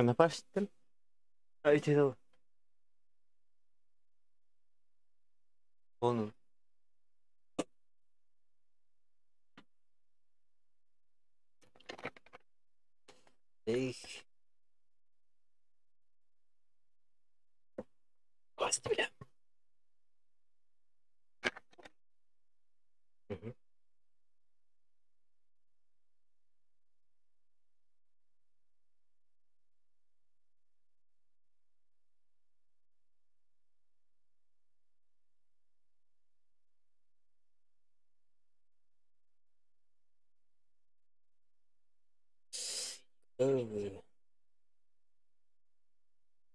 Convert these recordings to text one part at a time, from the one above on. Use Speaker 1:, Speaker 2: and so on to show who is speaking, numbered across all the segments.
Speaker 1: Напаштın. Ay çetal. Onu. Ey. Bastı bile. Hı hı.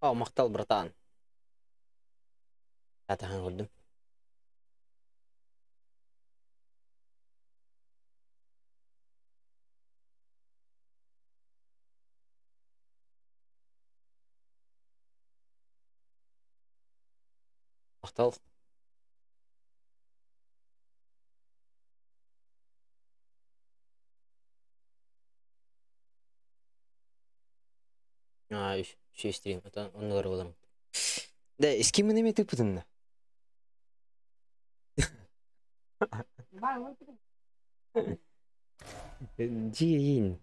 Speaker 1: О, мақтал, братан. Атахан көрдім. Мақтал. Şu istireyim. Onu var olalım. De eski mi ne mi tıpıdın da? Ciyin.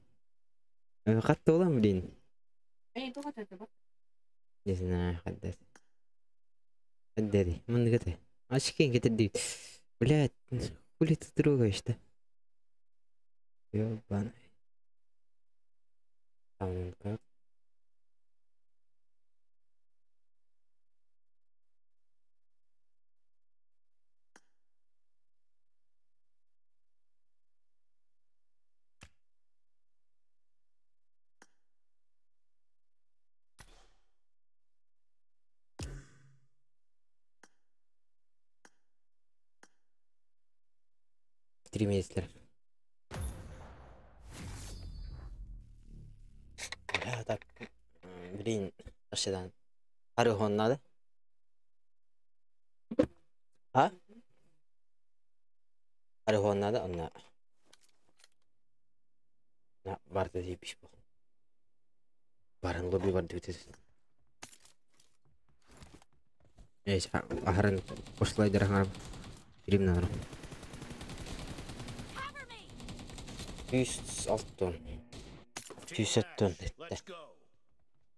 Speaker 1: Katta olan mı din? Desene kadar. Kadari. Mana kata? Aşkın kata değil. Блядь, хули ты трогаешь-то? Ёбаный. Там как? Три месяца. Бля, так. Блин, ошедан. Арыхон надо? А? Арыхон надо? Она. На, барды дейпиш бұл. Барын лобби барды өтесін. Ейс, ахарын қосылайды рахарым. Берем нағырым. 106 тонн. 107 тонн етті.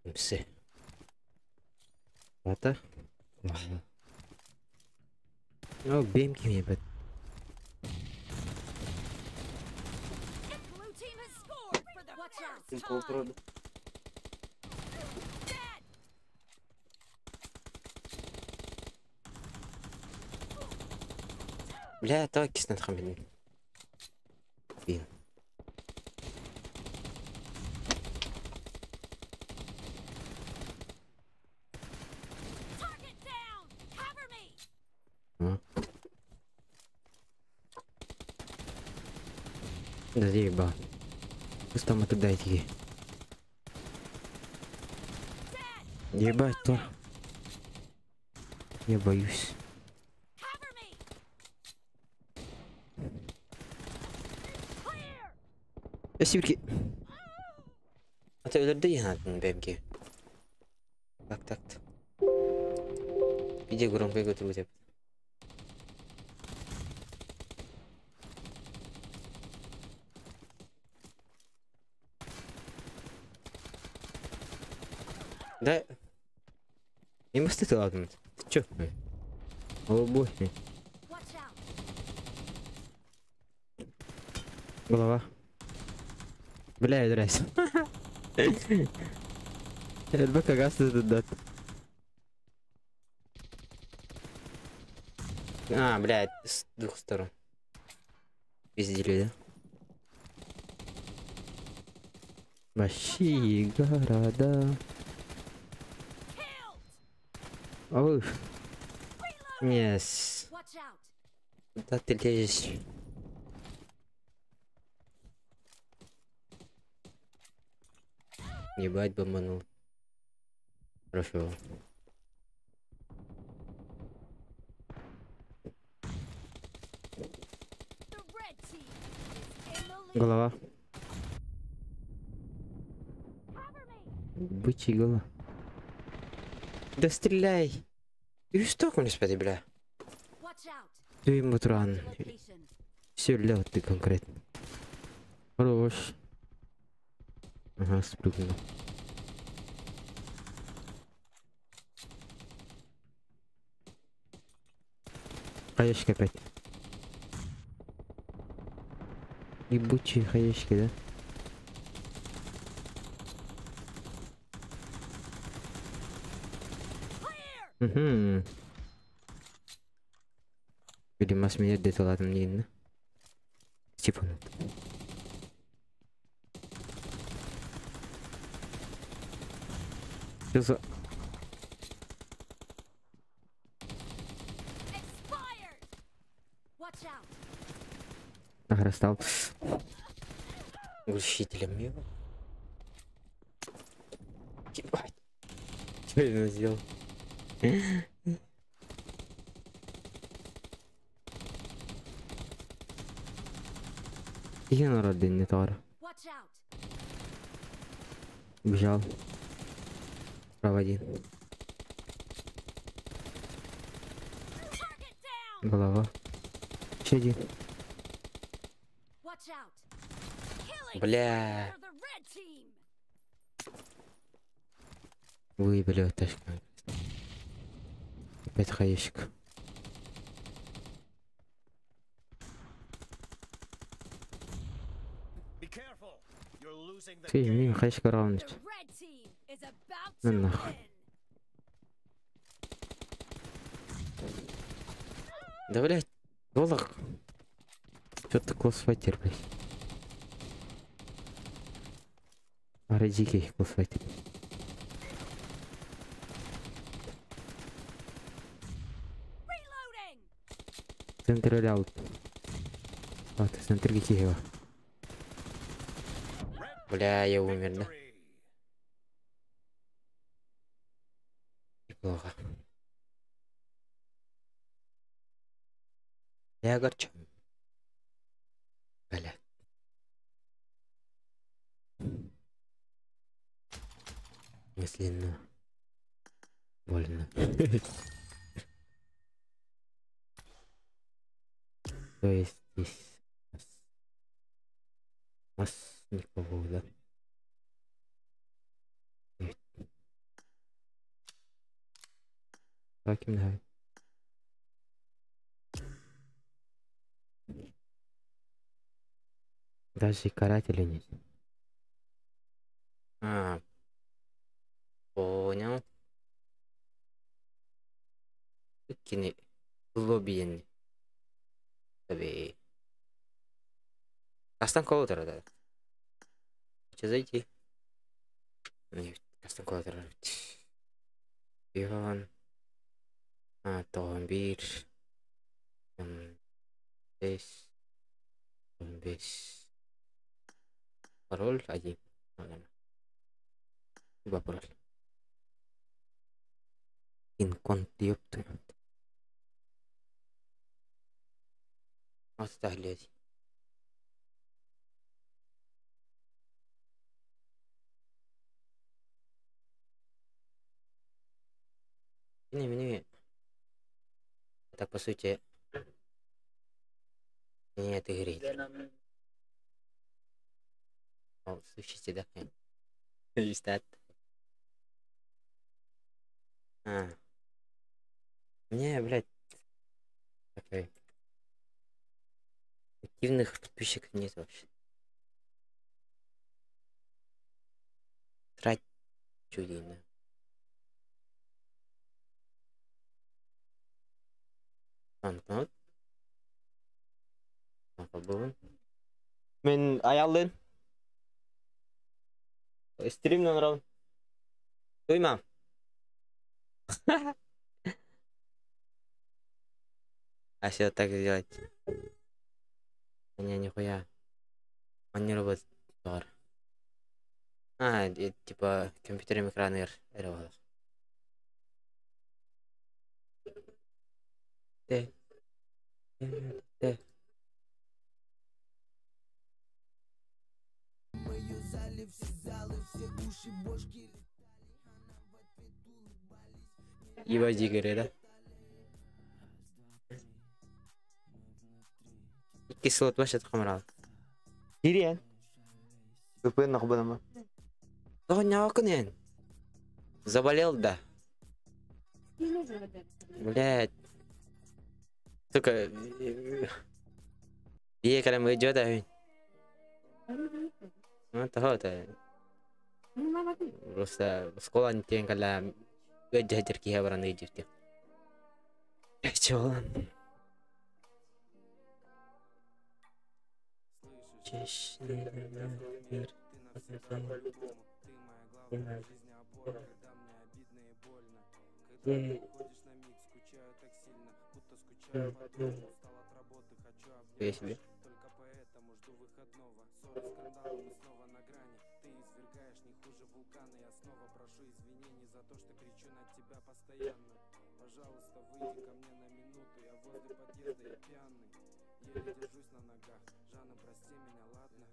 Speaker 1: Мсы. Бата? О, бем кеме бәт. Бля, так киснет хамилин. Бин. Да заебал. Пусть там это дайте. Ебать то. Я боюсь. Спасибо. А ты öldürdü ya benimki. Tak. Gece Grompa'ya götüreceğim. Да. Не мосты ты ладно. Чё? О бой. Голова. Бля, драйс. РБК газ дат. А, блядь, с двух сторон. Пиздили, да? Большие города. Оу. Yes. Куда ты лезешь? Ебать, бомбанул. Хорошо. Голова. Ебучий голова. Да стреляй! И что господи, бля? Ты ему тран. Все лед ты конкретно. Хорош. Ага, спрыгнул. Хаешки опять. Ебучие хаешки, да? Угу. Видимо, смеет где-то ладно мне видно. Типа. Что за... Ага, стал глушителем его. Ебать. Что я сделал? Я народ день не тор. Бежал. Справа один. Голова. Еще один. Бля. Выебали вот тачку. Опять хаешек. Ты мне хаешка равность. Ну нахуй. Да блять, Волок. Что ты классфайтер, блять? Дикий классфайтер. Центр аут. Вот, центр Киева. Бля, я умер, да? Неплохо. Я огорчен. Бля. Мысленно. Больно. То есть здесь у нас никого, да? Нет. Так им нравится. Даже и карателей нет. А, понял. Кини лобби. Таби. Кастом коллектор, да? Че зайти? Нет, кастом коллектор. Иван. Автомобиль. Здесь. Здесь. Пароль один. Наверное. Два пароль. Инконт, ёпта. Вот так, глядь. Не. Так, по сути, нет игры. О, слушайте, да? Рестарт. Не, блядь. Такой. Активных подписчиков нет вообще. Трать чудно. Банкнот. Попробуем. Мен аялдын. Стрим номер. Туйма. А все так сделать. Не, нихуя. Он не работает. Типа компьютером экран работает. Мы юзали все залы, все уши, бошки. Ива дигере да. Кислот башат камера. Кириен. Тупый нахбанама. О, няконен. Заболел, да. Блядь. Только... Ие когда мы идёт, а? Ну, это. Просто в школе не тем, когда геджер кихабра на идёте. Чё? Я себе. Только поэтому жду выходного. Ссоры, скандалы, мы снова на грани. Ты извергаешь не хуже вулкана. Я снова прошу извинений за то, что кричу на тебя постоянно. Пожалуйста, выйди ко мне на минуту. Я возле подъезда, я пьяный. Еле держусь на ногах. Жанна, прости меня, ладно?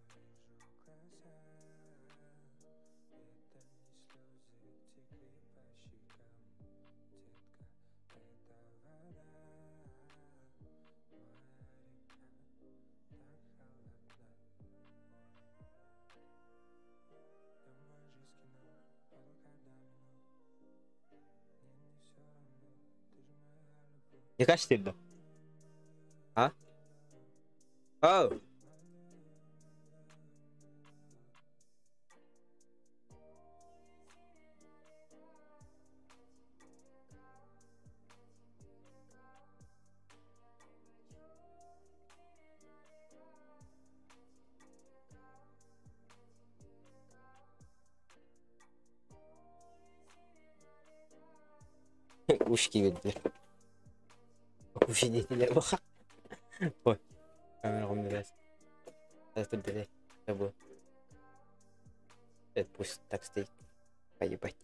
Speaker 1: Не кажется, да? А? Оу! Ушки видно. Уши деятеля. Ой, камера умирает. Это блядь, забыл. Это пусть так стоит. Поебать.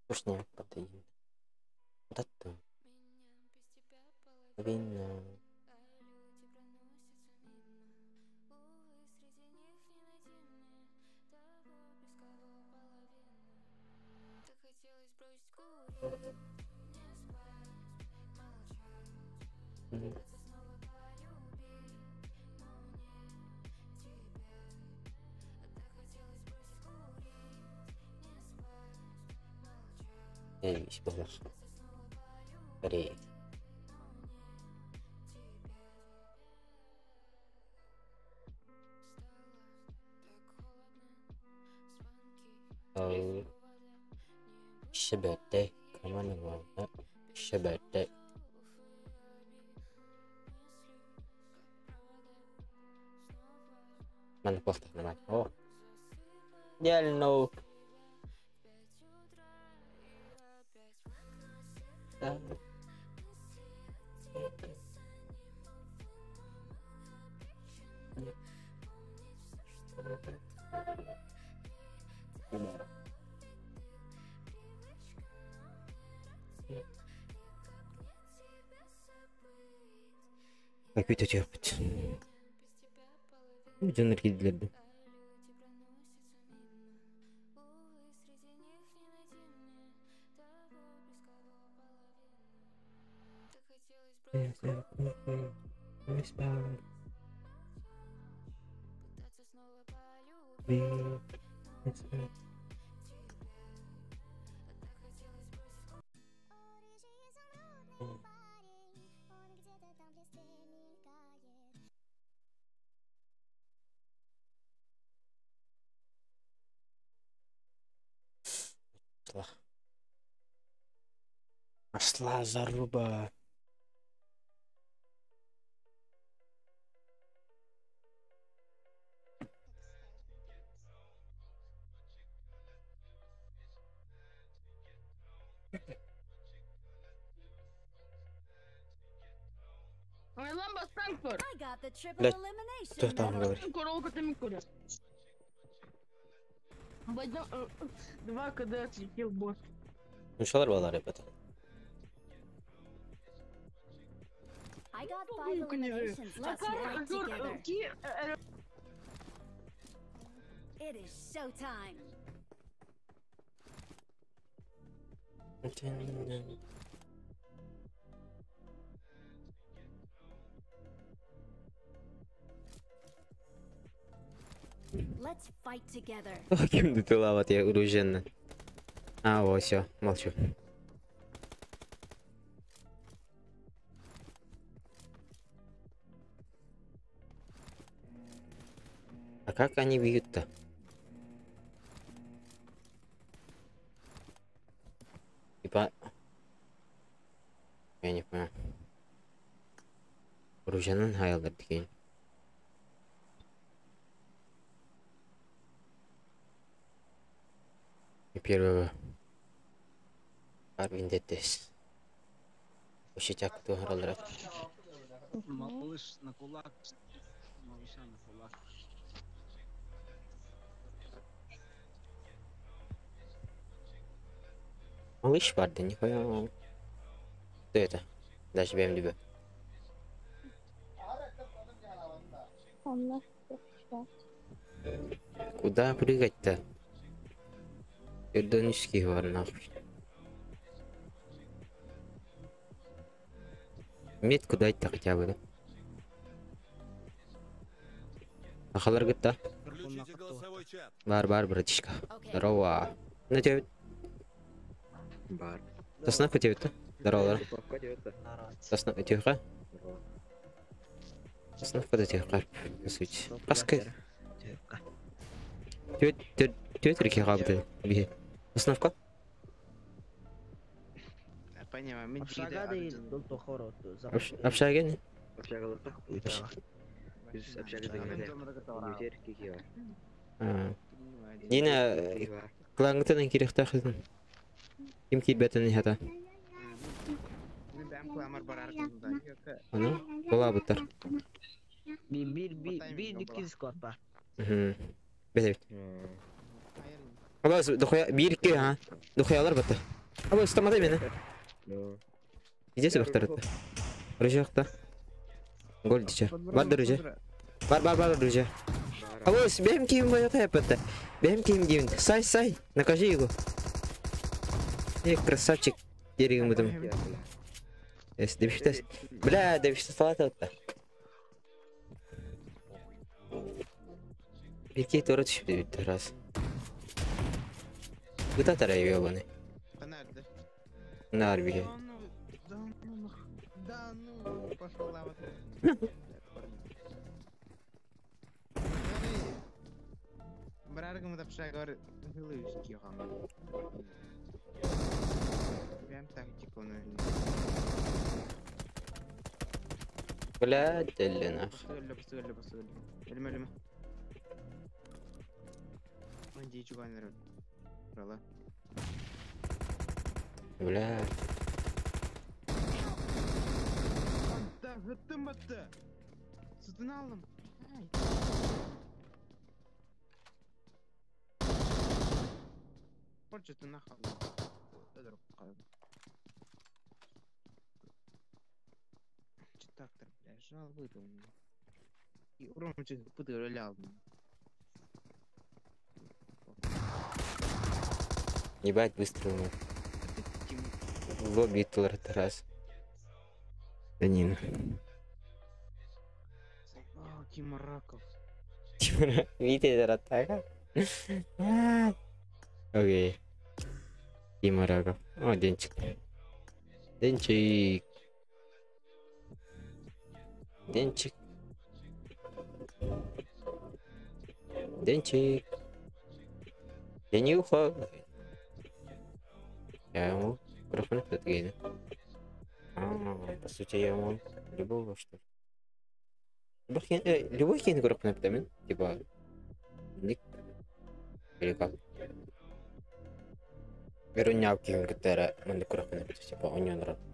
Speaker 1: Вкуснее, подойдет. Вот это. Вина. Эй, спасибо. Скорее. Шебете. Команда главная. Шебете. Надо просто нажимать. О. Идеально. Да. Какой-то терпит. Где энергии для бы. Пошла заруба. Блять, кто там говорит?
Speaker 2: Два КД отлетел босс.
Speaker 1: Ну что рвала, ребята?
Speaker 2: I got 5 eliminations. Let's fight together. It is showtime. Let's fight together.
Speaker 3: Ким допиловать я оружейно. А, вот все, молчу. А как они бьют-то? Типа... Я не понял. Оружейный хайлдер такие. И первого. Арвиндетес. Ощутяк кто грал.
Speaker 4: Малыш на кулак. Малыша на кулак.
Speaker 3: Малыш парда, нихуя. Кто это? Даже БМДБ. Куда прыгать-то? Эрдонический говор нахуй. Метку дать-то хотя бы, да? Ахалар гытта.
Speaker 5: Включите голосовой чат.
Speaker 3: Бар, братишка.
Speaker 2: Okay.
Speaker 3: Здорово. На тебя.
Speaker 6: Бар.
Speaker 3: Сосна у тебя-то? Здорово. Сосна у тебя? Сосна у тебя? Суть. Паскай. Тётерки габды. Бе. Сосна.
Speaker 6: Понимаю, мен
Speaker 4: Общага değil, dolu хoro.
Speaker 3: Общага не?
Speaker 6: Общагалыкта. Biz общага дегенде. Үтер кеке бар.
Speaker 3: Yine klangıtının kirikta kızın. Kim kirbetin hata?
Speaker 6: Мен дам кламар бар аркасында.
Speaker 3: Ana, kola butar.
Speaker 4: Bir dikkiz korpa.
Speaker 3: Evet. Abas dokuya bir iki ha. Dokuyalar batı. Abas istamadı beni. Gidesi baktardı. Rıcakta. Gol diyecek. Var da rıcak. Var rıcak. Abas benim kim bu yata yaptı. Benim kim diyeyim. Say. Накажи его. Красавчик. Деревом этом. Если да что. Бля, да что салата-то. Какие то рот раз. Куда тарай ёбаный?
Speaker 6: Понадо.
Speaker 3: На Арбиге.
Speaker 6: Да ну, пошел лава. Браргам да общага бар. Хылыш ки хам. Прям тактику на.
Speaker 3: Бля, делена.
Speaker 6: Посылы. Эльма. Манди чуганер. Брала.
Speaker 3: Бля.
Speaker 6: Да, гытыматты. Сутун алдым. Порчу нахал. Дедер калды. Читактор, бля, жал выдал. И уромчик подыралял.
Speaker 3: Ебать выстрелил. В лобби тулер раз. Да не.
Speaker 6: Тима Раков.
Speaker 3: Видите это атака? Окей. Тима Раков. О, Денчик. Я не ухал. Я ему микрофон отодвину. По сути, я ему любого, что ли? Любой хейн микрофон отодвину. Типа... Ник. Или как? Беру нявки, которые микрофон отодвину. Типа, он не нравится.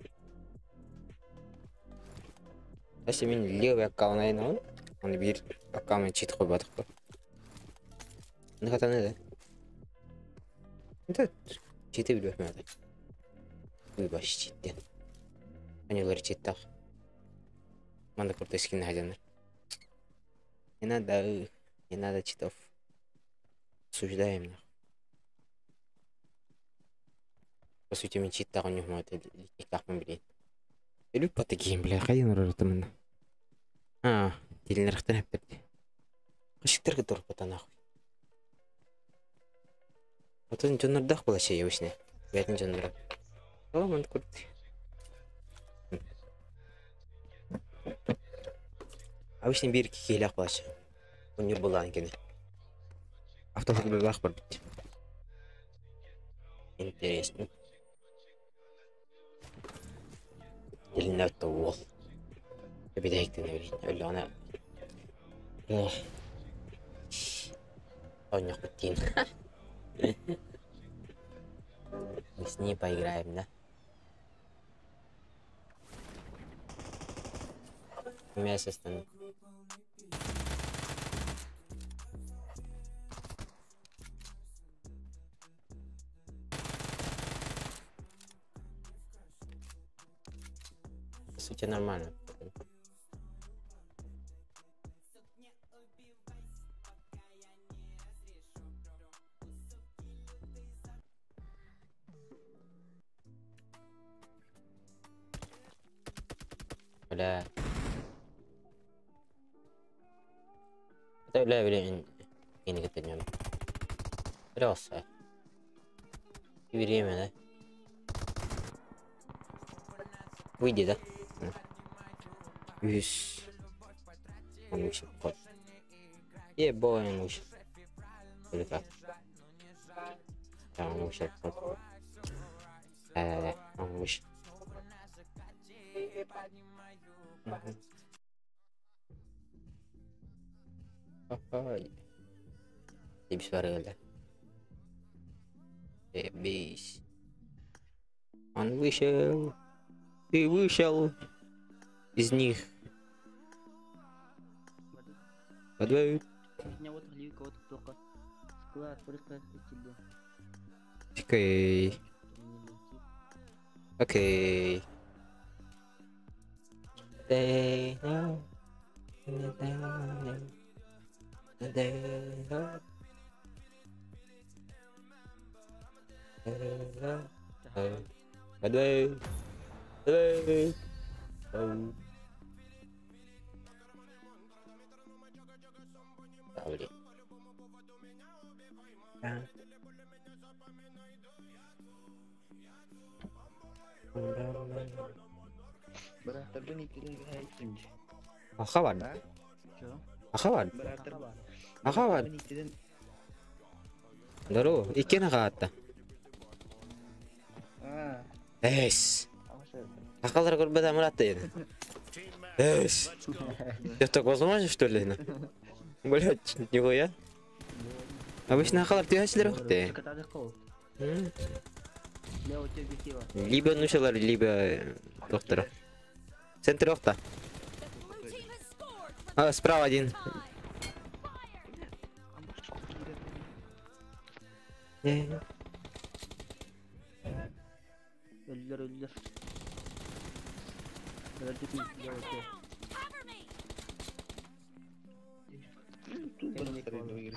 Speaker 3: Если мен левый аккаунт найден, он bir аккаунт чит қойып атық. Не хатаны да? Это читы біліп мәді. Ой, баш читтен. Анелар читтақ. Команда крутая скин хозяин. Не надо читов. Осуждаем нахуй. По сути, мен чит тагын yok mu? İlk ben bileyim. Ölüp batı giyim bile. Kayın uğradım. Ha, dilini rıhtın hep dedi. Kaşıktır ki durup bata nahуй. Otun canlardak bula şey yavuşne. Verdim canlara. Aman kurdu. Avuşne bir iki keylak bulaşı. Bunu bulan gene. Автомобиль bir bak var bitti. Интересно. Elini öttü oğul. Bir de ektiğini bileyim. Öyle ona... Он не хотин. Мы с ней поиграем, да? Мясо станет. По сути, нормально. Бля. Это бля, я не готовим. Просто. И время, да? Выйди, да? Виш. Он вышел вход. Ебой, он вышел. Или как? Да, он вышел вход. Да, он вышел. Типа сварили. Бейс. Он вышел. Ты вышел из них. Подвой.
Speaker 4: Меня вот гливка вот только. Склад, прыскать тебе.
Speaker 3: Окей. Окей. They know. They know. They know. Подвой. Подвой. Блин.
Speaker 6: Berakhtar bu nikirin ikinci.
Speaker 3: Akhawan. Akhawan.
Speaker 6: Berakhtar
Speaker 3: Akhawan.
Speaker 6: bu nikirin
Speaker 3: Daru, ikin hakatta.
Speaker 6: ah
Speaker 3: Es.
Speaker 6: aşağı.
Speaker 3: Акалар көрбөдө амратты еді. Эш. Я так возможно, что ли? Блять, нихуя. Обычно акалар түйәсілер өкті.
Speaker 4: Катады кол. Лево тебе битива.
Speaker 3: Либо нушалар, либо доктора. Центр окта. А, справа один.
Speaker 4: Öldüler. Öldük mü? Lево тебе.
Speaker 6: Тут бerakhtar itu iris.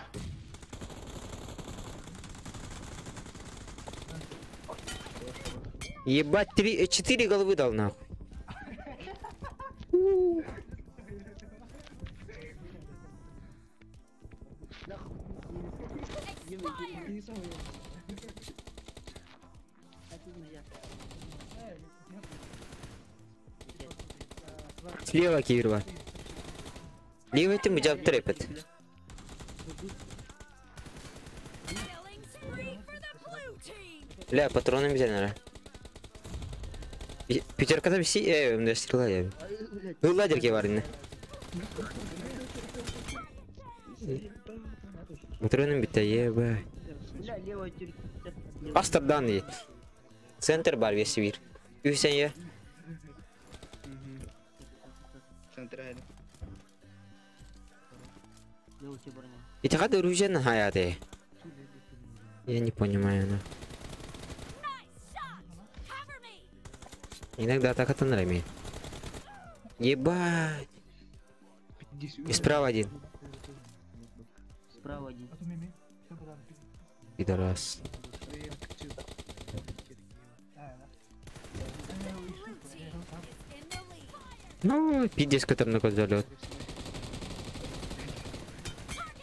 Speaker 3: Ебать, 4 головы дал нахуй. Слева Кирва. Левый ты муджаб трепет. Бля, патроны взяли, наверное. Пятерка там си... да стрела я. Ладерки варены. Патроны бита, еба.
Speaker 4: Бля, лево тебе.
Speaker 3: Астардан ей. Центр бар весь вир. Үсен я.
Speaker 6: Центральный.
Speaker 4: Лево тебе броня.
Speaker 3: Ведь хады оружие хаяты. Я не понимаю, ну. Иногда так это нравится. Ебать. И справа один.
Speaker 4: Справа один.
Speaker 3: Пидорас.
Speaker 2: Blue team is in the lead.
Speaker 3: Ну, пиздец, который залет.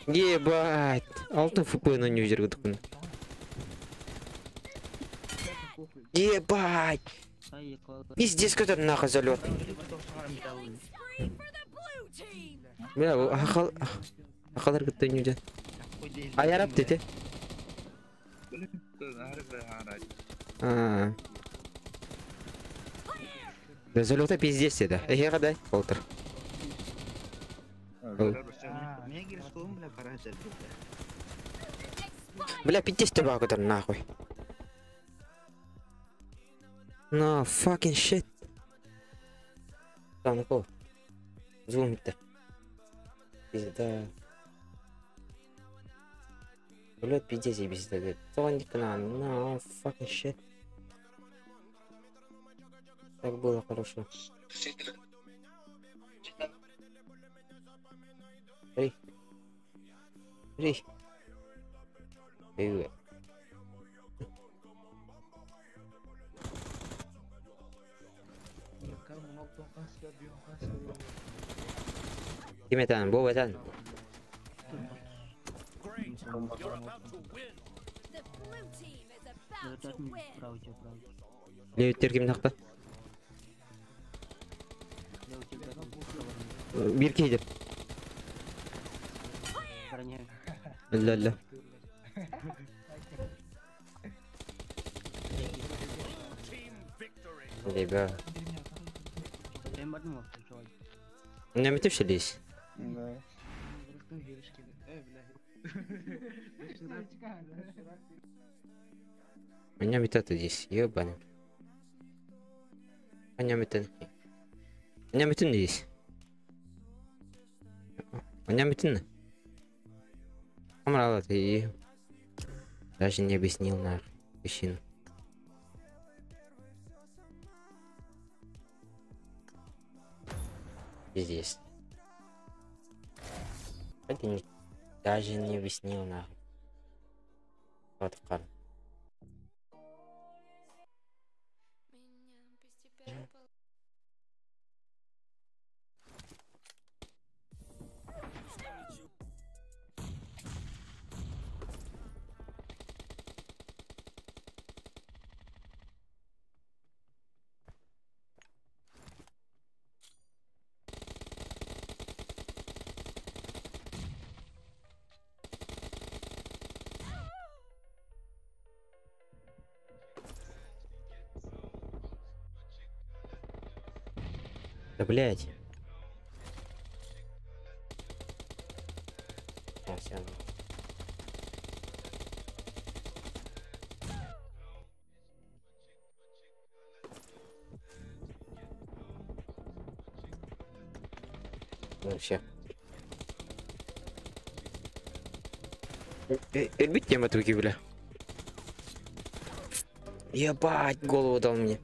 Speaker 3: Ебать. Алтын ФП на нее жүргідік. Ебать.
Speaker 4: Ай, якалды.
Speaker 3: Пиздец, который нахуй залет.
Speaker 2: Killing spree for the blue team.
Speaker 3: Бля, бұл ақалар күтті нүйден. Аярап деді. Да залета пиздец деді. Эхе қадай, олтыр.
Speaker 6: Мен киришком, бля, карача.
Speaker 3: Бля, пиздец тебя который нахуй. No fucking shit. Там кого? Звук-то. Пизда. Бля, пиздец и пизда. Тоник к нам. No fucking shit. Так было хорошо. Эй. Эй. Эй. Kim etan, bo etan.
Speaker 2: The blue team is about to win.
Speaker 4: Справа тебя, справа.
Speaker 3: Левиттер ким тақты?
Speaker 4: Лево тебя.
Speaker 3: Bir кейдер.
Speaker 4: Броня.
Speaker 3: Ля-ля. Лебя.
Speaker 4: Прям одну открывай.
Speaker 3: У меня меты все лезь. У меня меты-то здесь, ебаный. У меня меты. У меня меты здесь. У меня меты. Камрала ты. Даже не объяснил нахуй причину. Здесь. Это не... Даже не объяснил нахуй. Вот кар. Да блять. А, всё. Ну все. Эльбить тема туги, бля. Ебать, голову дал мне.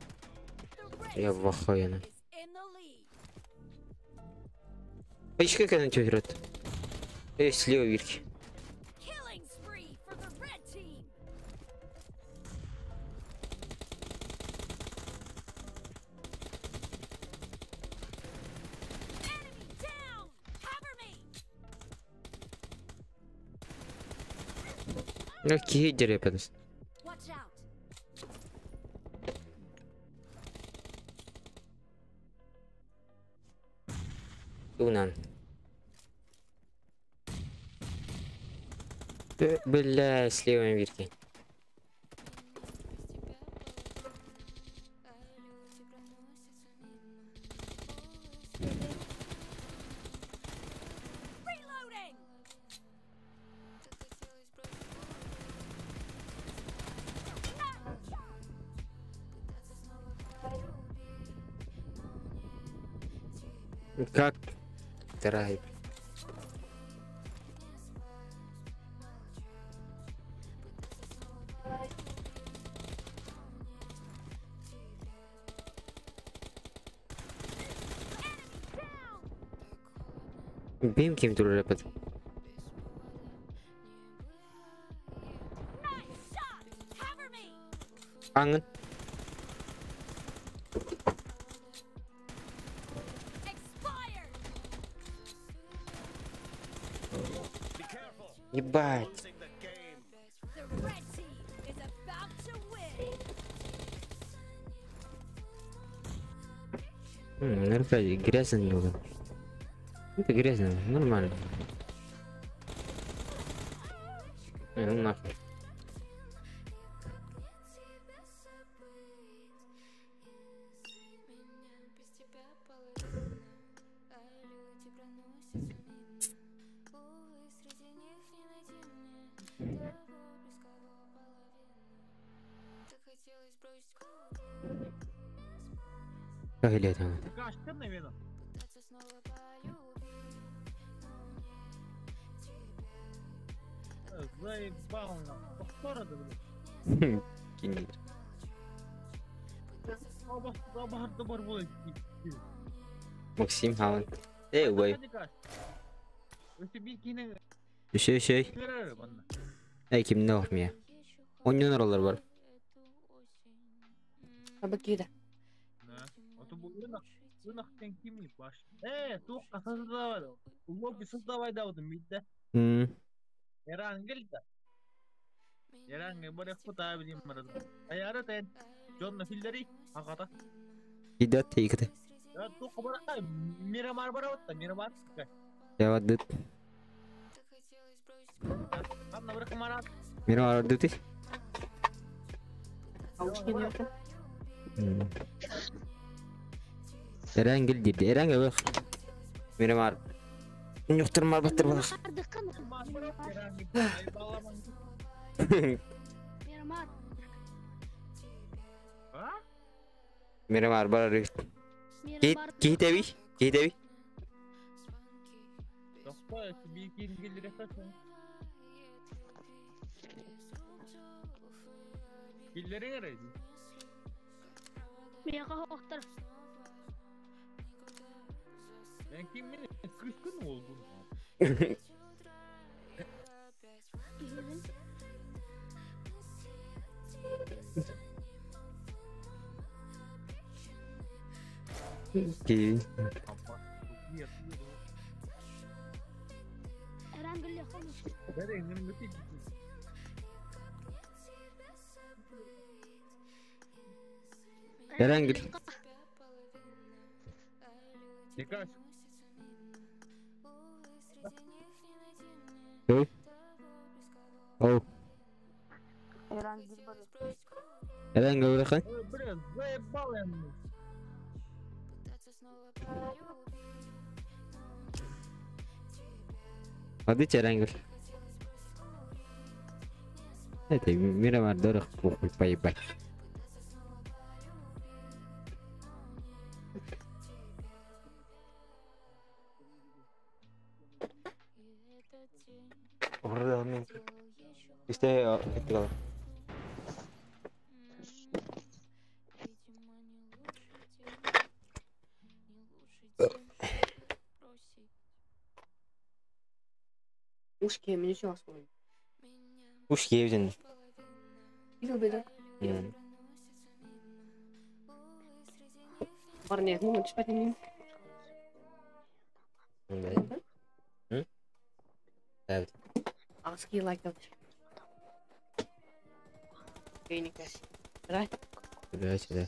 Speaker 3: Я в охуенно.
Speaker 2: In the lead.
Speaker 3: Почему как она тебя играет? Слева вверхи.
Speaker 2: Killing spree for the red team. Enemy down. Cover me.
Speaker 3: Ну, кидер я подос.
Speaker 2: Watch out.
Speaker 3: Унан. Бля, слева вверхи.
Speaker 2: Reloading.
Speaker 3: Как? Драйв. Benim kim durur yapıt?
Speaker 2: Nice shot. Cover me.
Speaker 3: Angın.
Speaker 2: Expired.
Speaker 5: Be careful.
Speaker 3: Ебать.
Speaker 5: Losing the game.
Speaker 2: The red team is about to win.
Speaker 3: Наверное, грязно немного. Это грязно, нормально. Ну нахуй. Как лет он?
Speaker 6: Каш, что на вино? Заебал на. Повтора да, блядь.
Speaker 3: Кинь.
Speaker 6: Добар будет.
Speaker 3: Максим Хаун. Эй, ой. Şey. Ey kim ne olmuyor? 10 milyon oralar var.
Speaker 7: Tabii ki de.
Speaker 6: Туққа создавай. Лобби создавай да вот мидде. Эрангел да. Эрангел барах путай бдим марад. Аяра тен. Джон филдери агата.
Speaker 3: Gidat teyikte.
Speaker 6: Ya туққа барах Мирамар бараватта Мирамар.
Speaker 3: Cevap
Speaker 6: Kanna барах марат.
Speaker 3: Benim aradı değil.
Speaker 7: Avuç geliyordu.
Speaker 3: Erengil dedi. Erengil bak. Benim ar. Yoktur mar battır bak.
Speaker 7: Miramar.
Speaker 6: Ha?
Speaker 3: Benim ar bara. Git evi. Git evi.
Speaker 6: Doktor bir iki gelir efendim. Gillerin nereydi?
Speaker 7: Miyaga hoqtar.
Speaker 6: Ben kim bilir? 40 gün mü oldu?
Speaker 3: Ki.
Speaker 7: Erangel yakalamış.
Speaker 6: Ben engin bitti.
Speaker 3: Erengil.
Speaker 6: Dikkat.
Speaker 3: Hey. Oh.
Speaker 7: Erangel var.
Speaker 3: Erengil bırakın.
Speaker 6: Biraz zayıfal yani.
Speaker 3: Hadi Erengil. Hadi Miramar doğru. Bay bay. Orada almayayım. İşte etti kalır.
Speaker 7: Ушки, мені чого сказали?
Speaker 3: Uş giyevdin.
Speaker 7: Іду біда. Бар не, ну, чіпати не.
Speaker 3: Evet.
Speaker 7: Ağzı like that. Beni kes. Right.
Speaker 3: Böyle şeyler.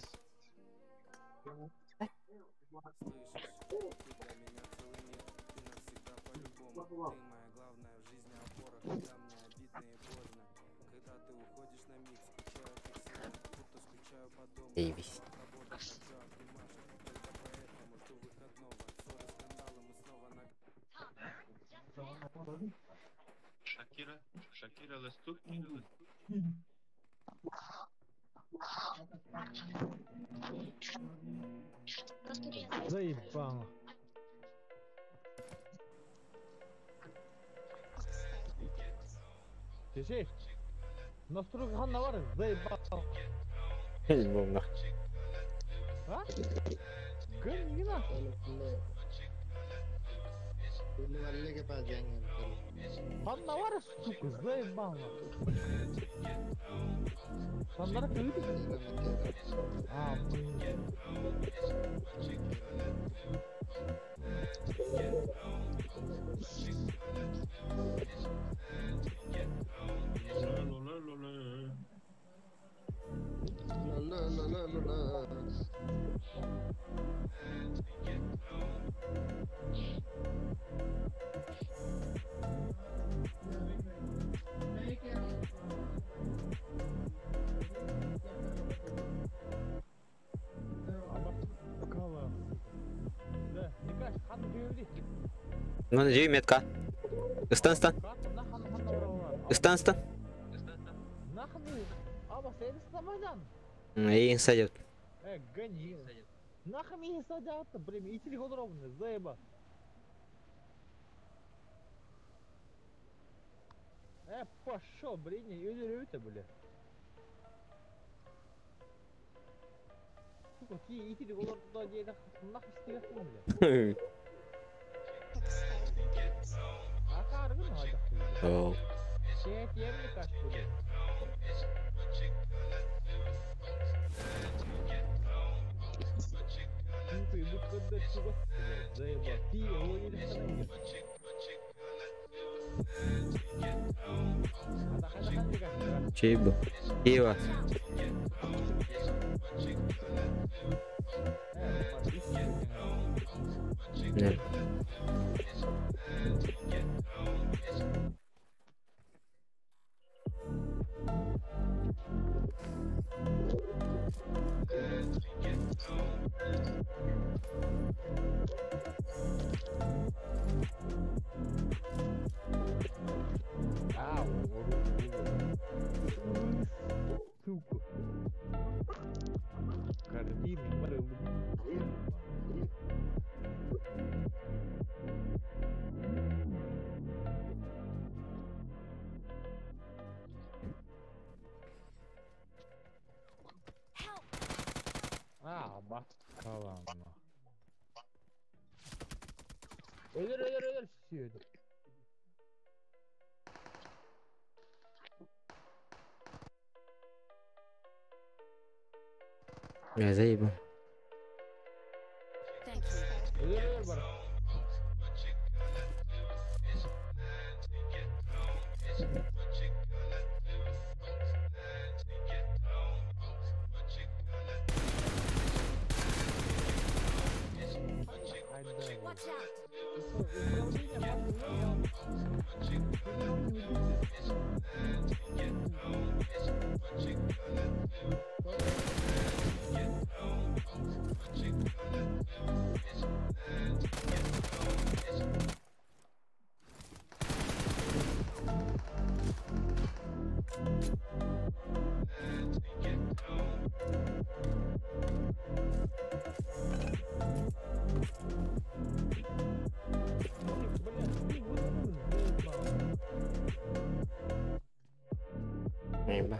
Speaker 3: Davis.
Speaker 8: Шакира листок кинули.
Speaker 6: Заебал. Чешей. Настройка ханна var. Заебал.
Speaker 3: Bomba.
Speaker 6: Ha? Gön yine.
Speaker 9: नल्ले के पास जाएंगे
Speaker 6: Fanlar suku zaybang. Fanlar kıydı. Ah.
Speaker 3: Mana жей метка. Стан. Стан.
Speaker 6: Нахуй. Aba sen istamadan.
Speaker 3: И садят.
Speaker 6: Гони. Нахуй меня садят-то, блин, и телефон ровно, заеба. Пошел, блин, ölür бля. Сука, и телефон туда дейді, нахуй істегесің бля. Akargın hadi.
Speaker 3: Oh.
Speaker 6: Şey yerine kaç bile. Çünkü bu kadar çok zayiba. Ti o yeri sana. Ada
Speaker 3: Чейбу. Ива. Нет.
Speaker 6: bak kalan. Ölür şişiyordu.
Speaker 3: Ya zayiba.
Speaker 6: Ölür bana.
Speaker 3: Nembak.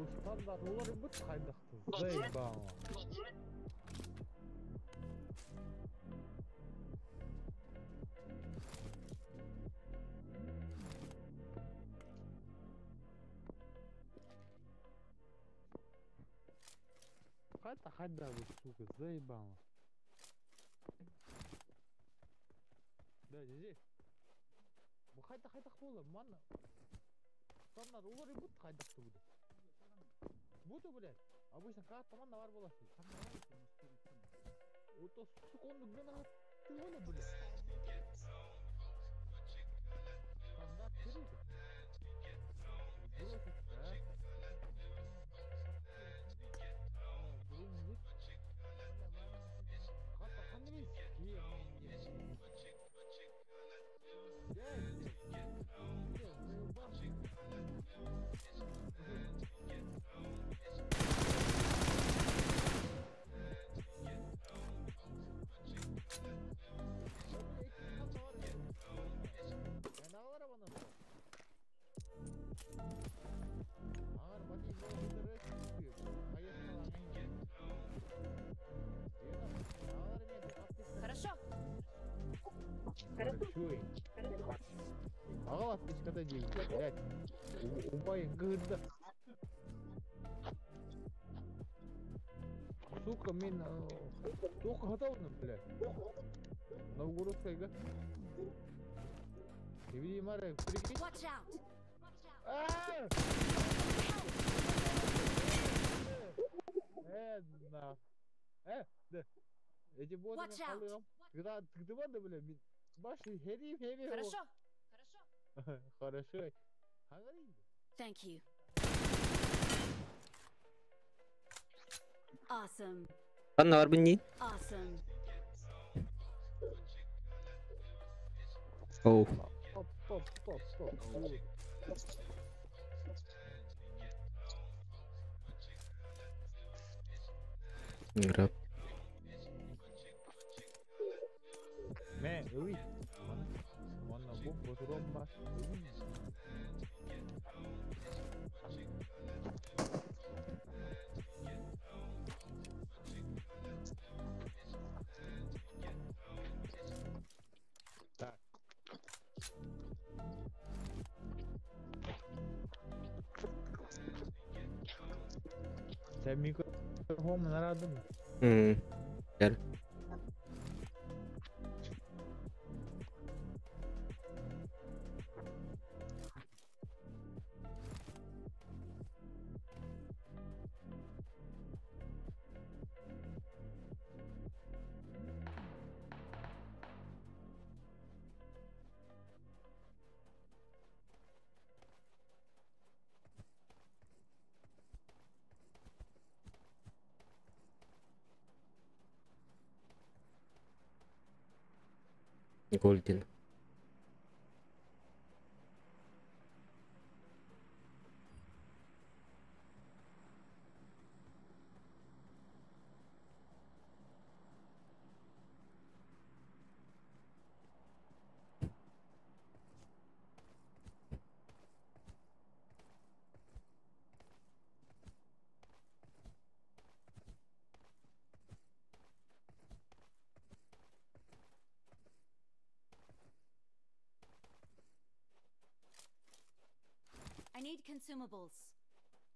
Speaker 9: стандарт олар бут кайдакты. Заебало. Хайда вот, сука, заебало. Да, здесь. Bu haydak bo'ldi. Mana stanlar ular bu haydakda bu. Bu da блядь. Обычно как команда var bo'ladi. O'to sekundu bilan attı ola блядь. Standart kirdi. Burası ha. Hatta kanımız iyi.
Speaker 2: Хорошо.
Speaker 9: Большой. Ағалат ешқада дейін, блядь. Убайын ғырды. Сука, мен только готовным, блядь. Новгородскайға. Еврей Марек, прикинь.
Speaker 2: Watch out.
Speaker 9: Да. Да. Эти боты
Speaker 2: Watch out.
Speaker 9: қалыyorum. Когда ты var da böyle başı heri.
Speaker 2: Хорошо.
Speaker 9: Хорошо. Hangi?
Speaker 2: Thank you. Awesome.
Speaker 3: Lan ne var bunun?
Speaker 2: Awesome.
Speaker 3: Oh.
Speaker 9: Pop.
Speaker 3: Grab.
Speaker 9: Man, oui. Mana bu boturum bas. Так. Sen mikrofon aradın mı?
Speaker 3: Gel. Golden.
Speaker 2: I need consumables.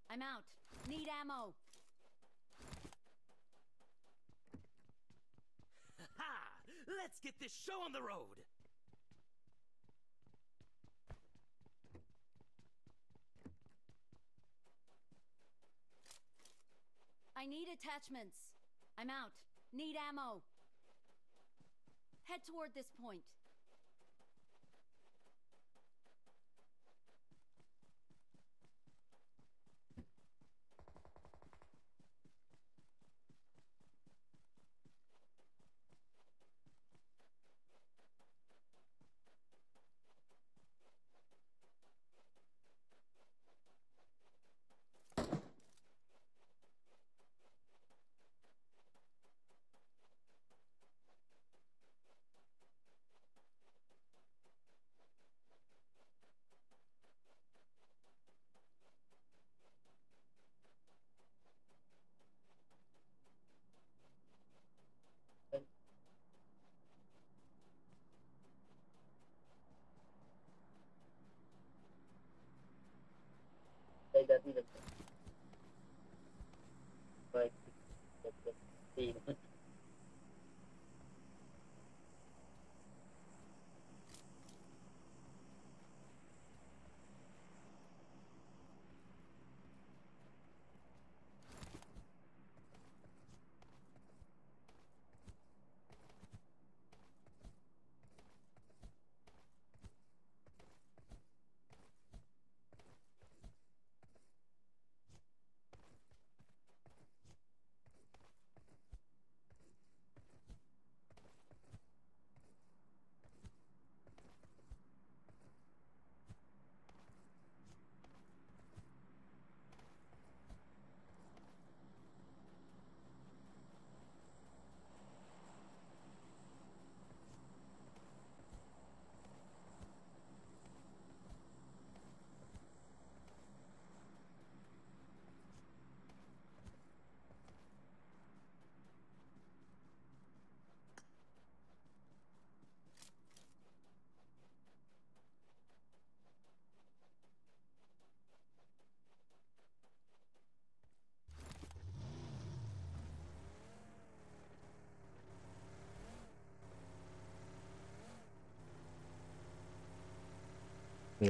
Speaker 2: I'm out. Need ammo.
Speaker 5: Ha! Let's get this show on the road.
Speaker 2: I need attachments. I'm out. Need ammo. Head toward this point.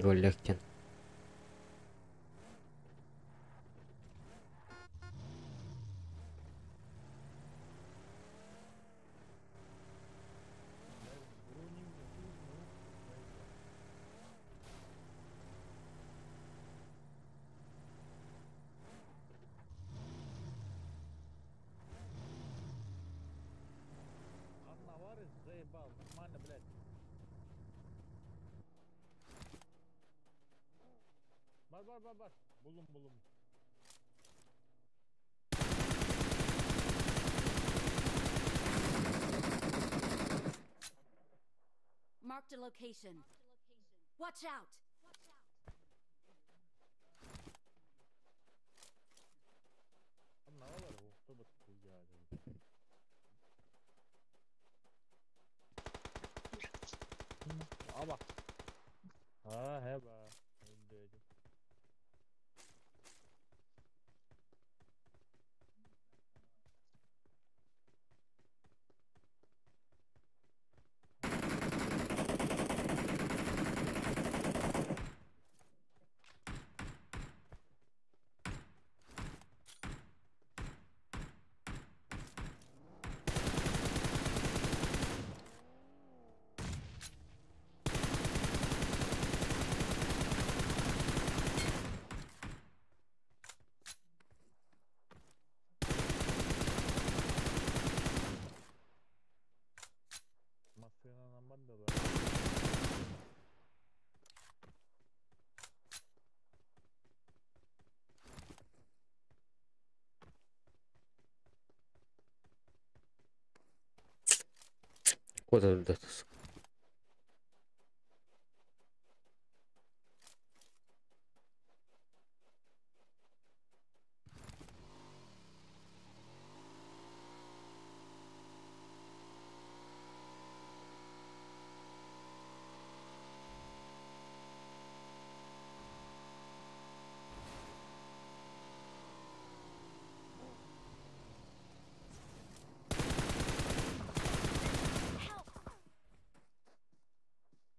Speaker 3: Голлектен.
Speaker 9: Арнаварис заебал, нормально, блядь. Бар. Булум.
Speaker 2: Marked a location. Watch out!
Speaker 9: Арнавалар оқты хуяды. Аба. Heба. Öldürdü. Maskenin aman da var.
Speaker 3: Куда öldü?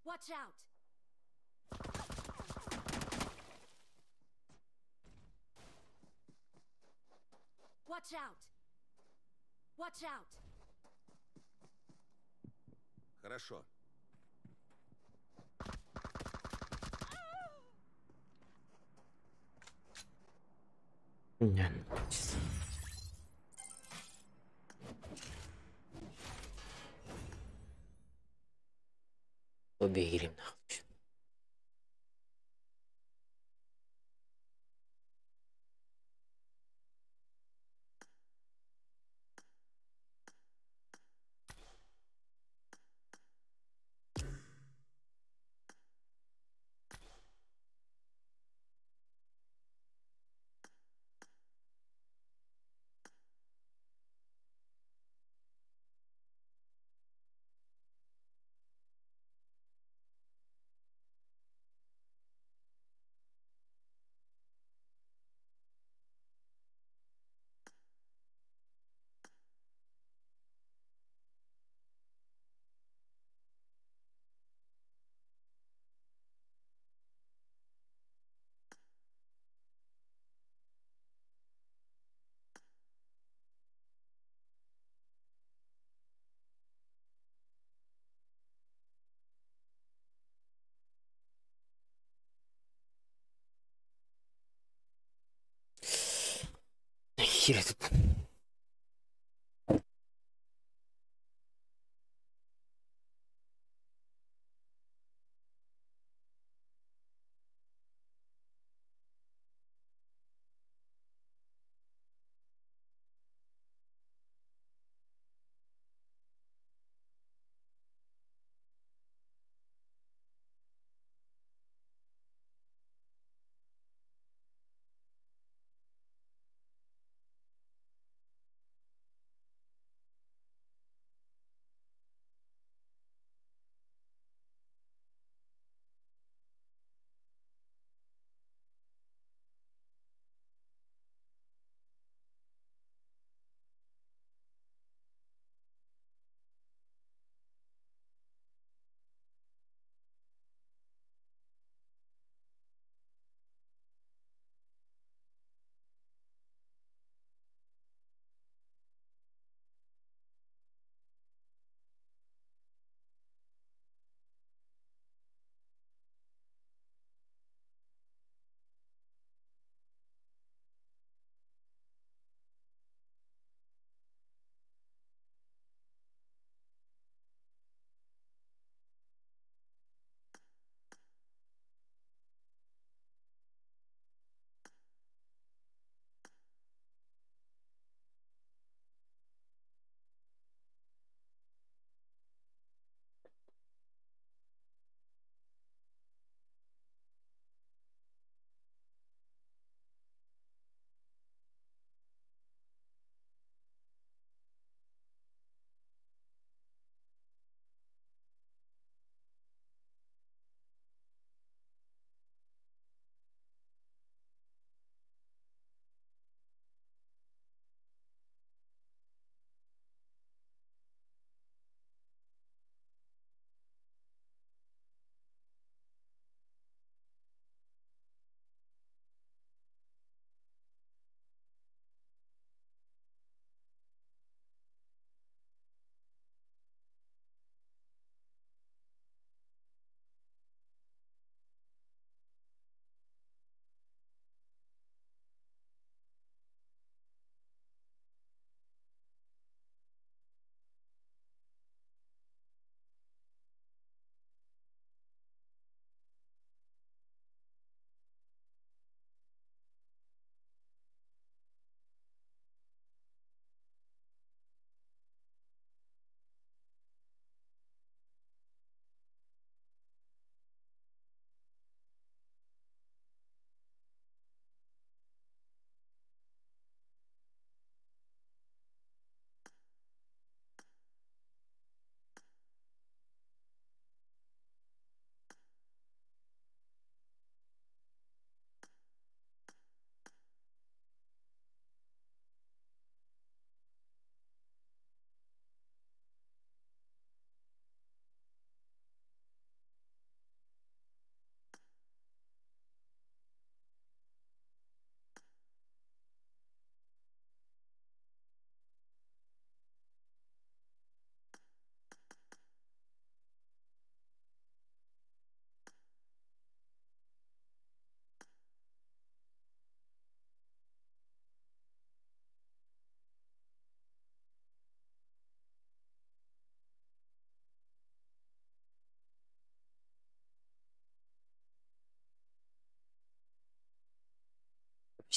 Speaker 2: Watch out! Watch out! Watch out!
Speaker 10: Хорошо.
Speaker 3: Yani. Lobiye gireyim ne yapmış. Хер тут.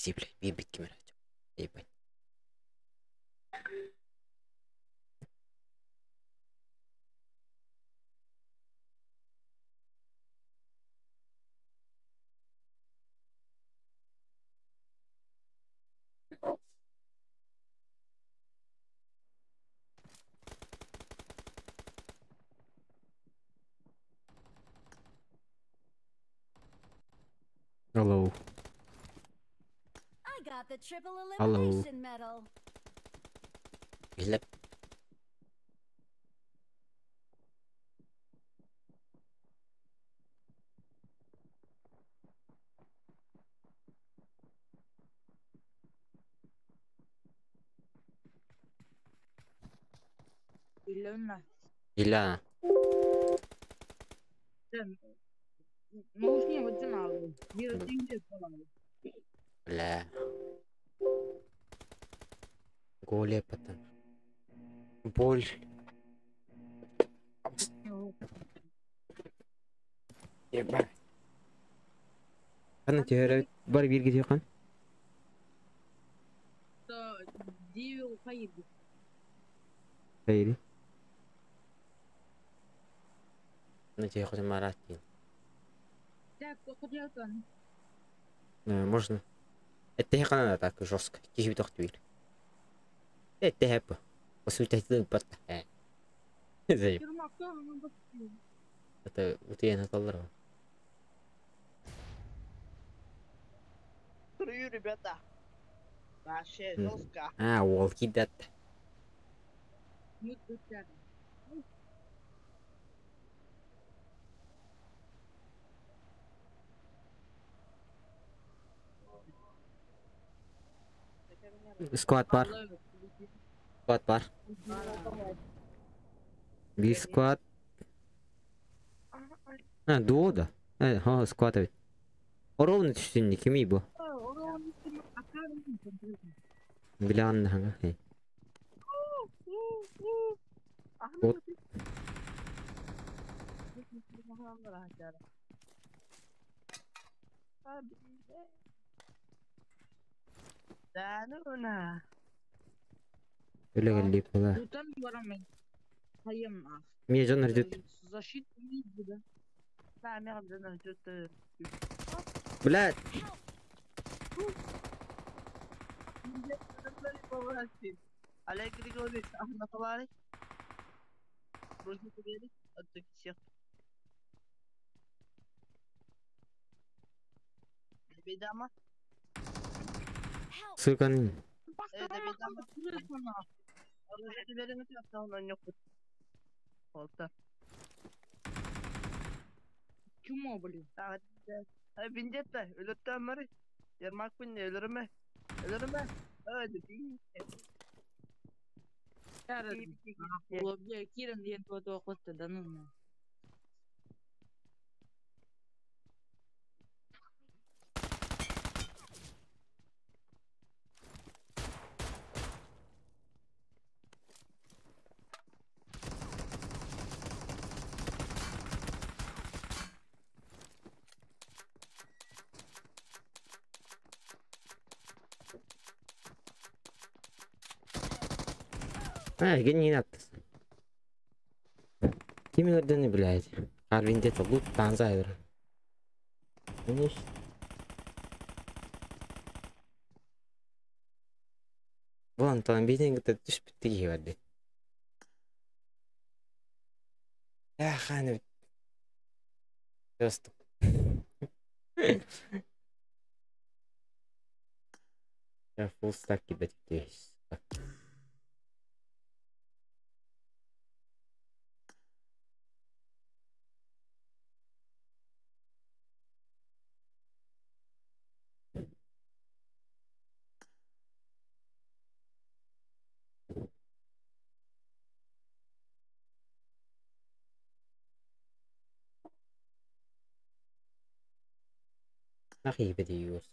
Speaker 3: Изи, блядь, бит битки мэрэж. Ебать. Hello.
Speaker 2: I got the triple
Speaker 3: Hello.
Speaker 2: elimination medal.
Speaker 3: Глеб.
Speaker 10: Илена.
Speaker 3: Иля.
Speaker 10: Наушники вот надо. Вера тенге falan.
Speaker 3: Бля. Голе потом. Боль. Ебать. Қана теория бар бирге тиқан.
Speaker 10: Да, дивил хайд.
Speaker 3: Хайри. На тебе хоть марати.
Speaker 10: Так, походяка.
Speaker 3: Можно. Это я канал так жестко. Кихи биток твир. Это хэп. По сути это пат. Заеб.
Speaker 10: Фирмакта она баски.
Speaker 3: Это у тебя на толлар.
Speaker 11: Привет, ребята. Вообще жестко.
Speaker 3: А, волки дат.
Speaker 10: Мут бутяг.
Speaker 3: Squad бар. Squad бар. Bir squad. Ha, duo da. Ha, squad evet. Orovun üstünde kimi bu? Bilen hangi? Hey. Bot.
Speaker 11: Danuna.
Speaker 3: Öyle geldi pula.
Speaker 10: Тутан барамын. Хайым ах.
Speaker 3: Мне жанр идет.
Speaker 10: Защита не будет.
Speaker 11: Да, медленно что-то.
Speaker 3: Блядь.
Speaker 11: Олег Григорьевич, Ахматович. Друзья, поверить? От всех. Бедама.
Speaker 3: Сырканın.
Speaker 11: Бедама. Оружие верим, это он не хочет. Вот так.
Speaker 10: Чума, блин.
Speaker 11: Виндетта, өлөттөн мari. Ярмакпын өлөрүмө. Өлөрүмө. Öyle değil.
Speaker 10: Лобья Киран ден то окутты да ну.
Speaker 3: Не надо. Именно да не, блядь. Арвиндета лут танзайдер. Конечно. Вон там беденько-то түш бітті варды. Ханы. Просто. Я full stack кидать здесь. Ахи бедиюс.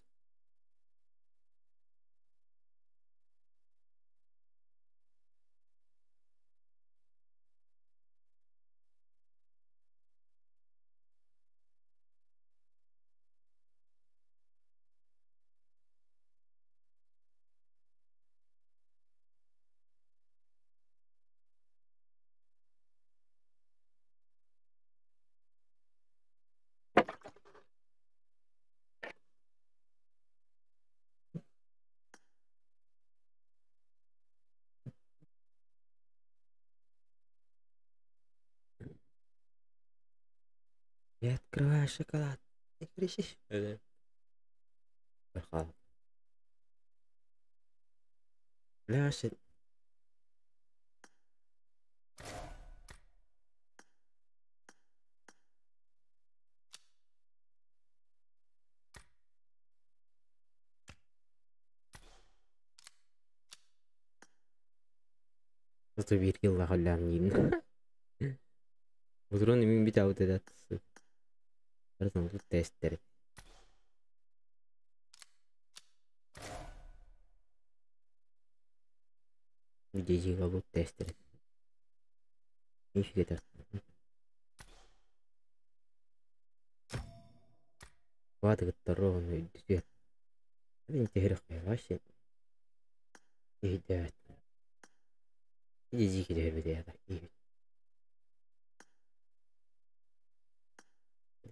Speaker 3: Я открываю шоколад. Не кричи. Ляши. Зато биргилла халлам нин. Утрон мин бит аут эдат. Барсан тут тестер. Видео лут тестер. Нифига. Вады готовы дверь. Интересно, вообще. Идет. Иди кидай бедя так.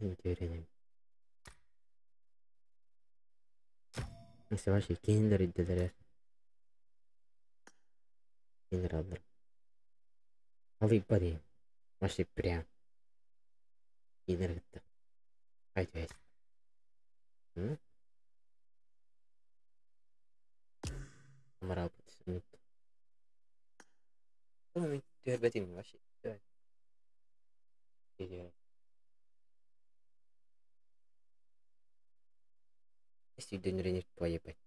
Speaker 3: Интересно. Если ваши киндеры идут, киндер алдар. Алый парень. Ваши прям. Киндер это. Айдес. Амарал будет. Ну, ты обратим вообще. Если день ренит поебать.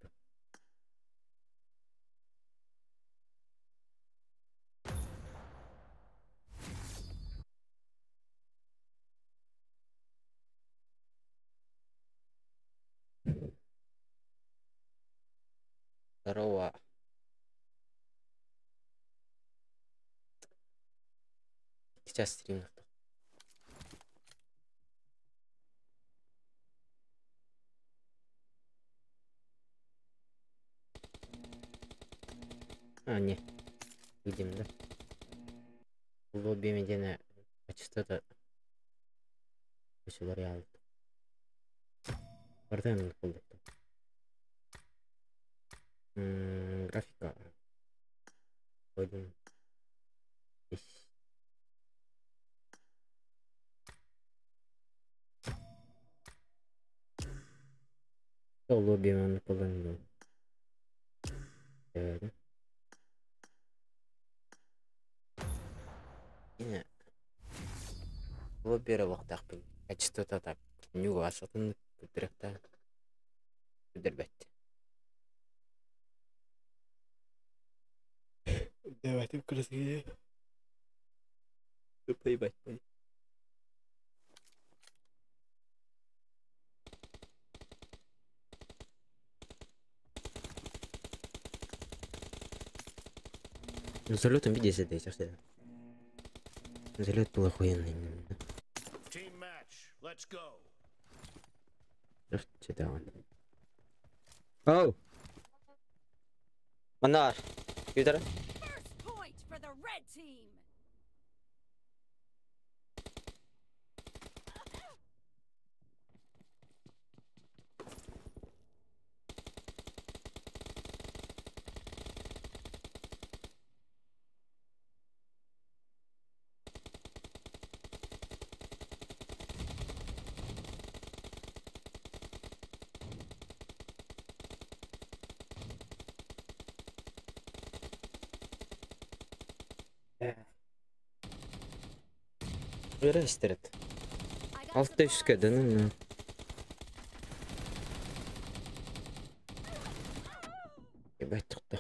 Speaker 3: Здорово. Сейчас стрим. А, не. Видим, да? В лобби медиана частота. Все реально. Портен полный. Графика. Один. Здесь. То лобби он полный. Не. Лобби вақтақ бұл. Частота так. Нюга асатын күтіректі. Күдірбәтті. Давайте красивее. Поебать. Залетом виде сидеть, всегда. Залет был охуенный. Что он? Оу! Манар! Юдара?
Speaker 2: For the red team.
Speaker 3: Рестерет. Алтышка, да ну. Ебать тут-то.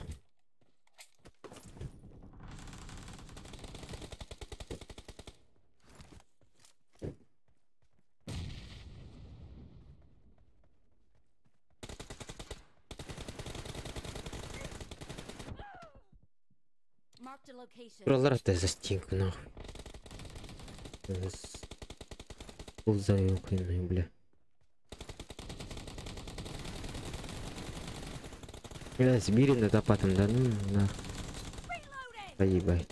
Speaker 3: Проларата за стенку, нахуй. Ползаю охуенный, бля. Бля, сбери над опатом, да ну на. Поебать.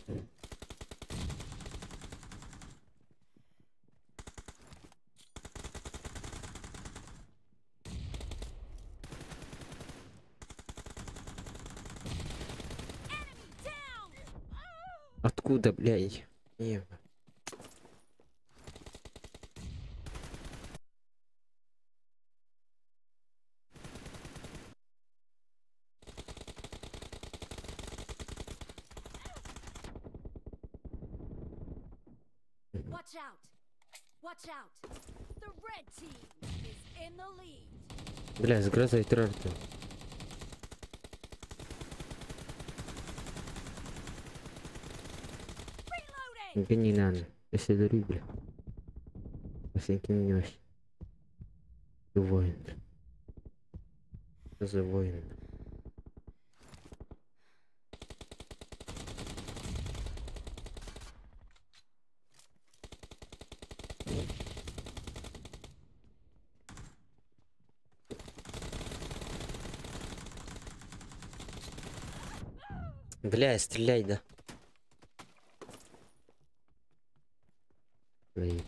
Speaker 3: Откуда, блядь? Ева.
Speaker 2: Watch out! Watch out! The red team is in the lead.
Speaker 3: Бля, с грозой турарты. Тебе не надо. Если дури, бля. Если не вообще. Ты воин. Что за воин? Бля, стреляй, да. Блин.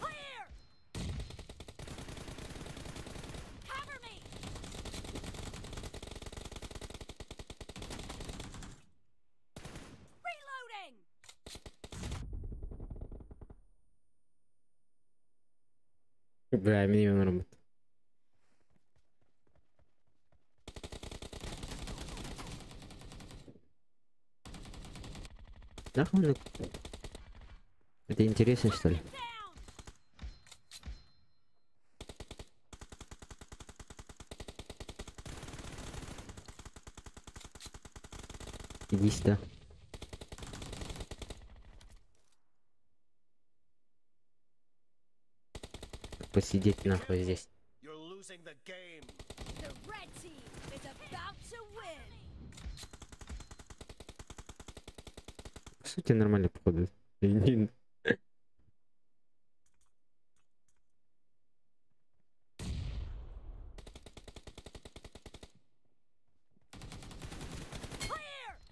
Speaker 2: Clear! Cover me! Reloading!
Speaker 3: Бля, меня робот. Нахуй он... Это интересно, что ли? Иди сюда. Посидеть нахуй здесь.
Speaker 5: You're losing the game.
Speaker 2: The red team is about to win.
Speaker 3: По сути, нормально походу.
Speaker 2: Clear!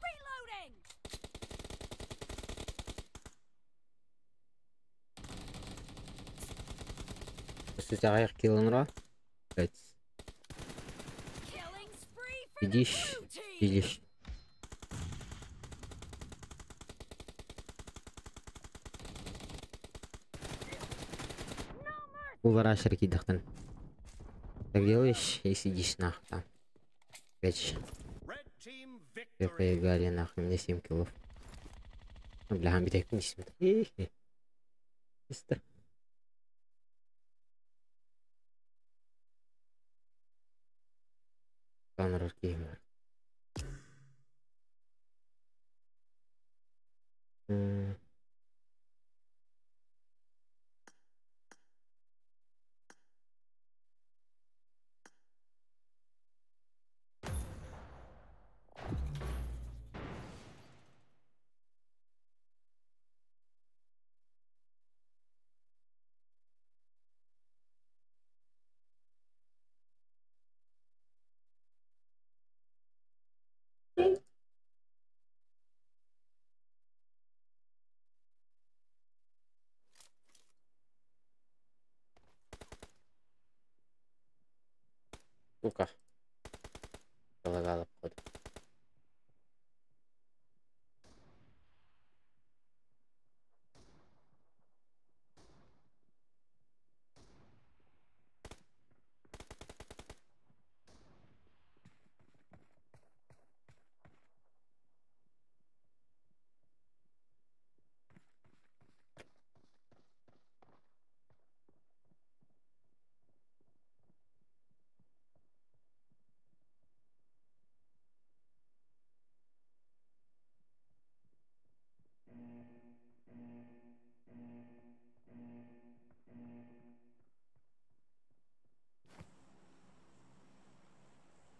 Speaker 2: Reloading!
Speaker 3: По сути, аяқ килонра. Блять.
Speaker 2: Killing spree for the
Speaker 3: Идиш.
Speaker 2: blue team.
Speaker 3: Идиш. Улара шарки дахтан. Так делаешь и сидишь нахуй там. Опять.
Speaker 5: Red team
Speaker 3: Это
Speaker 5: victory.
Speaker 3: и Гарри нахуй, мне 7 килов. Ну, бля, он битек не снимет. Чисто. Камера геймер. Сука. Полагала, походу.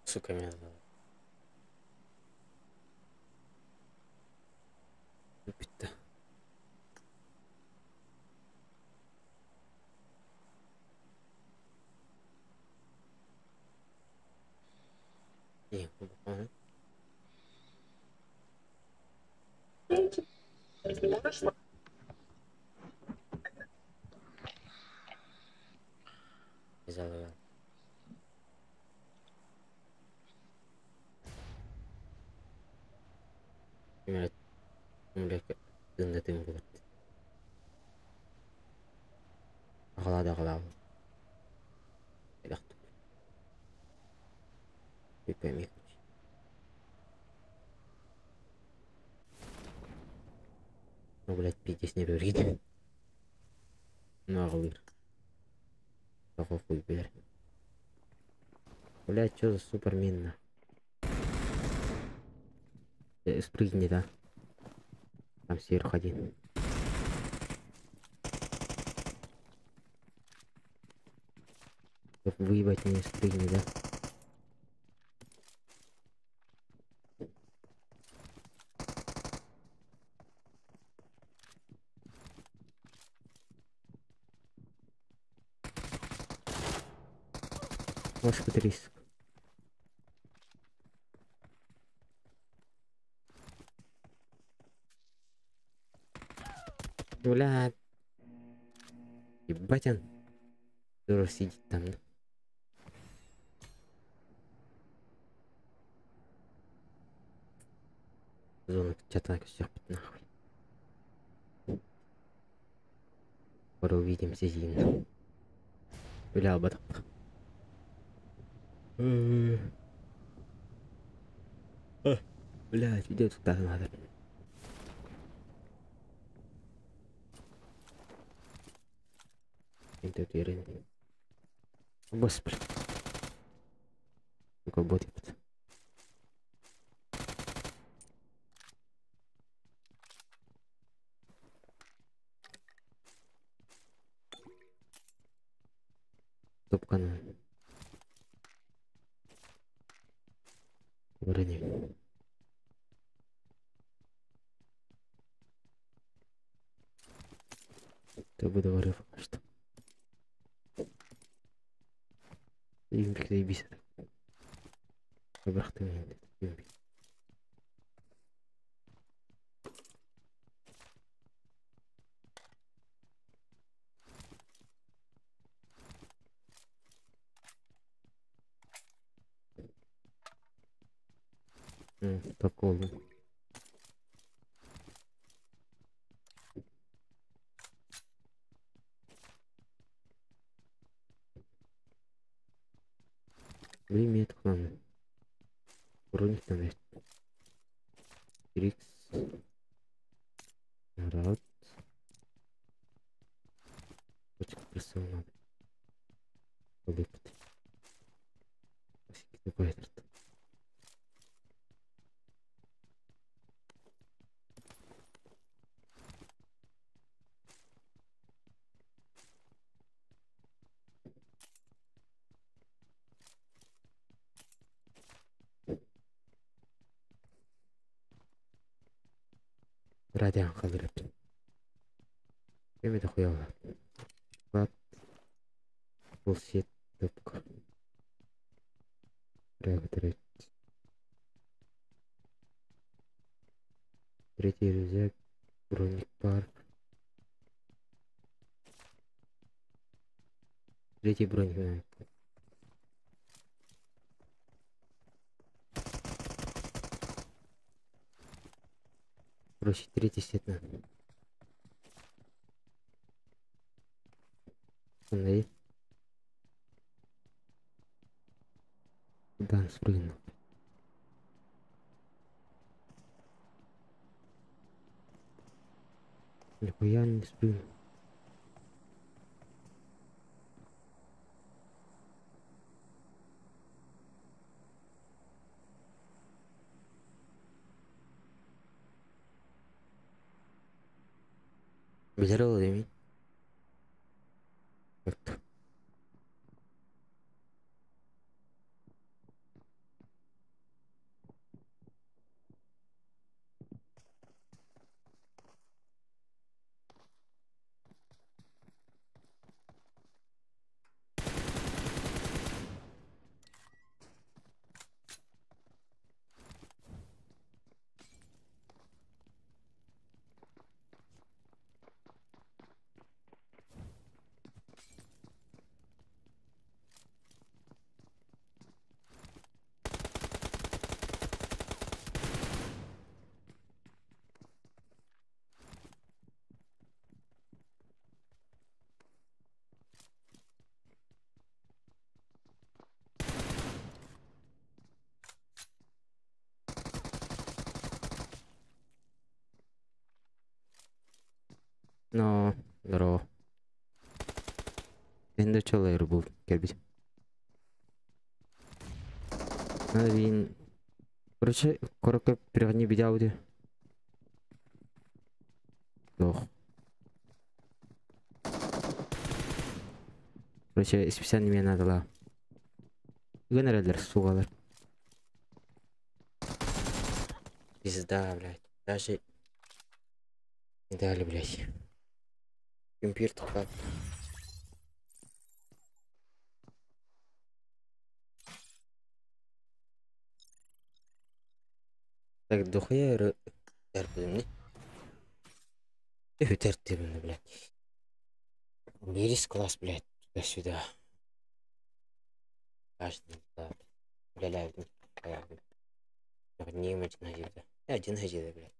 Speaker 3: Сука, меня надо. Опять-то. Не, ладно. Заловил. Бля, Тында тың болот. Агала. Элактык. Пепемик. Ну, блядь, пиздец не рырит. Наглыр. Какой хуй, блядь. Блядь, что за супермин? Спрыгни, да? Там сверху один. Чтоб выебать не спрыгни, да? Может быть риск. Блядь. Ебать он. Дура сидит там, да? Зона чатанка всех нахуй. Скоро увидимся, Зин. Бля, об этом. Блядь, где тут надо? Это уверен. Господи. Какой бот ебать. Топ-канал. Вроде. Ты бы говорил, что. Юмбик, заебись. Обрах ты меня, юмбик. Такого. Время это главное. Броник там есть. Рикс. Рад. Очень красиво надо. Полыпать. Такой этот. Радиан хагрет. Время дохуя. Клад. Полсет. Топка. Реакторы. Третий рюкзак. Броник парк. Третий броник. Бросить третий сет надо. Смотри. Да, спрыгнул. Нихуя не спрыгнул. Бежал деми. Как-то. Но, здорово. Енді чолайыр бұл келбейді. Надо бейін... Короче, коротко перегони бейді ауды. Жоқ. Короче, специально мен надала. Генералдер суғалар. Пизда, блядь. Даже... Не дали, блядь. Компьютер только. Так, дохуя терпим, не? Терпим, блядь. Берись класс, блядь, туда-сюда. Каждый, да. Блядь, не имеет надежды. Один надежды, блядь.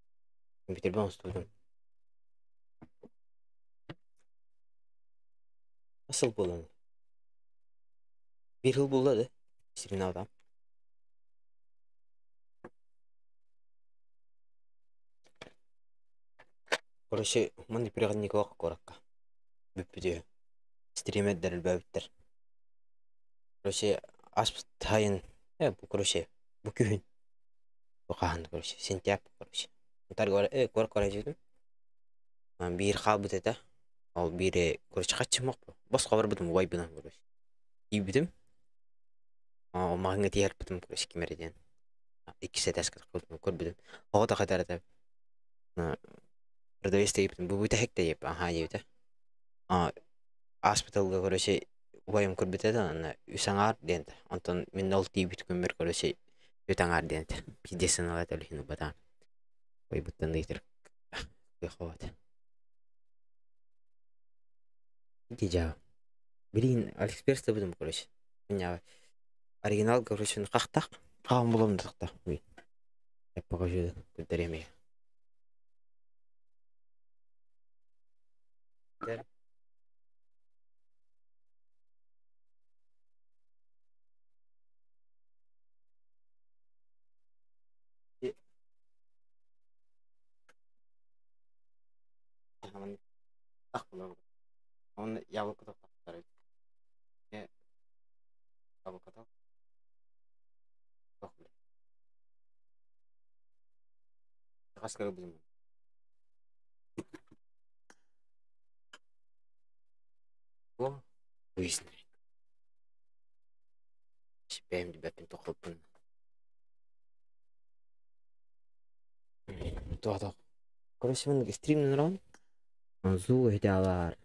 Speaker 3: Компьютер бомб студом. Asıl bulanı. Bir yıl buladı. Sirin adam. Короче, мындай перегонник оқы коракка. Бүппүдө. Стримеддер илбәбиттер. Короче, аспыт тайын. Короче, бу күн. Бу каанды, короче, сентябрь, короче. Корак жүйдүм. Бир калбыт эте. Ал бири, короче, каччымак бу. Боско бар бутум вайбынан, короче. Ийбидим. Маңга тиер бутум, короче, кемереден. 2 сет аскат көрбүдүм. Ого да кайтарат. Продавец тейптім, бұл бұйта хек дейіп, дейіпті. Аспиталға, короче, уайым көрбетеді, ана үсаңар денді. Антон мен ол дейбіт көмір, короче, өтаңар денді. Пидесін алады әліхіні батан. Ой, бұттан дейтір. Қойқауады. Иди жау. Білейін, Алиэкспресті бұдым, короче. Оригинал, короче, қақтақ. Қағым боламды қақтақ. Яппаға жөді, көтіремей. There. Yeah. Он яблоко так старый. Не. Яблоко так. Похуй. Раскрой будем. О, выяснили. Шипаем тебя пентохлопын. Туаток. Короче, мен стримнен ран. Зу хиталар.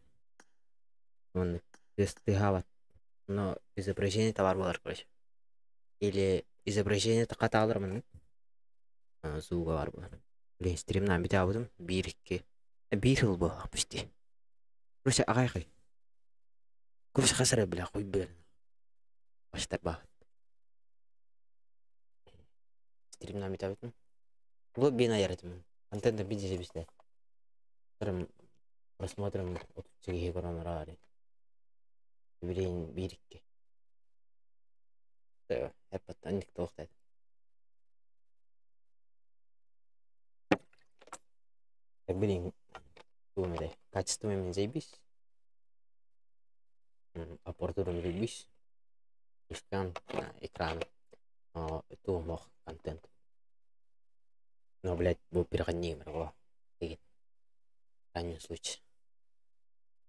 Speaker 3: Он тестыгават. Но изображение товар болар, короче. Или изображение каталар мен. Зуга бар болар. Блин, стримнан бите абудым. Бирикке. Бир жыл болар почти. Короче, агай. Короче, хасара бля, хуй бля. Баштар ба. Стримнан бите абудым. Вот бина яратым. Контент видео записать. Просмотрим от всех города. Блин, бирки. Да, я потом никто хочет. Так, блин, думаю, качество мне заебись. Аппаратура заебись. Экран. Это мог контент. Но, блядь, был перегоним, бро. В крайнем случае.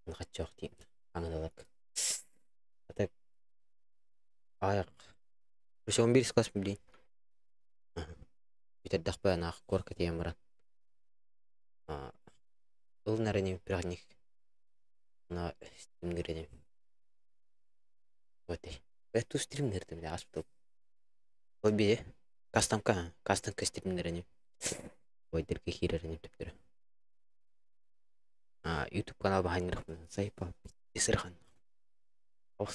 Speaker 3: Он хотел тип. Аңдалак. Так. Аяк. Короче, 11 класс, блин. Битер дахпай анах корка тием брат. Ыл наранем перегоник. На стримгередем. Вот и. Это стримгердем, бля, аспитал. Обе. Кастомка стримгередем. Ой, дырка хирердем тептер. YouTube канал бахайнырық мен сайпа есірхан. Ол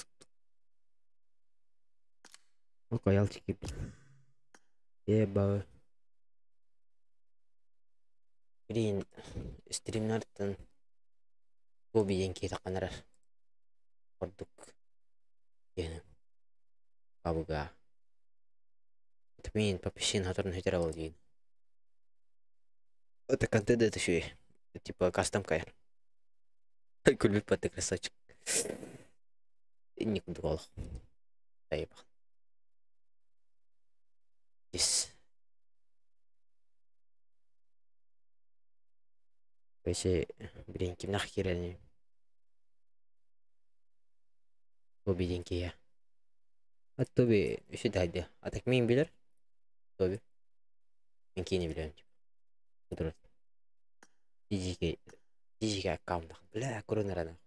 Speaker 3: қаял чекеп. Ебау. Блин, стримнардын бұл бейден кейті қанарар. Ордық. Ені. Бабыға. Мен попешен хатырын өтер авал дейін. Это контент это еще. Типа кастом кайр. Күлбеп батты красавчик. Не куды қол. Тайып. Yes. Көше бірен кімнақ керені. Тоби денке я. Тоби үші дайды. Атак мен білер. Тоби. Мен кейіне білерім. Құдырат. Дижиге аккаунт. Бля, көрінер ана.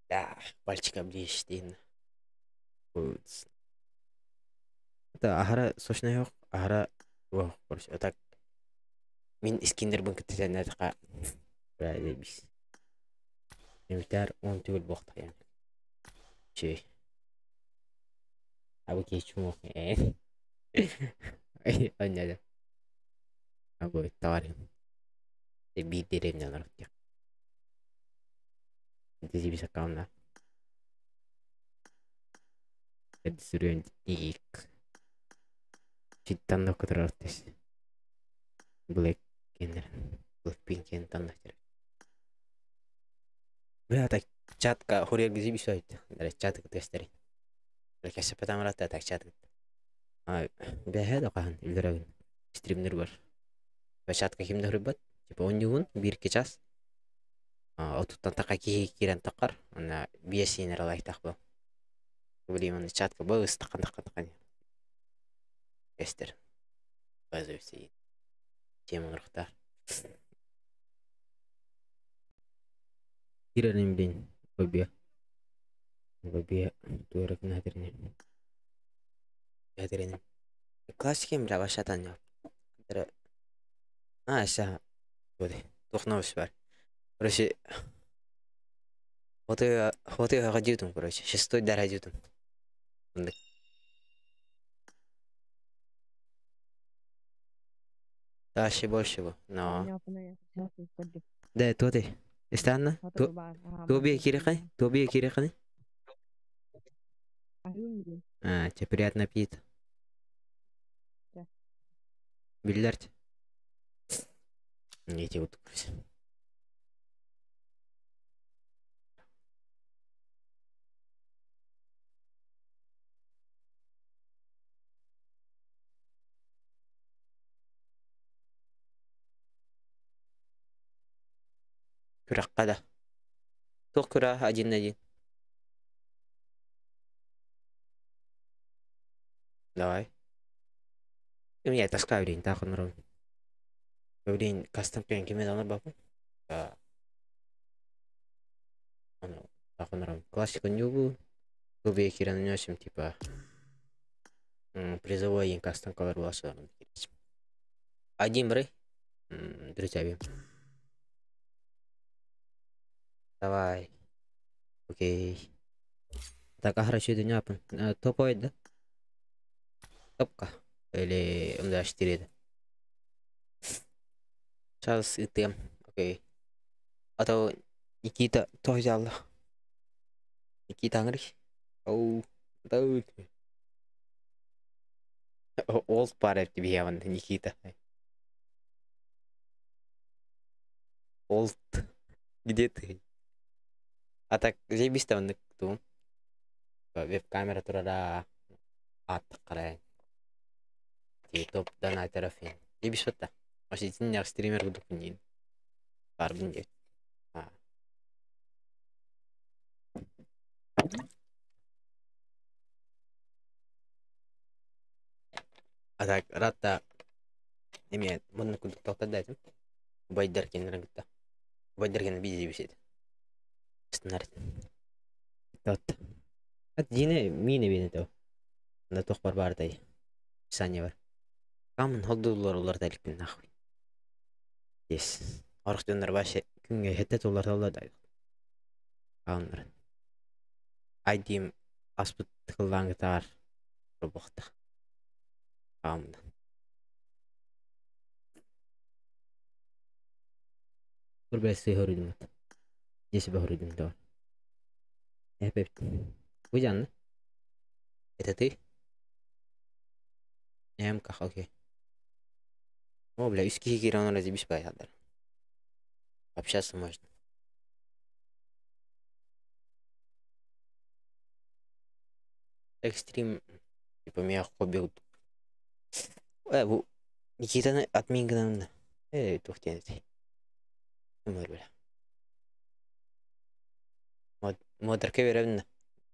Speaker 3: Да, пальчика ближ дейін. Это ахара сочный yok. Ахара вох, короче. Атак. Мен искендер бун кеткен атака. Бля, дейбіз. Немтер 10 түгіл боқтық yani. Şey. Abi geçim yok. Anladım. Abi tavarım. Bir derim yanar ya. Dizi bir sakamla. Hadi sürüyorum ilk. Cidden de o kadar artist. Black gelirim. Blackpink'in tanıtır. Ve hatta chatka horaya gizi bir şey. Direkt chatka testleri. Kasih pertama rata tak chat. Бәһә дә каһан илдерәген. Стримнер бар. Ва чатка кимдә хөрбәт? Типа 10 юн 1 час. Отуттан така кирән тақар. Ана биясинер алай тақбы. Билем аны чатка бу стакан. Эстер. Базыйсы. Тема нурхтар. Кирәнем дин. Бабия. Бабия туарак надерне. Ядеренем. Классиким бля вашатан я. Аша. Вот. Тухновс бар. Короче. Хотя гадютум, короче. 6-й дар гадютум. Дальше больше бы. Но. Да, то ты. Истанна? Тобе кирехай? Тобе кирехай? Тебе приятно пить. Бильярд. Не эти вот. Кураккада. Токура 1-1. Давай. У меня таскаю день, так он ровно. День кастом пенки мне дано бабу. Так он ровно. Классика нюбу. Губе киран нёсим типа. Призовой день кастом колор волоса. Один бры. Друзья бим. Давай. Окей. Так, хорошо, дня. Топовый, да? Топка. Или да, 4. Сейчас и тем. Окей. А то Никита тоже взял. Никита ангриш. Оу. Да. Олд парет тебе явно, Никита. Олд. Где ты? А так, заебись там на кто? Веб-камера турада. Атқарай. Топ дана тарафин. Заебись вот так. Masih tinyak streamer gue punya carbon ya. Ada rata ini mana kudu tahu tadi tu. Bayar kena kita. Bayar kena biji biji. Senar. Tot. At jine mine bine tu. Nda toh barbar tadi. Sanya bar. Kamu hodullar ular tadi kena. Yes. Арық жөнлер башы күнге хетет олар олады. Қауынлар. Айдим аспыт қыллаңғы тағар. Бұқты. Қауынды. Бір бәсі көрудім өт. Десі бә көрудім де бар. Әпепт. Бұл жанны? Это ты? Ках, окей. О, бля, үскеге кері оны разъебись поехал. Общаться можно. экстрим, типа, меня хобби. Бу Никитаны админгнамды. Тухтенет. Өмір бля. Модерке беремін.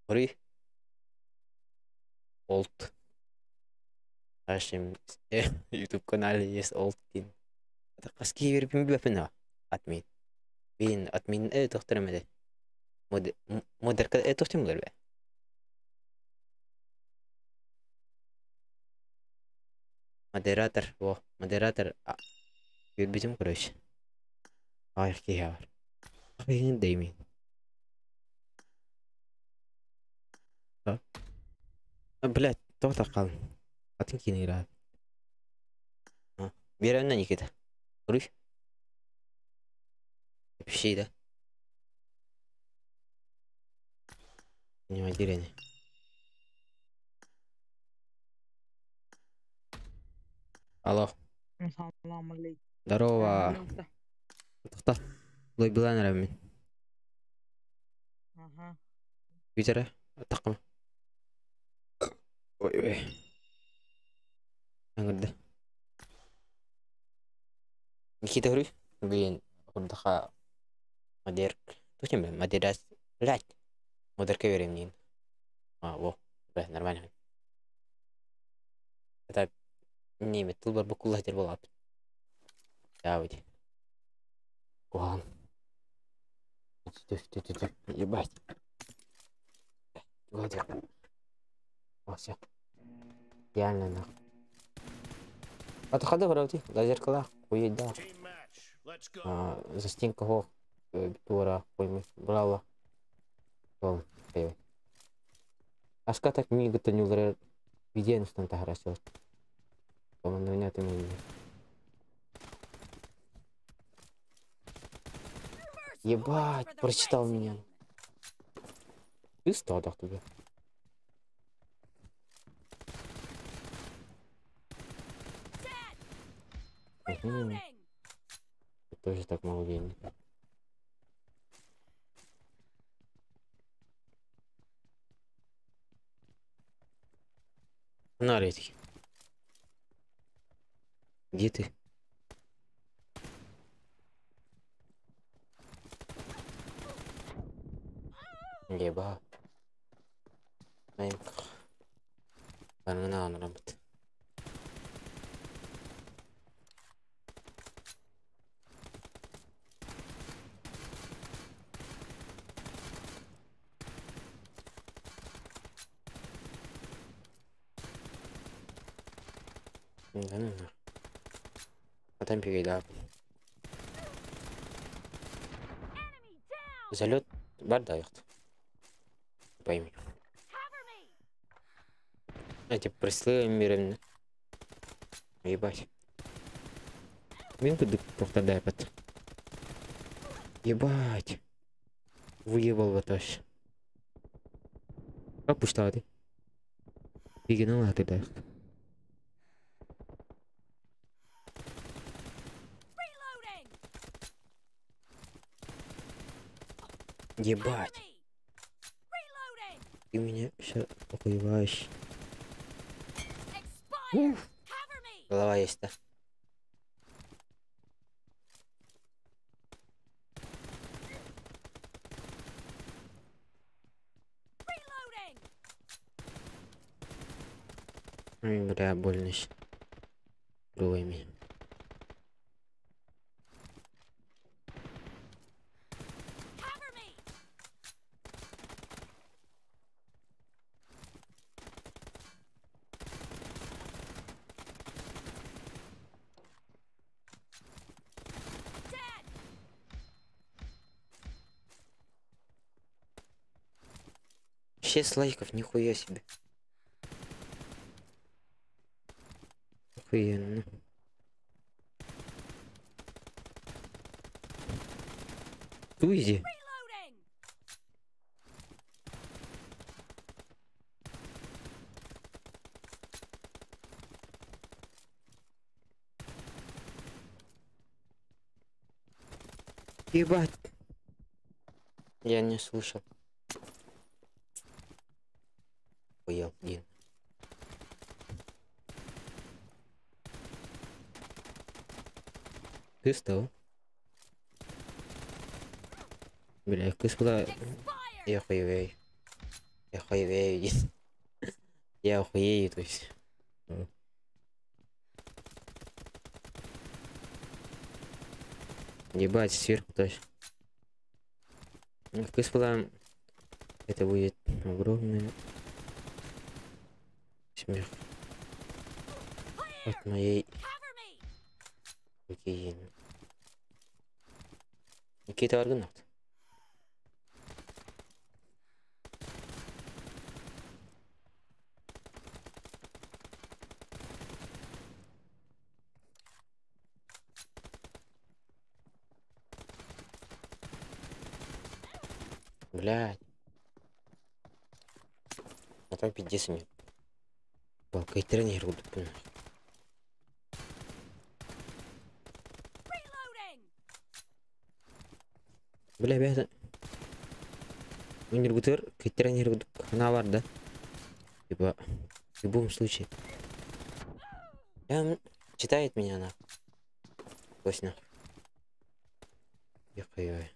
Speaker 3: Ұрый. Олд. Ашым. YouTube канале есть олд дейін. Қаски беріп бәпін админ. Бейін админ тоқтырым әді. Модерке тоқтым бұлар бә. Модератор. Бітім құрыш. Айық кейі бар. Қайын деймін. Блядь, тоқта қалын. Атын кейін ирады. Беремін Никита. Құрыш. Пиши, да? Не материальный. Алло.
Speaker 10: Салам алейкум.
Speaker 3: Здорово. Тоқта. Лой билайнер әмін.
Speaker 10: Ага.
Speaker 3: Витера. Тақым. Ой. Аңырды. Никита құрыш. Бейін. Құрдаға. Модерк. Точно бля. Модерас. Блядь. Модерке берем нейін. Во. Бля, нормально. Это немет. Тут бар букулла тер болады. Да, выйди. Вон. Ебать. Владер. О, все. Реально нахуй. Отходы вроде. Лазеркала. Хуеть, да.
Speaker 5: Team match. Let's go.
Speaker 3: За стенка хох. Тура. Хуйми. Брала. Вон. Хуевай. Ашка так мигата не ударяет. Видео там так хорошо. По-моему, меня ты не. Ебать, прочитал меня. Ты стал так тебе. Тоже так мало времени. На рейтинге. Где ты? Еба. Бана работает. Да. Потом перейда. Залет бардает. Пойми. Эти прислы миром. Ебать. Мин тут повторяй под. Ебать. Выебал в это. Как пуштал ты? Бегинал ты да. Ебать. Ты меня сейчас охуеваешь. Голова есть, да? Ой, бля, больно. Другими. Шесть лайков, нихуя себе. Охуенно. Туизи. Ебать. Я не слышал. Поел. Кыз да. Бля, кыз была. Я хуевей. Я хуевей. Я охуею, то есть. Ебать, сверху точно. Кыз была. Это будет огромный смех от моей руки. Никита Аргунов. Блядь. А то 50 минут. Балка и тренер буду, понял. Бля, бля. Мини бутер, тренер буду. Она var, да? Типа, в любом случае. Читает меня она. Точно. Я хуёвый.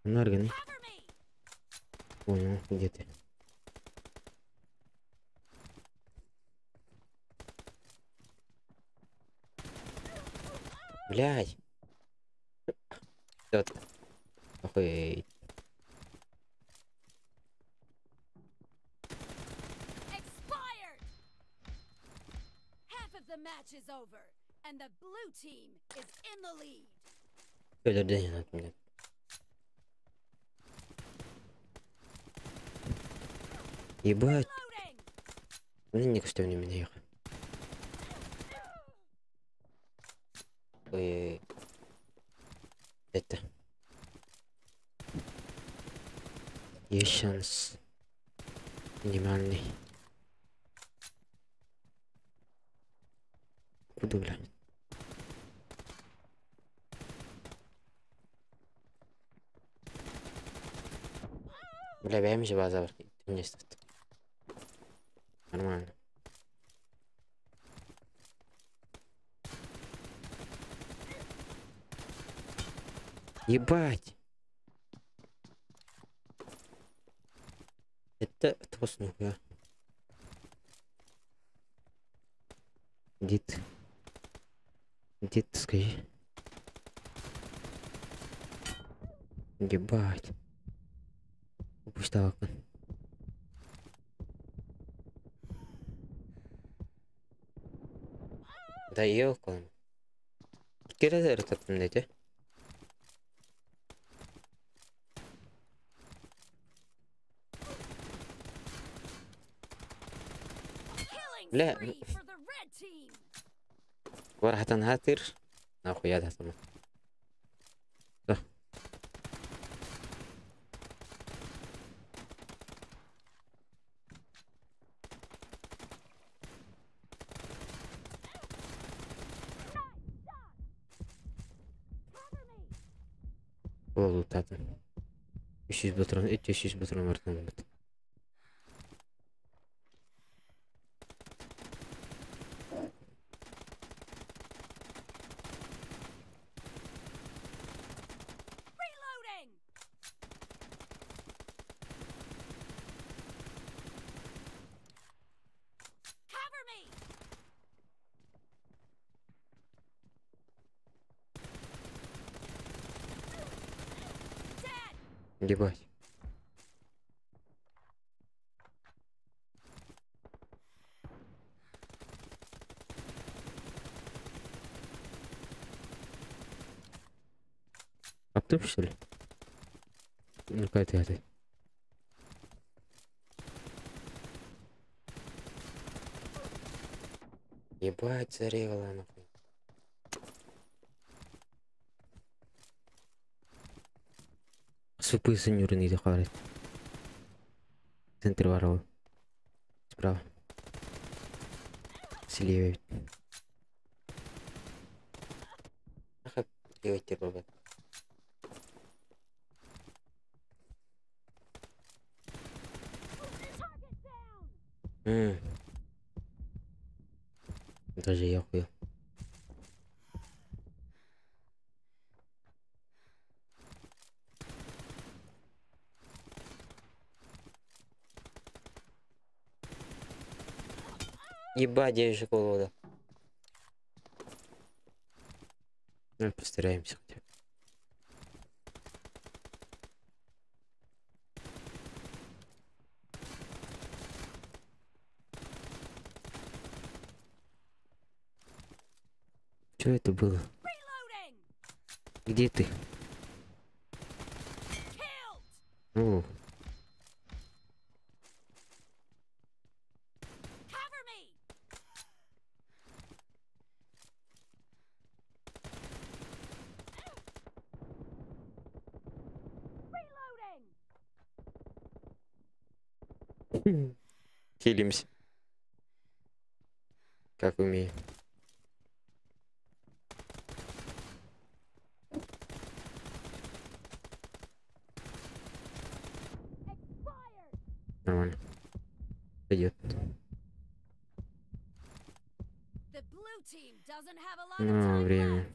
Speaker 3: Нарганы. Понял, где ты? Блядь. Тот. Охуеть.
Speaker 2: The match is over, and the blue team is in the lead.
Speaker 3: Федор, да не надо мне. Ебать. Мне не что мне меня ехать. Ой. Это. Есть шанс. Минимальный. Буду, бля. Бля, бля, же базар. Ты мне что-то. Нормально. Ебать. Это трос нихуя. Где ты? Где ты, скажи? Ебать. Упустил окно. Да ёлка. Кирезер этот мне. Бля. Вархатан хатыр. Нахуй я датама. Да. Ол утатын. 300 патрон, 300 патрон артынан бит. Ебать. Оптом, что ли? Ну какая ты. Ебать, заревала нахуй. Супы санюрный захватит. Центр воров. Справа. Слева. Ах, делайте, робот. Тоже я охуел. Ебать, 9 же голода. Ну, постараемся хотя бы. Что это было? Где ты? О. Хилимся. Как умею. Нормально. Пойдет. Ну, время.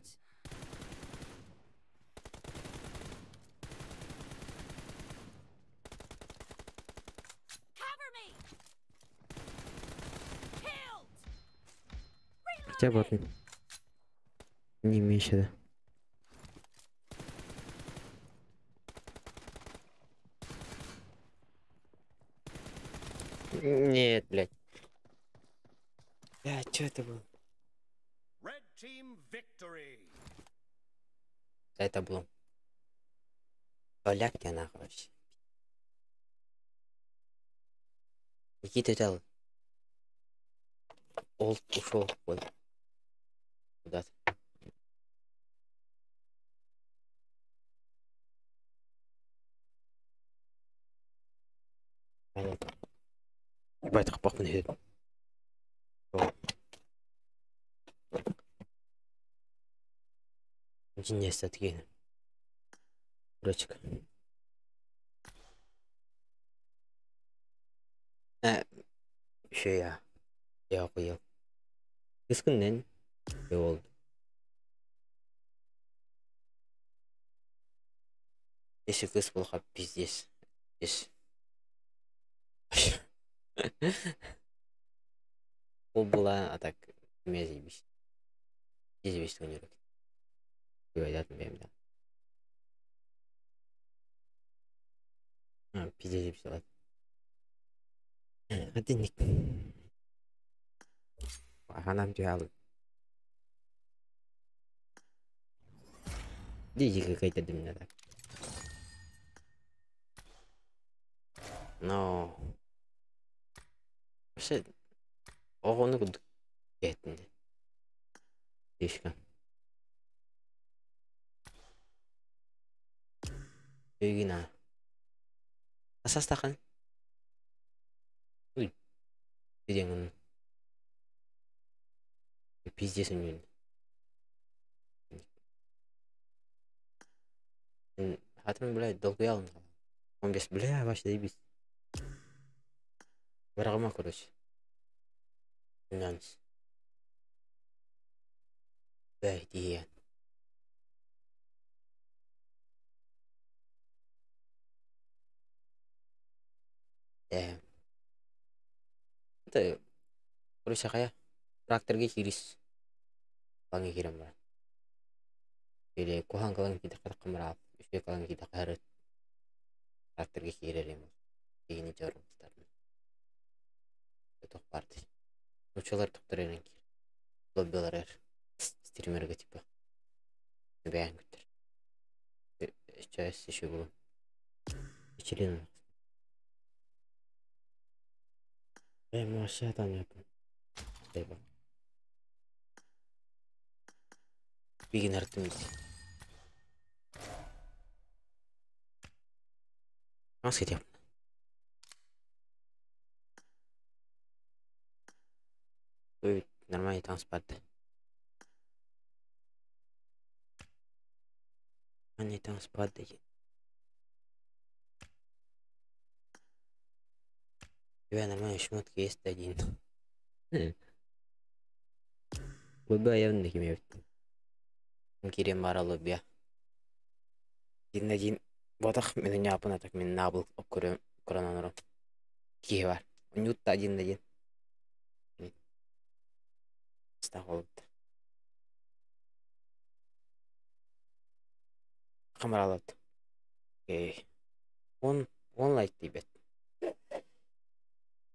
Speaker 3: Хотя бы не меньше, да. Нет, блядь. Блядь, что это было?
Speaker 5: Red team victory.
Speaker 3: Это было. Поляк тебя нахуй вообще. Никита дал. Олд ушел. Куда-то. Понятно. Ебать, так похуй. Не статки. Ручка. Еще я охуел. Кыскыннен не oldu. Если кыс болха пиздец. Здесь. Ол была, а так меня заебись. Заебись тренирует. Говорят, например, да. А, пиздец заебись, ладно. А ты не... Анам тюалу. Диди какая-то дымная так. Но... Вообще... Оғыны күдік кетінде. Ешкім. Үйгіна. Асастақын. Ой. Бидеңін. Пиздесін үйін. Хатырын, блядь, долгый алын. 15, бля, вообще заебись. Врагыма, короче. Нянс. Бля, деген. Это, короче, қая. Тракторге кирис. Қалаңа керем бар. Или кухан қалаң кейді қатаққа мұрап. Үшке қалаң кейді қарыт. Тракторге керерем. Дегені жорым ұстарым. Тоқ барды. Учалар тоқтар ерен кер. Лоббилар ер. Стримерге типа. Бәйін күттір. Сейчас еще было. Вечерина. Вообще там yapın. Eyvah. Bir gün harita mıydı? Nasıl yapın? Ой, нормально там спать. Они там спать дают. У тебя нормально шмотки есть один. Лобби аявын да кеме бит. Кирем бара лобби. Дин батах мен япына так мен набыл көрөм коронанро. Кие бар. Нютта один на один. Стахолд. Камаралат. Он лайк тибет.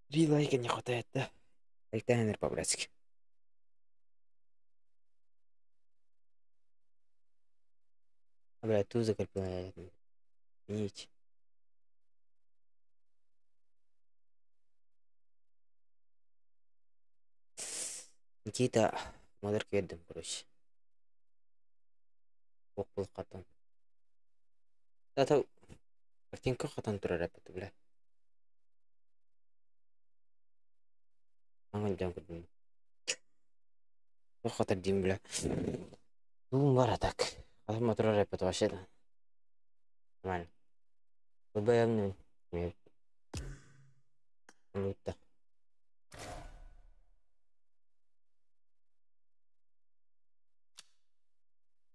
Speaker 3: 3 лайка не хватает, да? Лайктайнер по-братски. Блядь, ту закрепляет. Нить. Никита модер кердим, короче. Окул катан. Тата картинка катан турар апты, бля. Аңын жан көрдім. Ох, қатар дейм, бля. Дулым бар атак. Қатарма турар апты вообще да. Нормально. Бабаямның. Лутта.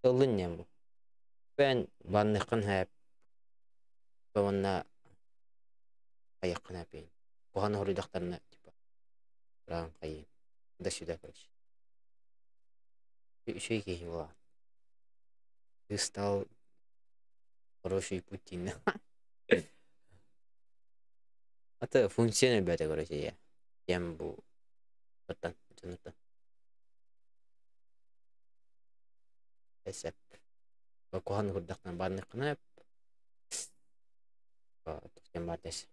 Speaker 3: Тылын нем бұл. Ben banlıkın hep bana ayakın hep yani. Bu han horidaklarına tipa. Ran kayın. Da şurada karış. Bir şey ki var. Ты стал хороший Путин. Это функция бета короче я. Тем bu потом это. Эсеп. Бакухан гордактан банлыкын hep. Тем бардаш.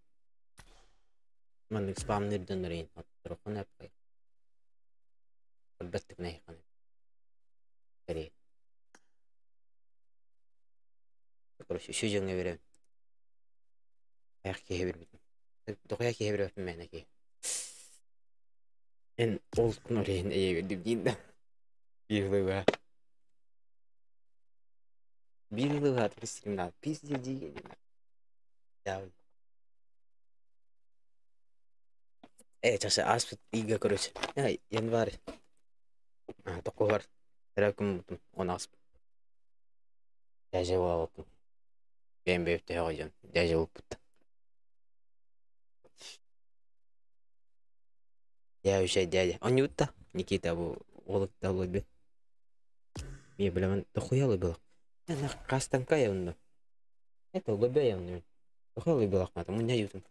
Speaker 3: Мен спамнерден рейн атрокын hep. Әлбәттә генә яхын. Кери. Короче, şu җиңне берем. Аяк кие бербит. Дохая кие бербит мен аки. Эн ол кунорен эйе дип динде. Бирлыга. Бирлыга тристримна. Пиздеди. Да. Сейчас аспект ига, короче. Январь. Такой раком он асп. Даже вот. Ben büyüktü hocam. Даже опыт. Я уже дядя. Он не утта. Никита bu олык да лобби. Мен билемин дохуялы был. Ана кастанка я унда. Это лобби я унда. Дохуялы был ахмат. Mun не ютум.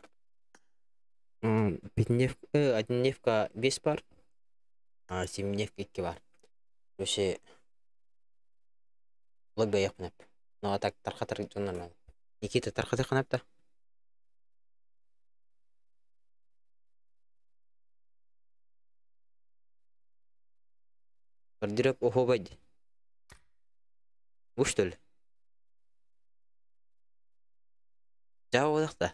Speaker 3: Одневка весь пар. А 7 дневка 2 var. Вообще лобби япнап. Но так тархатар жоннормал. Никита тархатар канапта. Кардирап охобайд. Бу что ли? Жао дакта.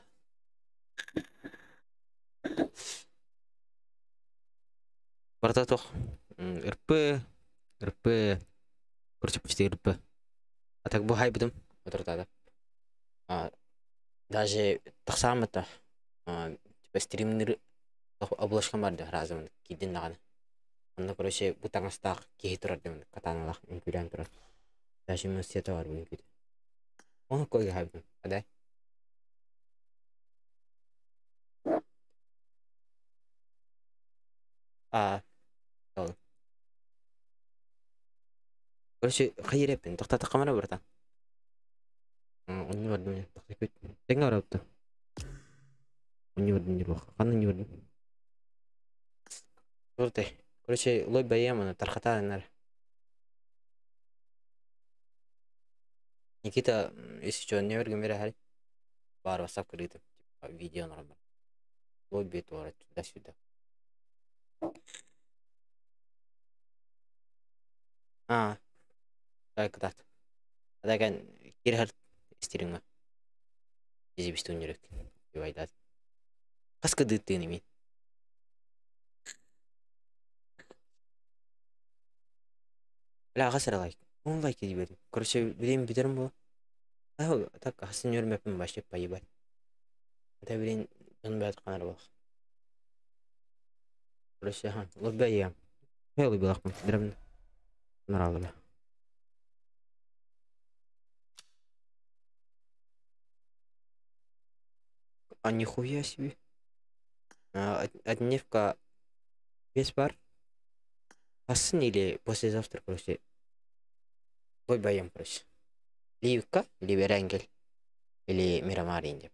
Speaker 3: Бартатох. РП. Короче, почти РП. А так бу хайбдым. Отыртады. Даже так самое-то. Типа стримнер обложка барды разом кидин наганы. Онда, короче, бу таңастак кей турар демен. Катаналак инкурян турар. Даже мен сета бар бу инкуде. Оны койга хайбдым. Адай. Сол. Короче, хайыр эппин. Токтата камера барта. Он не вардым. Теңа барапты. Он не вардым не бак. Каны не вардым. Короче, короче, лой баеманы тархатарынар. Никита, если что, не верги мира хари. Бар васап крытым. Видео нормально. Лой бит ворот туда-сюда. Так, так. Адаган кирхар стиринга. Езибисти унерек. Дивайдат. Каска дыттын имин. Бля, агасыр лайк. Он лайк еди бердим. Короче, билейм битерим бу. Так, асын өрмеппин башып поебать. Это билейм жонбай атканар бол. Короче, лобби аям. Хелы билакмын. Драмын. Наралы бе. А нихуя себе. Одневка весь бар. Асын или послезавтра, короче. Бой боем, короче. Ливка, либо Рангель, или Мирамарин деп.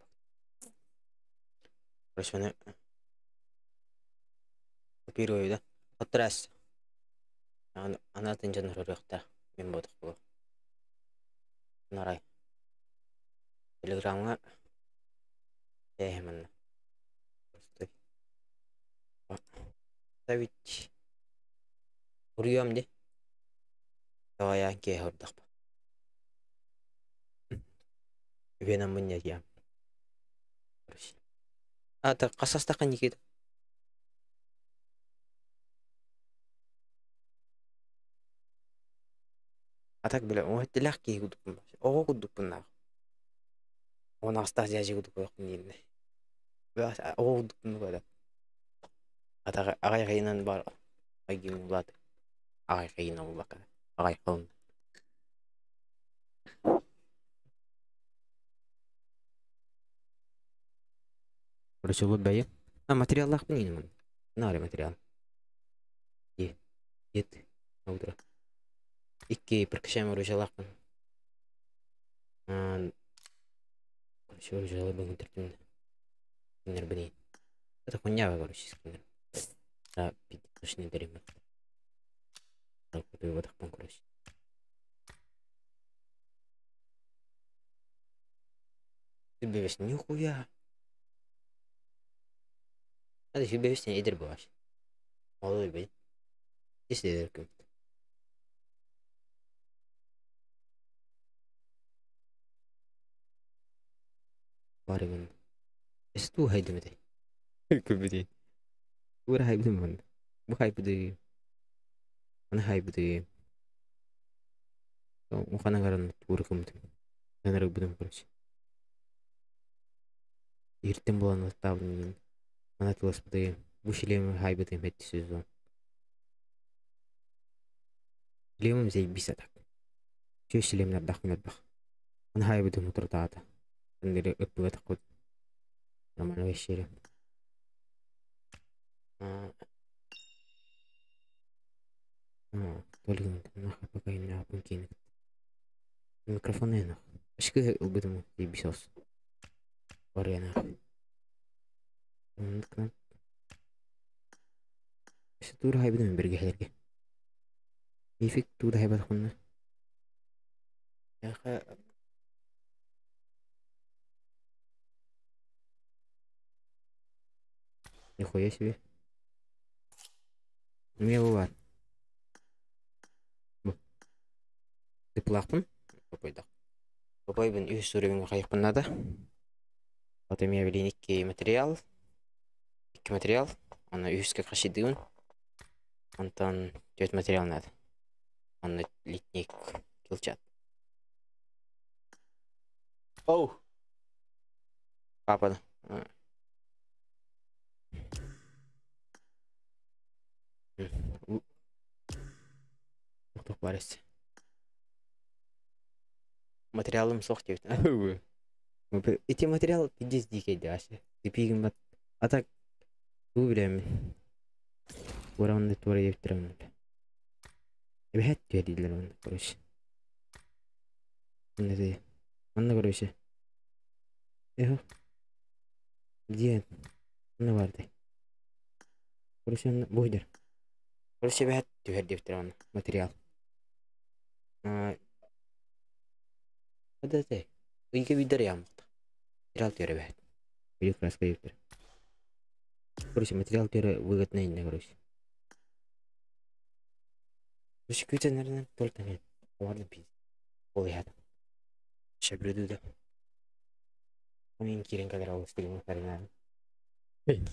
Speaker 3: Короче, оны копирую, да? Отрас. Ана тынжан рырықта. Мен бодық бұл. Нарай. Телеграмға әймін. Ставить. Уруям де. Давай ке ордақ. Венам мұнне ям. Ата қасастақан екеді. Атак біле, оғыттылақ кей күдікпін баш. Оғы күдікпін нағы. Оны астақ жәжі күдік өқтін еліне. Оғы күдікпін көді. Атақ ағай қайынан бар. Айгенің бұлады. Ағай қайынан бұлақы. Ағай қауын. Короче, вот бәйі. Материал лақпын ені мұн. Нары материал. Ет. Аудыра. Икки прикшам оружие лақпын. Короче, оружие лақпын өндірдім. Скинер білейін. Это хуйня, короче, скинер. Да, пидошный дерьмо. Так, вот его так короче. Ты бевешь, нихуя. А ты бевешь, не идер бываешь. Молодой бей. Если идер. Барымен. Estу haydi mi de? Kübüdü. Uğra haydi mi? Bu haydi. Ana haydi. O kana garan uğra kumdu. Ben arabudum короче. Иртем болан табын. Ана тыласпыды. Bu şilemi haydi etti sezon. Şilemim zey bir satak. Şu şilemler dakmet bak. Ana haydi mutrata. Ndiri öpüge takut. Нормально вещери. Только нахуй пока не опункин. Микрофон я нахуй. Ашкы убыдым и бисос. Варя нахуй. Şu tur haybıdım bir gelerge. Efik tur haybat kunna. Ya Нихуя себе. У меня бывает. Ты плахпын? Попойдақ. Попойбын үй сүрегін қайықпын нада. Потом я білейін екі материал. Екі материал. Оны үйіске қашидығын. Онтан төт материал нада. Оны литник килчат. Оу! Папада. Тоқтық бар есі. Материалым соқ деп. Эти материал пиздец дикейді ашы. Депигім бат. Атак бұл білемін. Орамды туара деп тұрамын. Бәхет түйеділер оны, короче. Анна, короче. Эхо. Где? Анна барды. Короче, анна бойдер. Короче, бәхет түйер деп тұрамын. Материал. Подожди. Үйге бидер ямықты. Материал түйері бәхет. Үйге краска ектір. Короче, материал түйері выгодно енді, короче. Короче, көйтен әрінен толтан ен. Олардың пиз. Ол ядым. Шабірді да. Оның керен кәдір ауыз деген қарин әрін.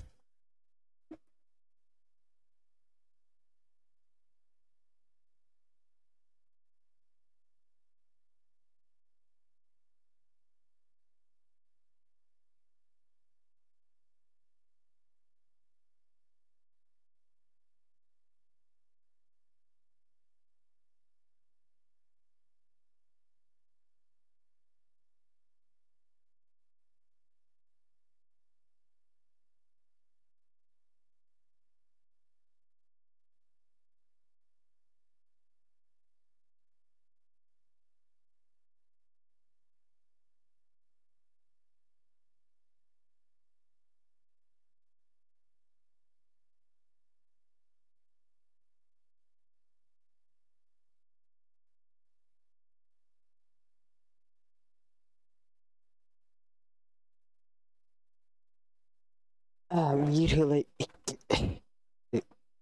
Speaker 3: Мирила.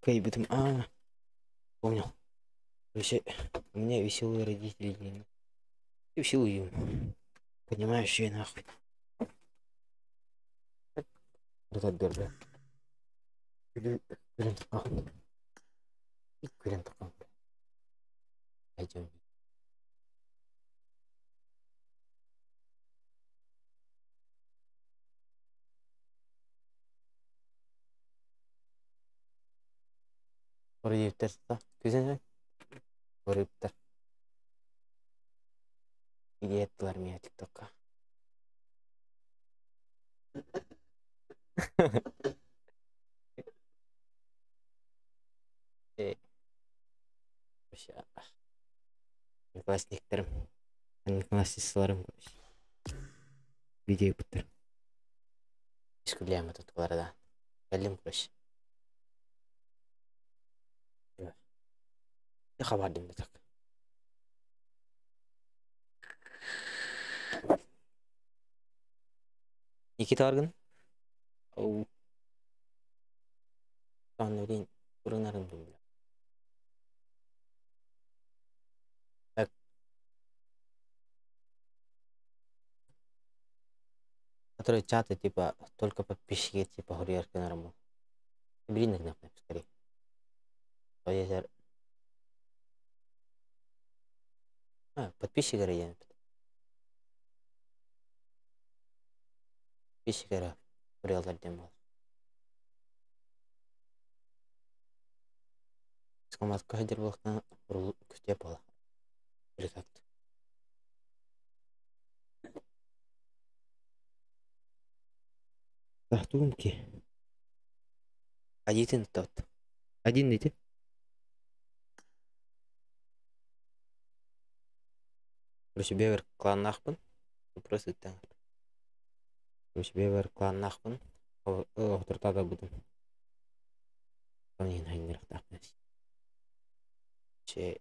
Speaker 3: Кайбетом. Понял. Короче, у меня веселые родители. И веселые. Понимающие нахуй. Вот отбер, Пойдем. Oraya tersta. Güzel. Oraya ter. İyi ettiler mi ya TikTok'a? Классниктерім. Классисталарым. Видео біттір. Искуляем этот города. Әлім құрыш. Ne хабардым так. Никита аргын? Ау. Сан өрейін. Ұрынарын думды. Так. Которые чаты, типа, только подписчики, типа, гурьерки на работу. Блин, их скорее. Подписчикары ең. Подписчикары гурьерлерден бол. Скаматқа хедер болықтан күтеп бола. Біркакты. Тахтуым ки. Один тот. Один дейді. Короче, бевер клан нахпын. Просто тәңір. Короче, бевер клан нахпын. Отыртада будым. Сонен айнырық тақпын.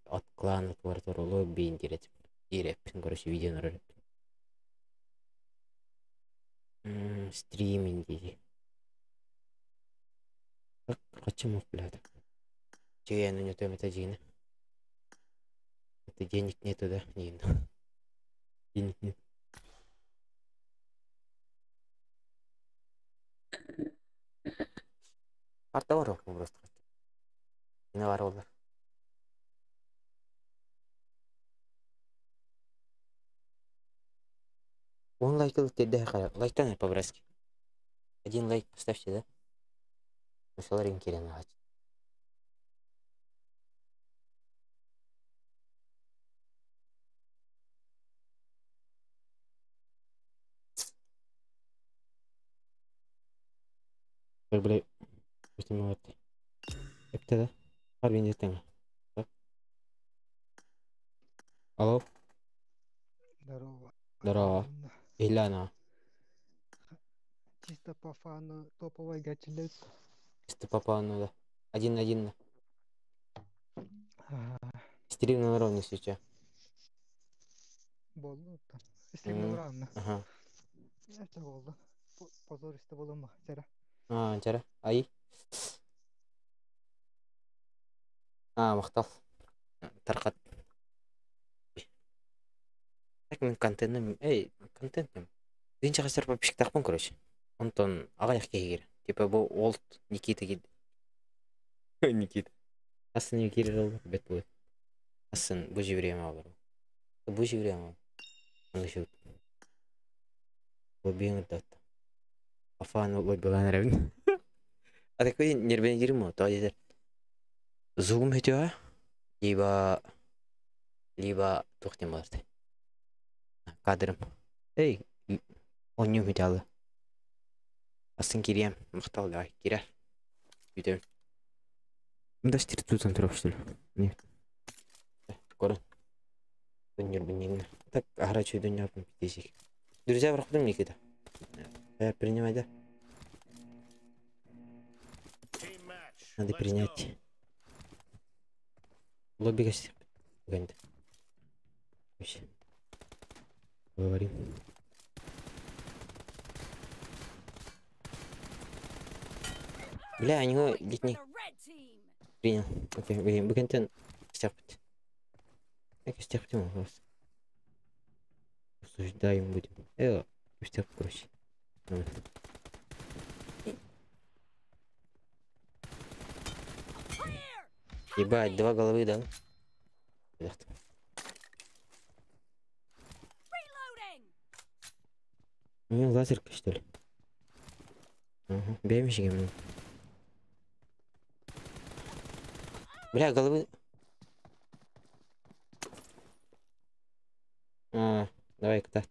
Speaker 3: От клана творторулы бейін дирет. Диреппін, короче, видеоны рөлеппін. Стриминг дейді. Қачым оқ біледі. Чегені нөтем это жегені. Это денег нету, да? Нет. Денег нет. Карта бар оқым просто. Не бар олар. Он лайкал тебе, лайктан по-братски. Один лайк поставьте, да? Мысалар интересно ағач. Блядь, снимать. Это да? Парень это. Алло.
Speaker 12: Здорово.
Speaker 3: Здорово. Ильяна.
Speaker 12: Чисто по фану топовой гачелет.
Speaker 3: Чисто по фану, да. 1-1. Стрим на уровне сейчас.
Speaker 12: Болду там. Стрим на уровне.
Speaker 3: Ага.
Speaker 12: Это болду. Позористо болу ма, чара.
Speaker 3: Чара. Ай. Мақтал. Тарқат. Так мен контентім. Контентім. Динче қастар подписчик тақпын, короче. Онтон ағаяқ кегер. Типа бұл олд Никита келді. Никита. Асын Никита жолды. Бет будет. Асын бұл же время алыр. Бұл же время алыр. Он еще. Лоббиң ұттат. Афан лоббиған әрәбін. А такой нервен керім о. Тоға дедер. Зуғым өте либо тоқтен балырды. Кадрым. Он не уметялы. Асын керем. Мақтал давай. Керер. Өтем. Мұнда штир тұтан тұрап что ли? Нет. Көрін. Дүнер бінегіні. Так, ағрачу дүнер апын бітесек. Друзья, врахудым Никита. Принимай, да? Надо принять. Лобби гостей. Гонит. Говорим. Бля, у него
Speaker 2: For
Speaker 3: летний.
Speaker 2: the red team.
Speaker 3: Принял. Окей, блин, бүгінтен стяпать. Как стяпать ему просто. Обсуждаем будем. Стяп, короче. Вот. Ебать, 2 головы дал. У него лазерка, что ли? Ага, беймщик ему. Бля, головы. Давай куда.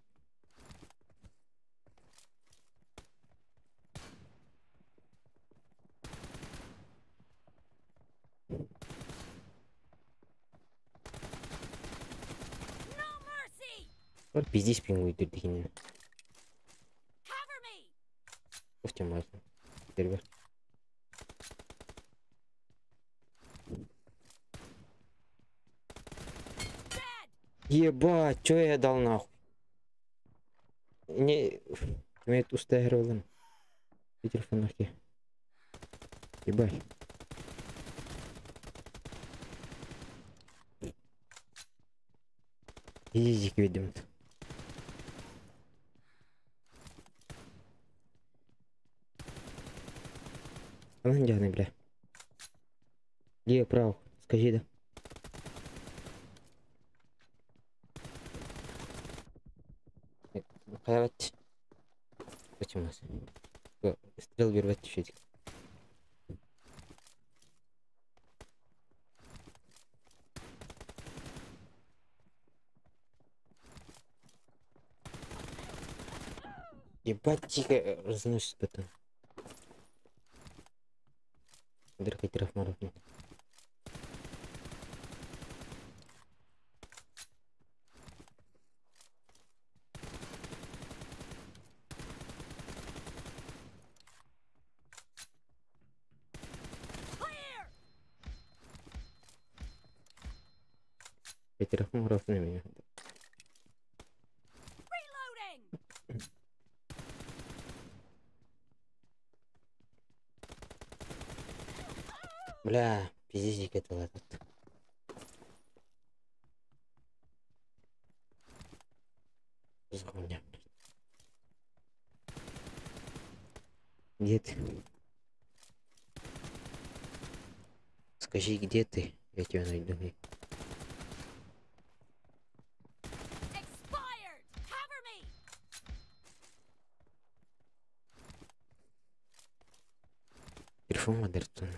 Speaker 3: Вот пиздись пингуй тут дикine. Пусть можно. Первый. Ебать, чё я дал нахуй? Не... Имеет устаирован. Телефон нахуй. Ебать. Изи видим. Голландяны, бля. Лево, право, скажи, да. Хайвать. Почему у нас? Стрел вырвать чуть. Ебать, тихо разносит потом. Дырка трафмаров нет. Трафмаров на меня. Бля, пиздик это этот. Загоня. Где ты? Скажи, где ты? Я тебя найду. Телефон модерн.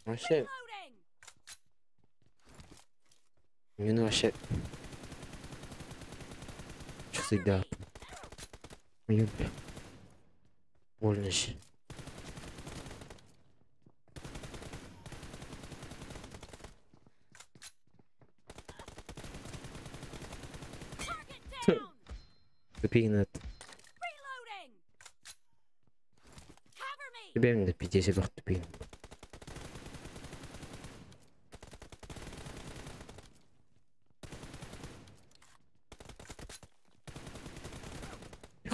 Speaker 3: Вообще... Мне вообще... Часы да. Ой, бля. Больно же. Тупик надо. Тебе надо 50 бах тупик.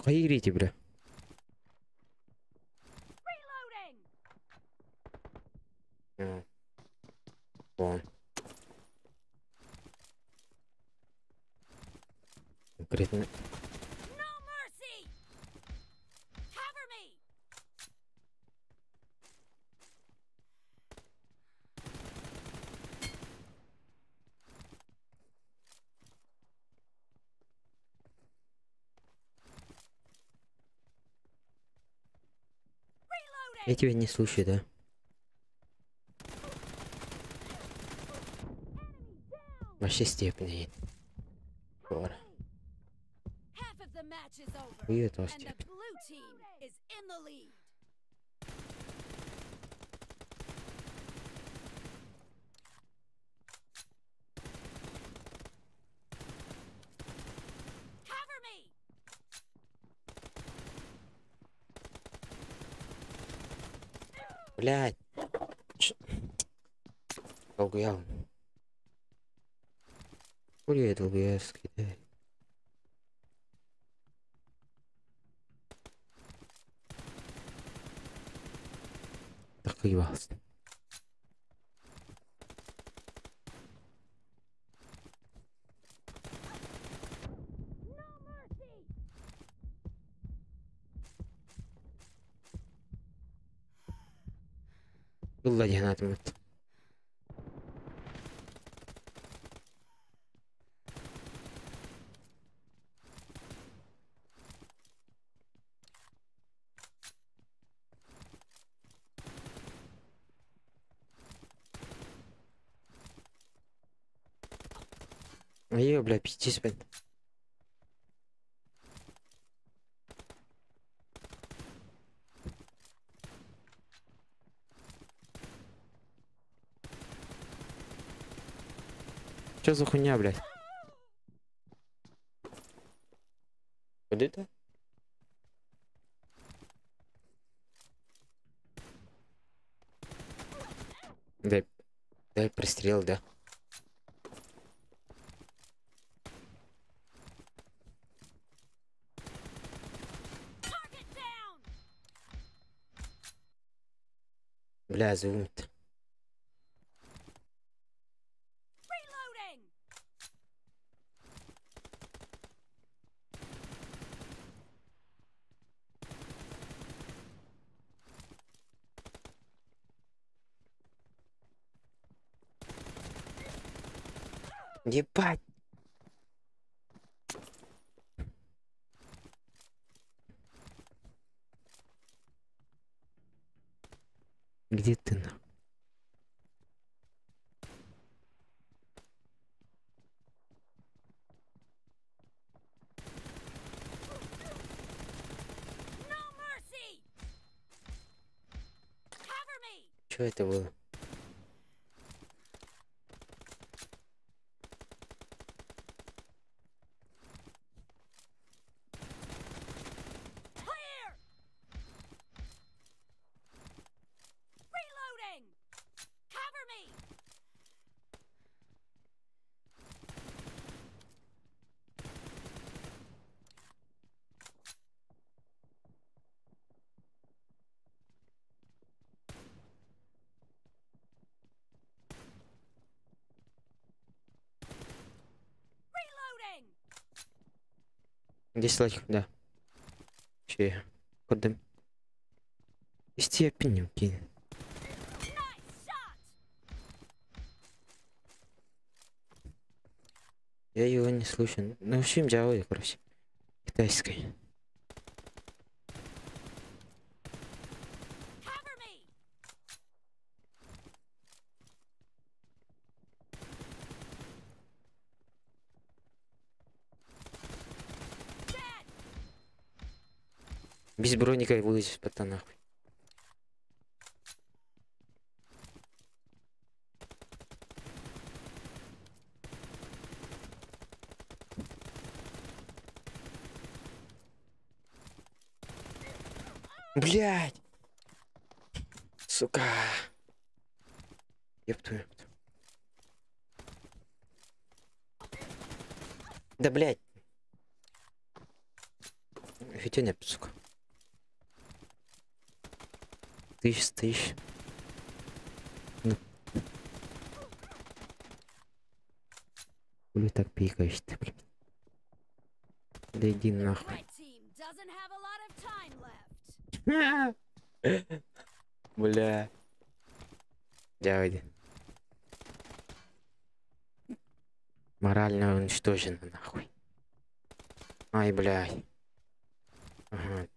Speaker 3: Поиграйте, бля. Вон. Конкретно. Я тебя не слушаю, да? Вообще степень. Пора. И это степень. Блядь. Долгуял. Хули долгуявский, да. Так ебался. والله جهنات مت. ايوه بلا بيتيس بنت. Что за хуйня, блядь? Вот это? Дай пристрел, да. Бля, зумит. Ебать. Где ты на? Что это было? Здесь лайк, да. Че? Кодем. Исти опиню кинь. Я его не слышу. Ну, в общем, делаю, короче. Китайской. Без броника вылезешь, потом нахуй. Блядь! Сука! Ёпту. Да блядь! Хотя нет, сука. Тысяч. Ну. Хули так пикаешь ты, блядь? Да иди нахуй. Бля. Дядя. Морально уничтожено, нахуй. Ай, блядь. Ага.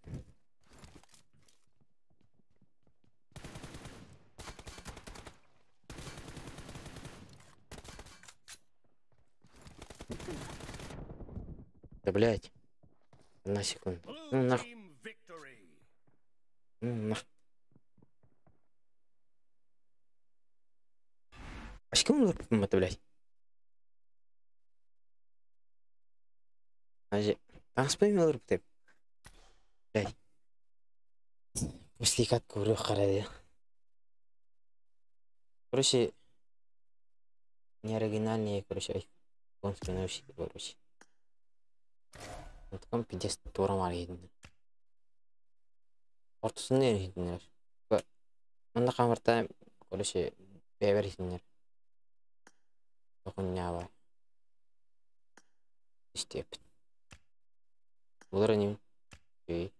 Speaker 3: Да, блядь. На секунду. Ну, нахуй. Ну, нахуй. А с кем он это, блядь? Таныспаймын өліп деп. Блядь. После катка біреу қарады. Короче, неоригинальные, короче, японские наушники, короче. Вот там 50 турам аргидин. Ортосын не аргидин. Мында камырта, короче, беверисинер. Окун нява. Истеп. Булар не үй.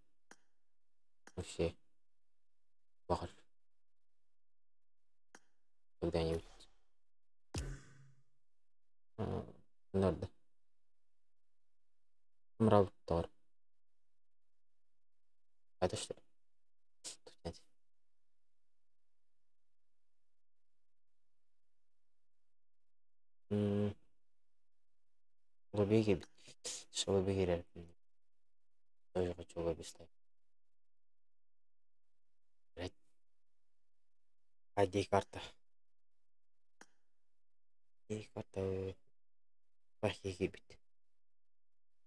Speaker 3: Вообще. Бахар. Когда-нибудь. Норда. Мрав тор. Это что? Тут нет. Лобиге бит. Что лобиге? Тоже хочу лоби ставить. ID карта. ID карта. Бахиге бит.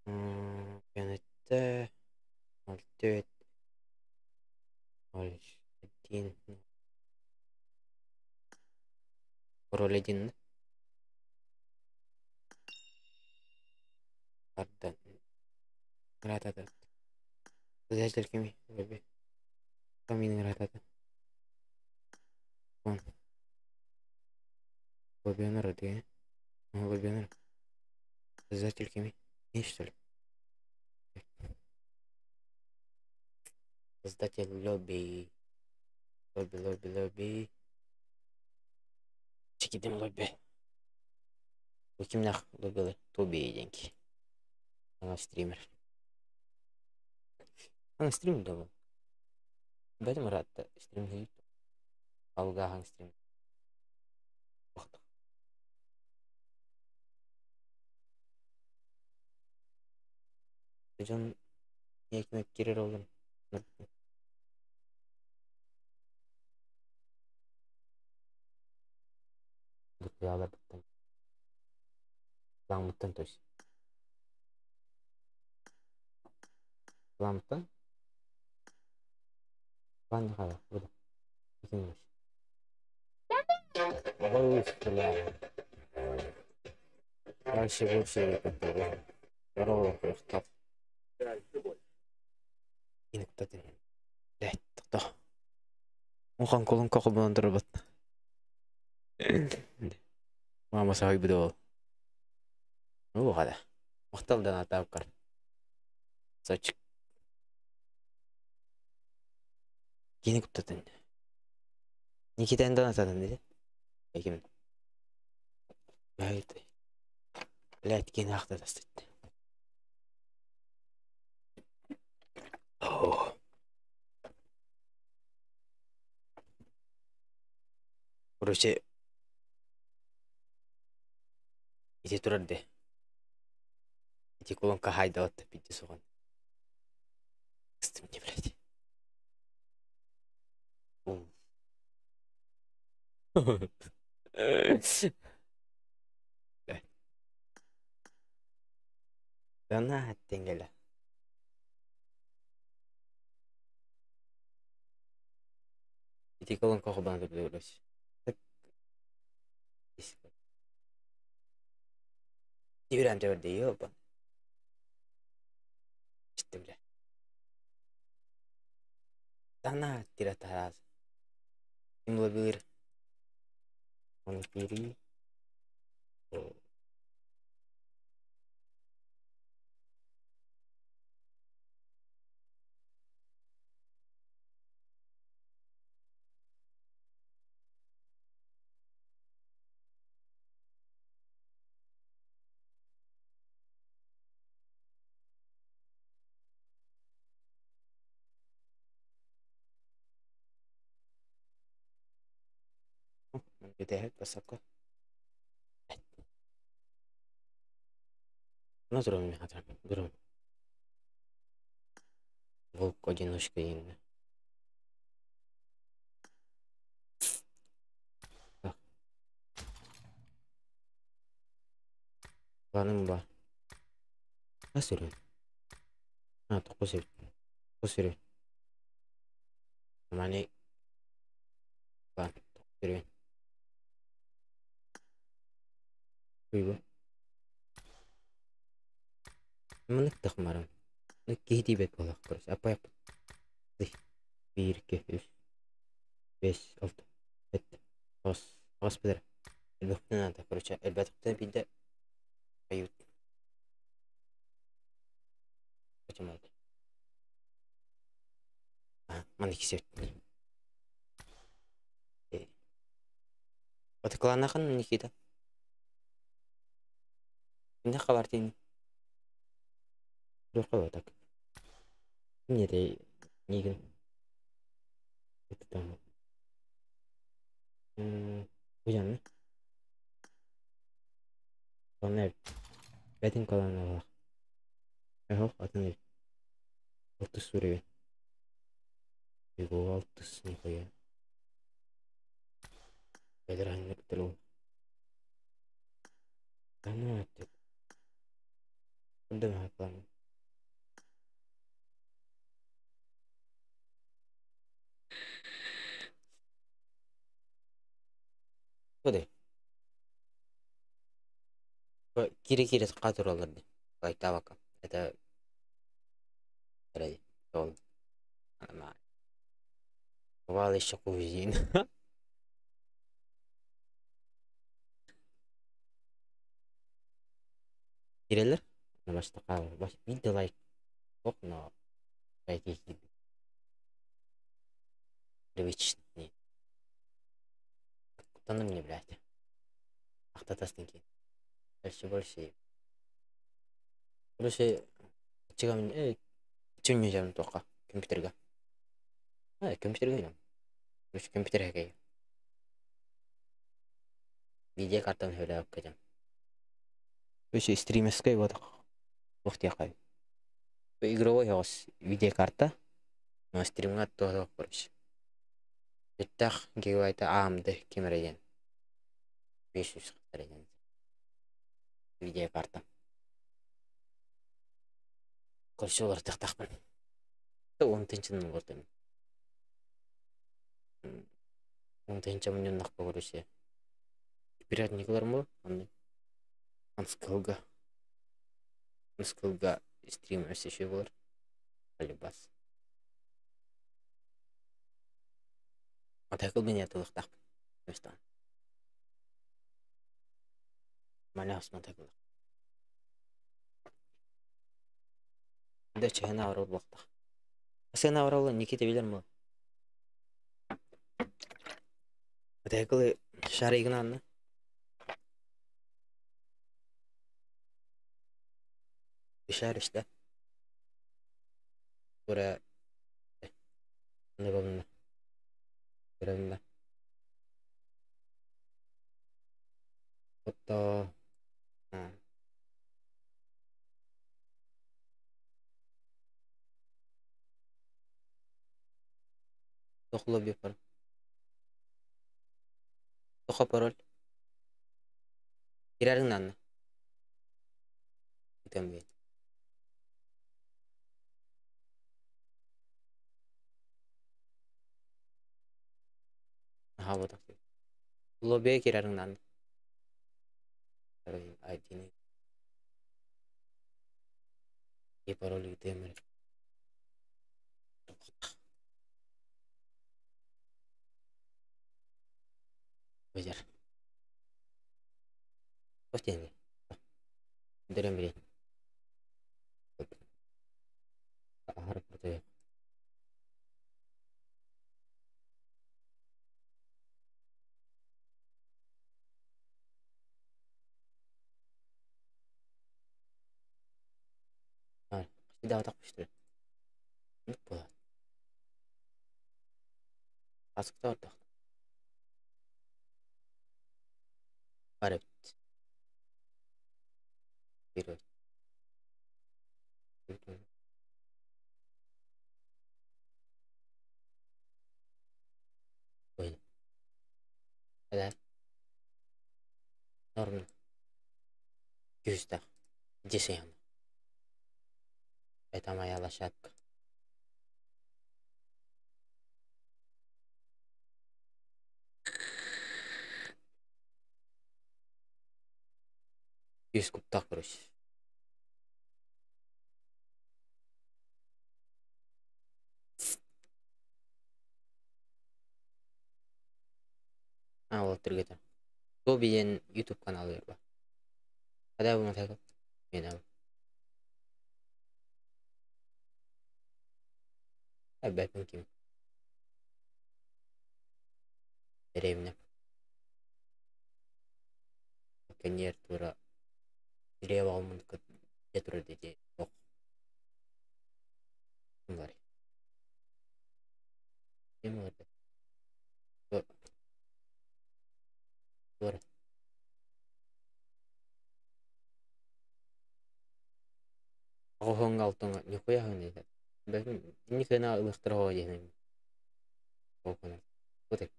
Speaker 3: Пенетте. 04. 01. Роль 1. Карта. Ратата. Зажитель кеми. Лоби. Камин ратата. Вон. Лобионер это. Лобионер. Зажитель кеми. Не что ли? Создатель лобби. Лобби. Чекидем лобби. Кимнах лобби. Тоби деньги. Она стример. Она стрим дома. Бәлем ратта стрим хийв. Алгахан стрим. Жон екмек керер олын. Бұтыялар бұттан. Ламыттан төс. Ламыттан? Баны қала. Бұда. Екен көш. Бұл үстілі. Дальше больше репетируем. Здорово, просто. Инектаден. Блядь, кто? Оған колын қоқы бұландыры бұт. Мама сағай бұды ол. Оғада. Мақталдан атап қар. Сочик. Кені күттаден. Никитайндан атадын деді. Екем. Бәйді. Блядь, кені ақта тастайды. Короче, иде тұрарды. Иде колонка хайда отты бітті соған. Кыстым не, блядь. Дана әттенгелі. Иде колонка қобаны тұрды өресі. Не берем тебя де ёба. Что бля? Да на тира тараз. Им ловир. Он пири. Где высоко. Ну, дроме, дром. Волк одиночка именно. Планым бар. Асыры. Тоқусыр. Тоқусыр. Мане. План. Тоқусыр. Uygu. Mыныk tıkmarım. Mыныk gehdi bet bolak kırış. Apa yap. 1, 2, 3, 5, 6, 7, 8. Ağız bilir. Elbette nada kırış. Elbette bir de ayıp. Kaçamaydı. Mana ikisi öttü. Batıklarına kan Nikita. Ne kabar teyini? Yok batak. Ne de nigin. Tamam. Bu yanı. Sonra betin kalanına bak. Yok atın ev. Altı sürüyor. Bir bu altı sınıfı. Belir aynı biteli ol. Ben ne yaptım? Burada mı yapalım? Hadi. Kiri katır olurdu. Like tabaka. Это ready. Doğru. Ama valla işe kuvvetli. Gireler. Başta kalır. Baş bir de like. Yok no. Like iki. Привычный. Танım не блядь. Ахтатастын ki. Больше. Больше. Чигам чүнү жам тока компьютерге. Компьютерге ойнайм. Компьютер хакей. Видео картаны höyle кетем. Өшө стримерской вот. Ух якай. Игровой хос видеокарта. Но стримга тоже короче. Биттах гигабайта AMD кемереген. 500 кыреген. Видеокарта. Короче олар тактакпын. 10-жылдын көрдүм. 10-жылдын накпа көрүшө. Пиратниклар мы? Анскылга стрим өсөшө болор. Алибас. Атакыл меня тылыктак. Местан. Маляс матакыл. Да чена аврал бакта. Сен аврал Никита билерми? Атакыл шарыгынан. Dışarı işte. Buraya ne bölümde? Görevimde. Hatta Tokla bir yaparım. Toka parol. Girerin anne. Gidem bir. Aha bu da. Lobiye girerin anne. ID'ni. İyi parol gidem. Becer. Hoş geldin. Derem biri. Harap burada. Bir daha takmıştır. Bu. Askıda orada. Harap. Bir. Böyle. Evet. Normal. Yüzde. Cesi yanı. Tam ayağla şapka. 100 кубтак, короче. Ол түргетен. Тобиен YouTube каналы бар. Када буны тагып? Мен ал. Бәлкім ким. Деревня. Конер тура. Дерева алмындық етуры деде. Жоқ. Кім бар? Кім бар? Тура. Ағуғанға алтыңа не қояғын дейді. Бәлкім не кена ылықтырауға дейін. Ағуғанға. Вот так.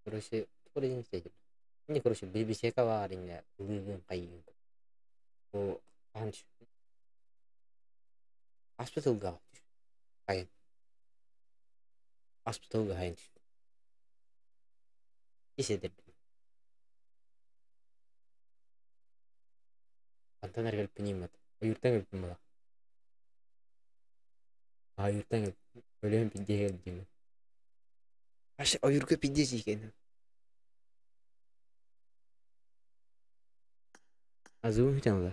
Speaker 3: Короче, тура дейін істейді. Не, короче, BBC-ка бар енді. Лығын қайын. О, ағаншы. Аспиталға қайын. Аспиталға қайын. Еседір. Антонар келіп пінеймін. Ойыртан келіп пін бала. Ойыртан келіп. Өлем пінде келіп деймін. Ашы, ойырға пінде жейген. Азуын хүтен ола.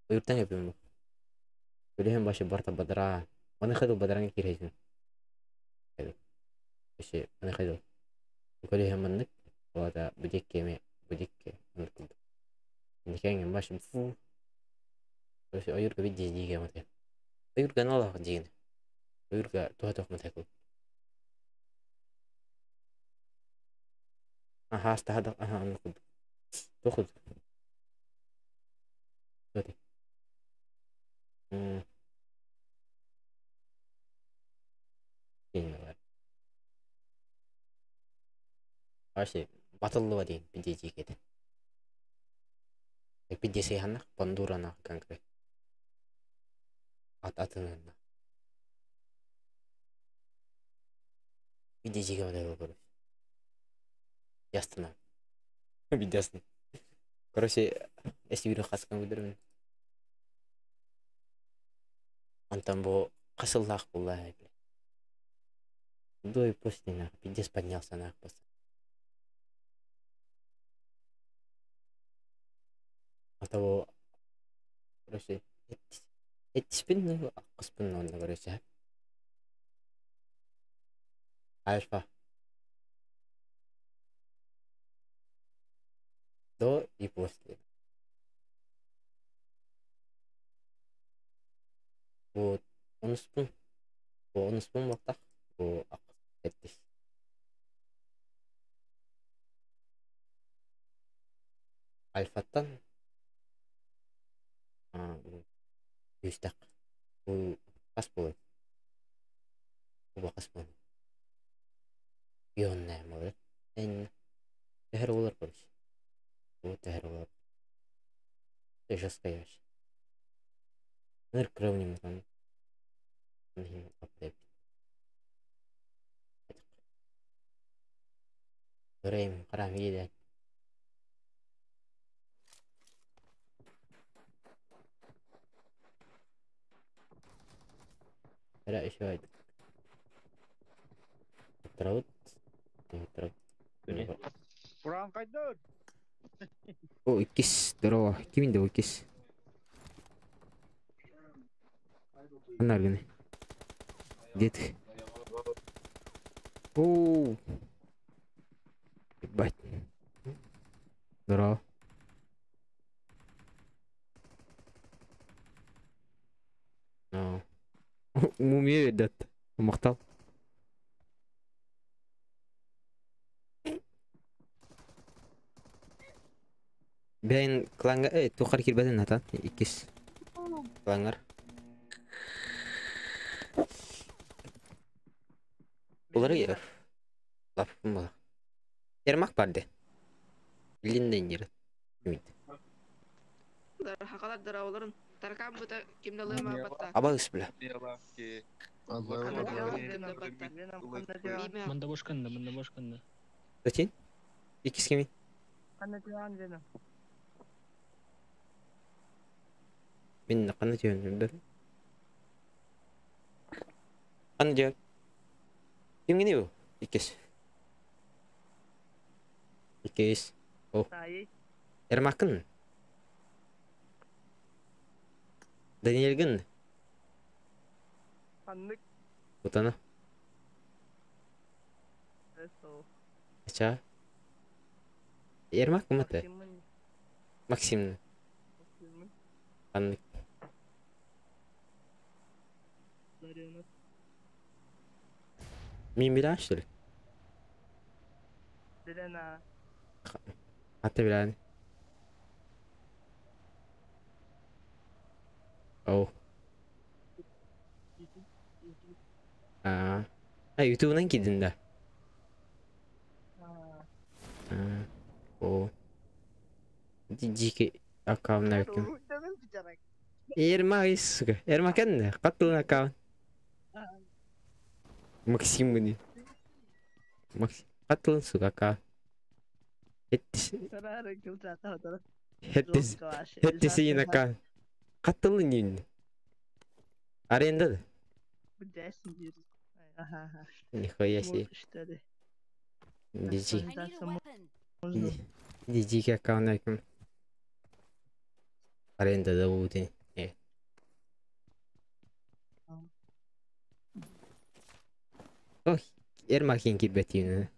Speaker 3: Ойыртан келіп пін бала. Өлем башы барта бадыра. Оны қайдыл бадыраңа керейсің. Башы, оны қайдыл. Өлем мұндық. Олада бүдекке ме. Бүдекке. Мұндық күлді. Никәңген башым фу. Короче, ойырға бит дейген мұтай. Ойырға налағын дейген. Ойырға туға-туқ мұтай күл. Аха, астағадық. Аха, оны күлді. Тоқылды. Тоқылды. Дейін бар. Башы, батыллыва дейін бінде дейгеді. Бінде сейханнақ, бандуранақ конкрет. Атынынна. Бінде дейге мадай көріп. Ястына. Бінде ястына. Короче, әсі үйрі қасқан көдірмін. Антон бұл қасыллақ бұл лай. Дой после нах, бінде споднялся нах просто. Атау, короче, әттіспін, аққыспын онда, короче. Альфа. До и после. Вот, он спун вақтақ, бұл аққыс әттіс. Альфаттан Юстақ. Бұл қас болады. Бұл қас болады. Ионная болады. Әйні. Тәхір олар көріш. Бұл тәхір олар. Це жасқа яш. Ныр крауни мұтан. Нығын аптайып. Көрейім, қарам еді. Era şöyle. Traut.
Speaker 9: Kurang kaydır.
Speaker 3: O ikis. Doro. Kimin de o ikis? Onlar gene. Git. Oo. Bak. Doro. No. Умумия ведет. Мақтал. Бәйін кланға, тоқар келбәден атан, икес кланғар. Олар ер. Лаппын бала. Ермақ барды. Білінден ер.
Speaker 11: Хақалар дара оларын. Таркам бұта кемдалығы ма батта.
Speaker 3: Аба үс біля.
Speaker 13: Мында бошканда.
Speaker 3: Зачем? Икес кемен?
Speaker 11: Kanatıyorsun canım.
Speaker 3: Мен қаны жөнім бір. Қаны жөн. Кімге не бұл? Икес. Икес. О.
Speaker 11: Sayı.
Speaker 3: Ермакын. Даниэлгін.
Speaker 11: Kanlık.
Speaker 3: Бұтаны.
Speaker 11: Eso.
Speaker 3: Ача. Ермак кім аты?
Speaker 11: Максимин.
Speaker 3: Максим.
Speaker 11: Максимин.
Speaker 3: Қаны.
Speaker 11: Larionut.
Speaker 3: Мен білән, что ли?
Speaker 11: Direna.
Speaker 3: Аты білән. Оу. YouTube'dan gidin de. O. Jiki account'una bakayım. Ermak isuka. Ermak kan ne? Katılın account. Максим ini. Максим. Katılın suka account.
Speaker 11: Sarara kılca tahtada.
Speaker 3: Hettisi yine account. Katılın yine. Arenda da.
Speaker 11: Bu dersin diyor. Aha.
Speaker 3: Nihaya şey. Dici. Dici account akım. Arenda da bu değil. Evet. Oh, Ermakin kibetini.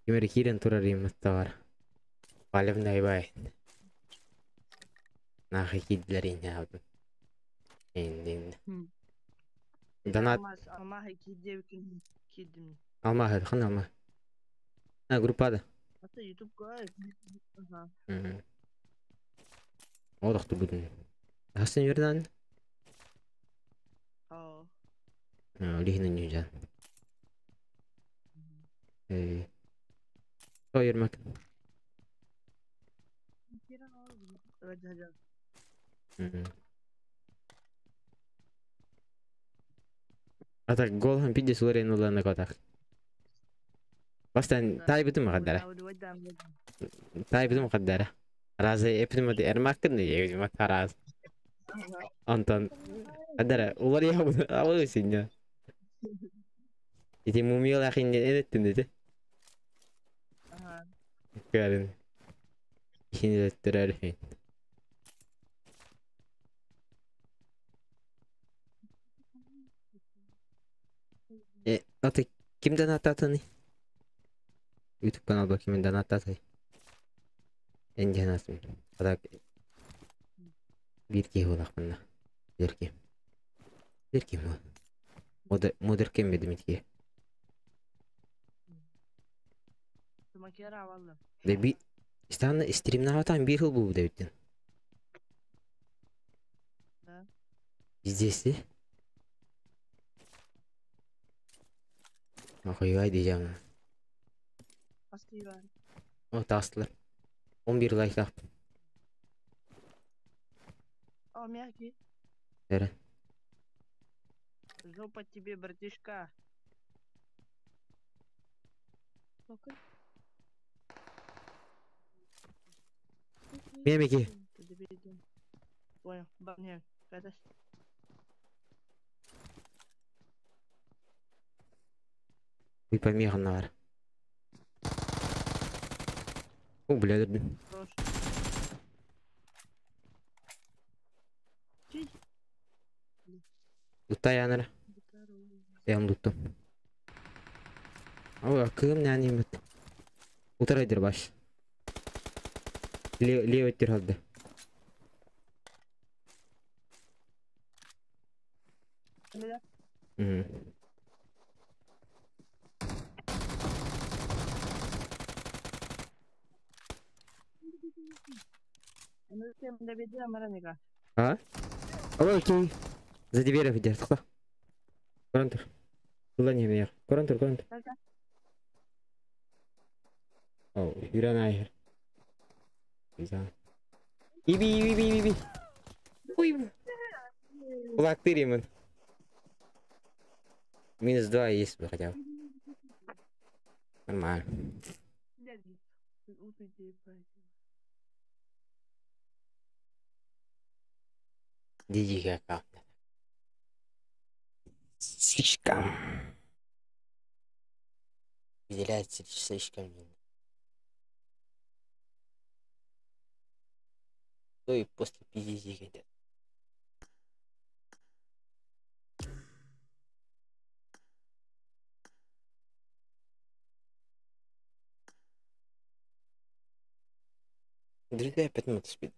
Speaker 3: Kimeri kiren turarim mutawar. Palem naibay. Nakikidlarin niya. Ending. Donat.
Speaker 11: Ama hikide bütün kidim.
Speaker 3: Alma hadi kan alma. Ha grupada.
Speaker 11: Hatta YouTube koy. Aha.
Speaker 3: O da tutubudun. Hasan yerden.
Speaker 11: Oo.
Speaker 3: Lihin nüjan. O yermak.
Speaker 11: Kira oldu. Raja.
Speaker 3: Ata gol han pide suore nulla kotak. Bastan tay bitu maqaddara. Tay bitu maqaddara. Raza epni madi ermakin ya ma taraz. Anton. Adara ular ya bu awal sinya. Iti mumio lakin edettin dedi.
Speaker 11: Aha.
Speaker 3: Gelin. İşini de ettirer. Ata kimden atatını? YouTube kanalda kimden atatı? Ence nasıl? Adak bir ki olak bana. Bir ki. Bir ki mi? Moder kim bedim ki?
Speaker 11: Makara vallahi.
Speaker 3: Ve bir İstanbul'da stream'den atan bir yıl bu devletin.
Speaker 11: Ha?
Speaker 3: İzlesi. Akıyor diyeceğim.
Speaker 11: Askı var.
Speaker 3: O taslar. 11 like yaptım.
Speaker 11: О, мягкий.
Speaker 3: Evet.
Speaker 11: Жопа тебе, братишка.
Speaker 3: Benim iki.
Speaker 11: Понял. Нет, это...
Speaker 3: Bir помеха var. O bile öldürdüm. Tutta yanara. Ben tuttum. Ama akığım ne nimet. Utaraydır baş. Leo ettir halde. Hı. А? Окей. За дверь ведет. Кто? Контур. Куда не вверх? Контур. О, Юранайер. Да. Иби. Ой. Кулак тыримын. -2 есть бы хотя бы. Нормально. Дидиге капты. Слишком. Выделяется слишком. То и после пиздики. Друзья, 5 минут спит.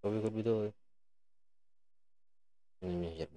Speaker 3: Вы видели? Не меня.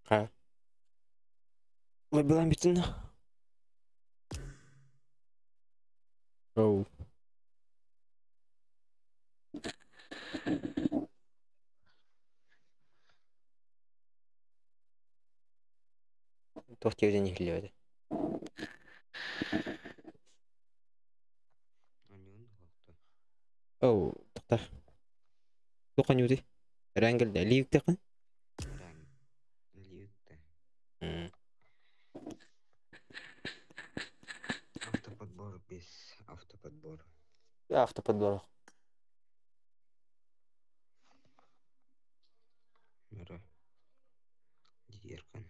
Speaker 3: Ha. Мы была метина. Оу. Тох тебе не глядя. Оу, так. Тока нюди. Рангел да ливк так.
Speaker 13: Автоподбор без автоподбора.
Speaker 3: Автоподбор.
Speaker 13: Мира. Диркан.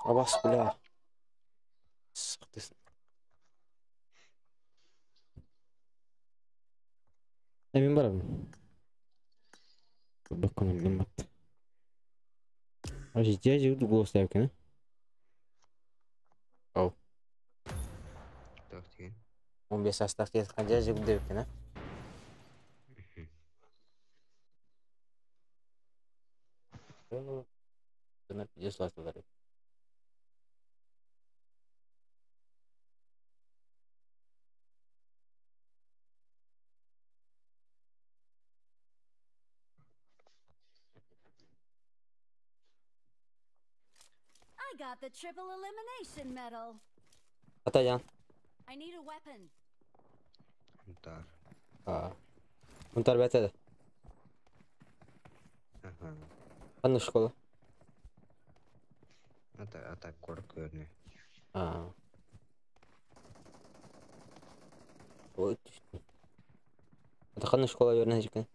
Speaker 3: Абас, бля. Сақтысын. Мен барамын. Бакканы білмет. Ажи, я живу голос ставки, не? Ау.
Speaker 13: Так, деген.
Speaker 3: 15 состав тетқан жа живу девки, не? Донат пиздец латылар.
Speaker 2: I got the triple elimination medal.
Speaker 3: Атаян.
Speaker 2: I need a weapon.
Speaker 13: Унтар.
Speaker 3: Унтар бәтеді. Қанды школа?
Speaker 13: Атак көріп көріне.
Speaker 3: Ой, түшті. Ата қанды школа өріне жекен?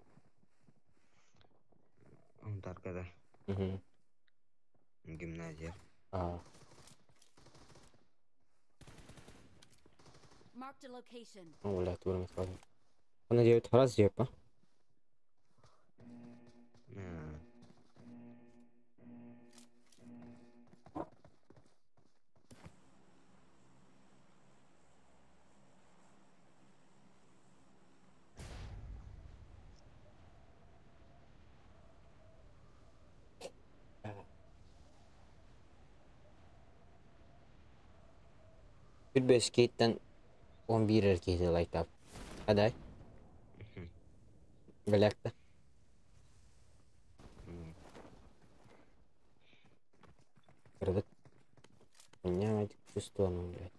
Speaker 13: Унтар када. Гимназия.
Speaker 2: Marked a location.
Speaker 3: Оля, турмит қалды. Қаны жебет қараз жеп, па? Good skate 11 erkeği like up. Hadi. Belakta. Kırdık. Oynayamadık şu stoğunu, блядь.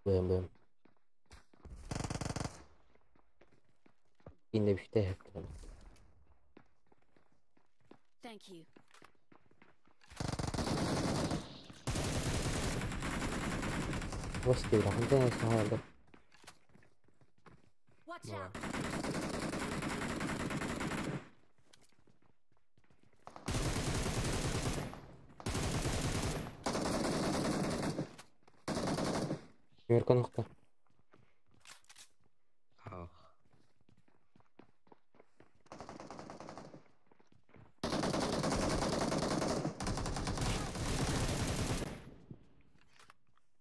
Speaker 3: Buyum. Yine bir şey yapalım.
Speaker 2: Thank you.
Speaker 3: Bos değil. Hangi sahada?
Speaker 2: Watch out.
Speaker 3: Amerika nokta.
Speaker 13: Ah.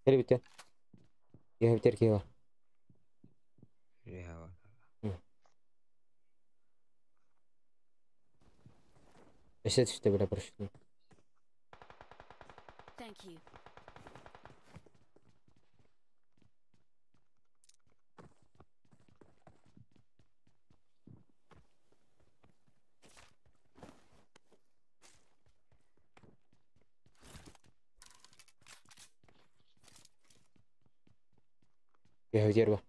Speaker 3: Hadi bitti. Ya biter ki var.
Speaker 13: Ya var.
Speaker 3: Eşit işte böyle barıştım.
Speaker 2: Thank you.
Speaker 3: Ya biter bu.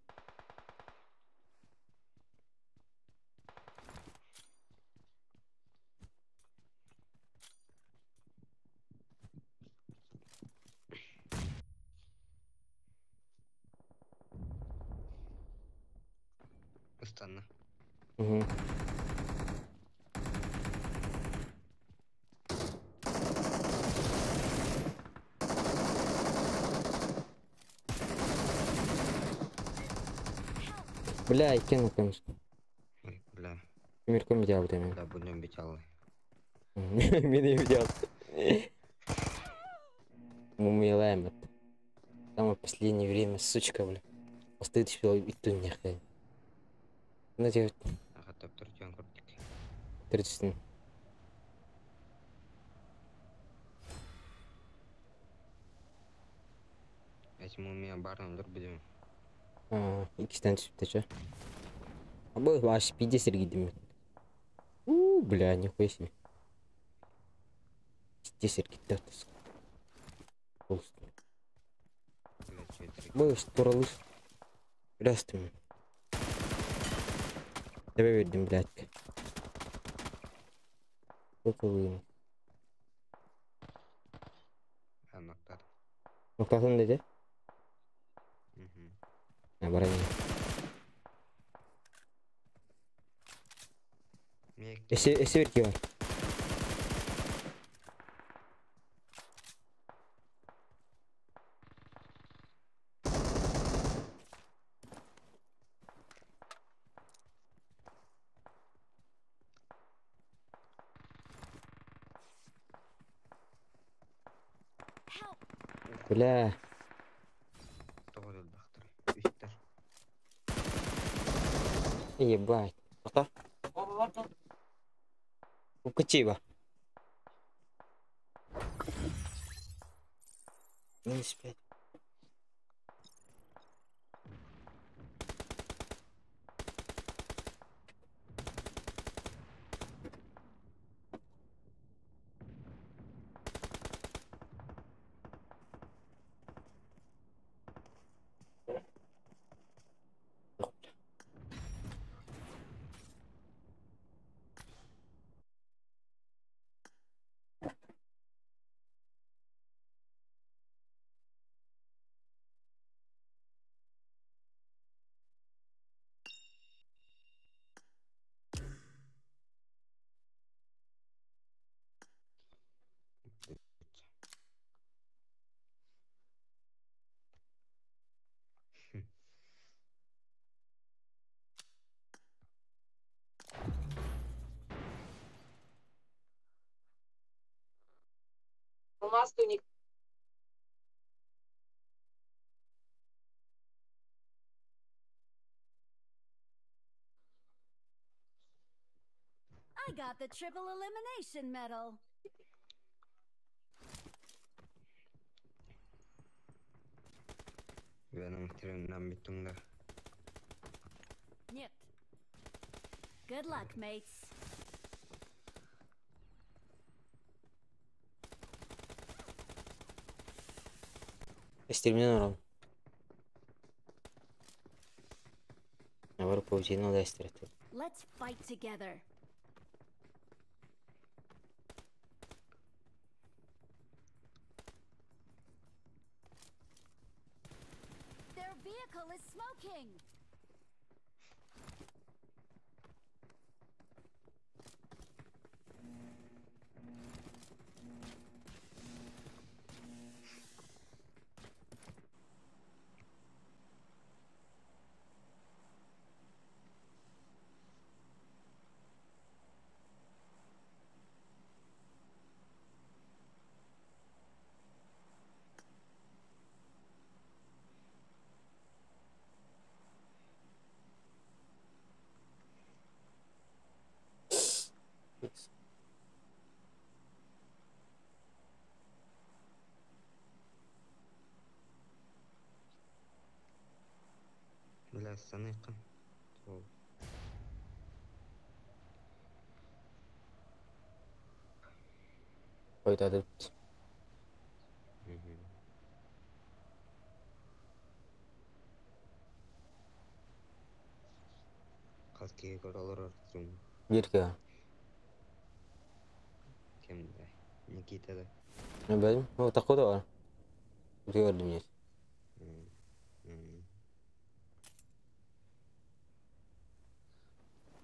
Speaker 13: Istanna.
Speaker 3: Hı. Бля, иккен окумуш.
Speaker 13: Бля.
Speaker 3: Америка медиа bu demek.
Speaker 13: Да, будем бечалы.
Speaker 3: Мені видео. Мумиялаем это. Самое последнее время, сучка, бля. Постоит еще и тут нехай. Знаете,
Speaker 13: Ага, турчан курдик.
Speaker 3: 30.
Speaker 13: Этим у меня барным будем.
Speaker 3: İkisinden çıktı çö. Bu аж 50 girdim. Бля, нихуя себе. 50 gitti artık. Bu işte turalış. Biraz tüm. Тебе verdim блядь. Bakıyorum.
Speaker 13: Nokta.
Speaker 3: Noktasını dedi.
Speaker 13: Угу.
Speaker 3: Ne var ya? Esi bir ki var. Бля. Ебать. Что? Укатива. Минус 5.
Speaker 2: I got the triple elimination medal.
Speaker 13: Benim trenimden bittim de.
Speaker 2: Нет. Good luck, mates.
Speaker 3: Exterminaron. Ahora Pugino da estrete.
Speaker 2: Let's fight together. Their vehicle is smoking.
Speaker 13: Bila sana kan. So.
Speaker 3: Wait, I did.
Speaker 13: Kalki kadar arttım.
Speaker 3: Bir kere.
Speaker 13: Kimde? Nikita'da.
Speaker 3: Ne benim? O takı da var. Gördüm ya.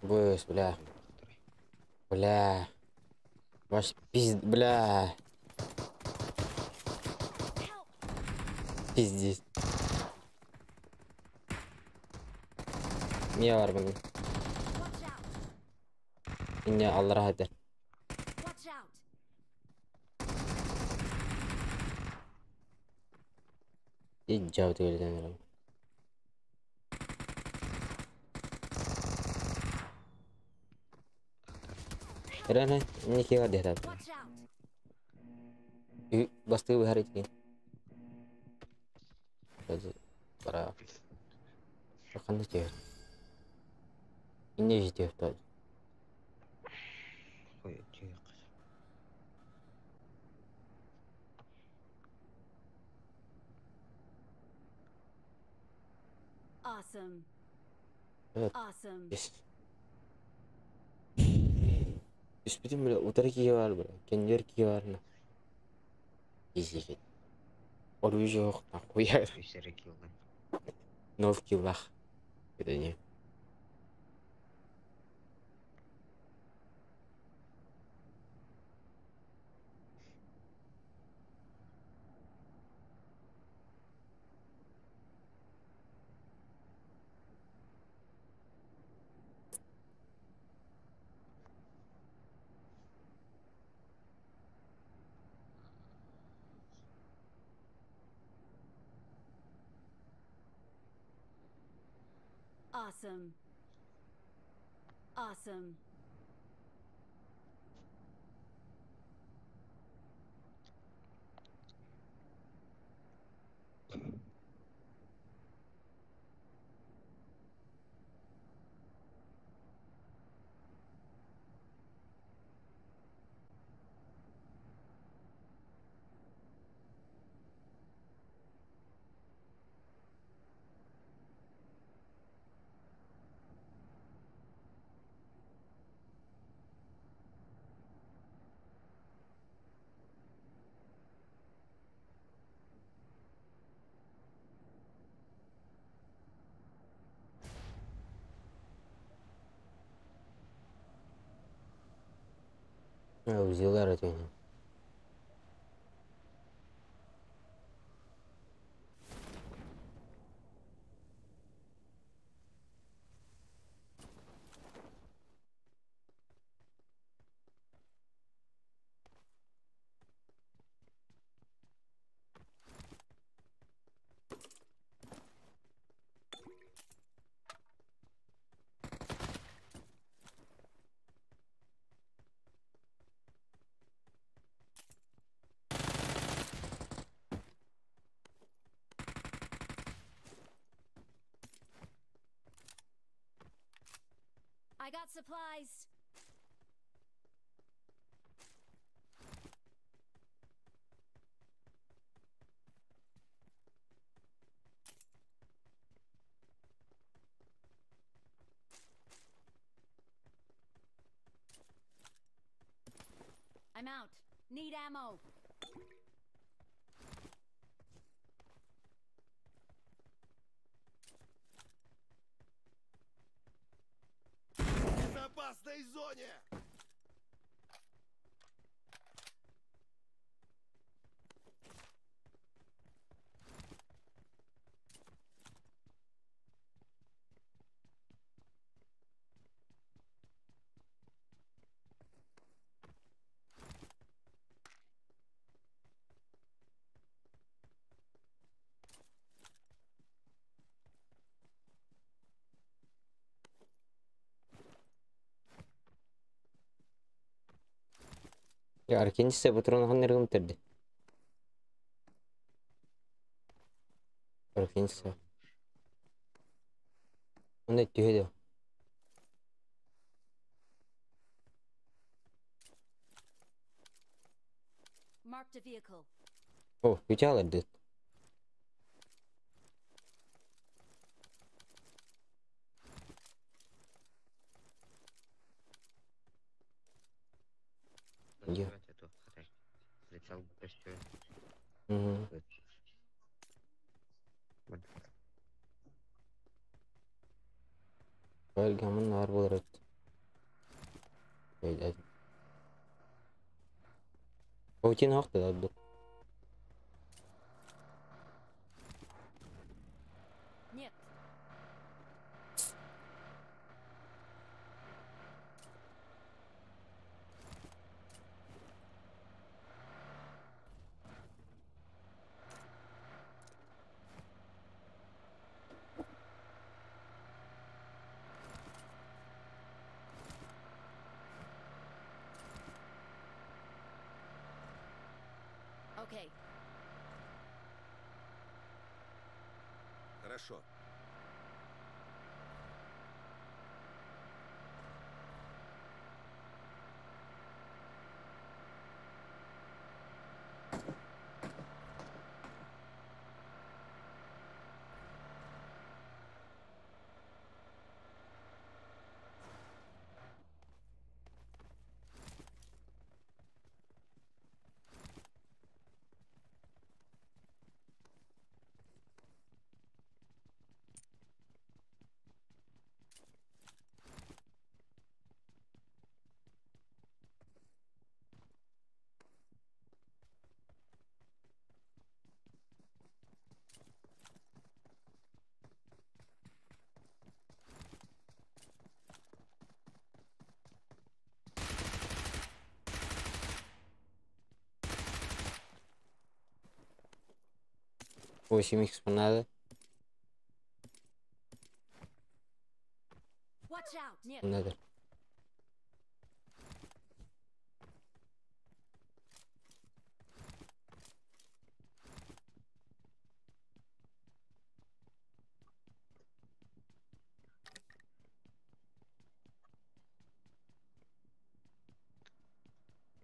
Speaker 3: Быс, бля. Бля. Ваш пизд, бля. Пиздец. Niye var bunun? Yine Allah rahat eder.
Speaker 2: Watch out.
Speaker 3: Hiç cevap öyle demiyorum. Eren ini kira deh tapi.
Speaker 2: Watch out.
Speaker 3: Pasti hari ini. Jadi para akan dia. Ini dia tuh.
Speaker 13: Ой, тихо.
Speaker 2: Awesome.
Speaker 3: Evet.
Speaker 2: Awesome.
Speaker 3: Yes. Üstüm bile utar ki var bile. Kencer ki var na. İyi. Oruç yok. Koyar.
Speaker 13: Üstelik yıldan.
Speaker 3: Nov ki var. Bedeni.
Speaker 2: Awesome. Awesome.
Speaker 3: Ya uziyorlar atıyor.
Speaker 2: I got supplies. I'm out. Need ammo.
Speaker 5: В безопасной зоне!
Speaker 3: Ya ikincisi putron hanırım terdi. İkincisi. Onu tüyedi.
Speaker 2: Marked a vehicle.
Speaker 3: Oh, güç alırdı. Iya.
Speaker 13: Прицел почти.
Speaker 3: Hı. Belgamın var bularak. Böyle. Очень haklı da.
Speaker 2: Нет. Okay.
Speaker 5: Хорошо.
Speaker 3: Восемь экспонатов.
Speaker 2: Watch out. Нет.
Speaker 3: Надо.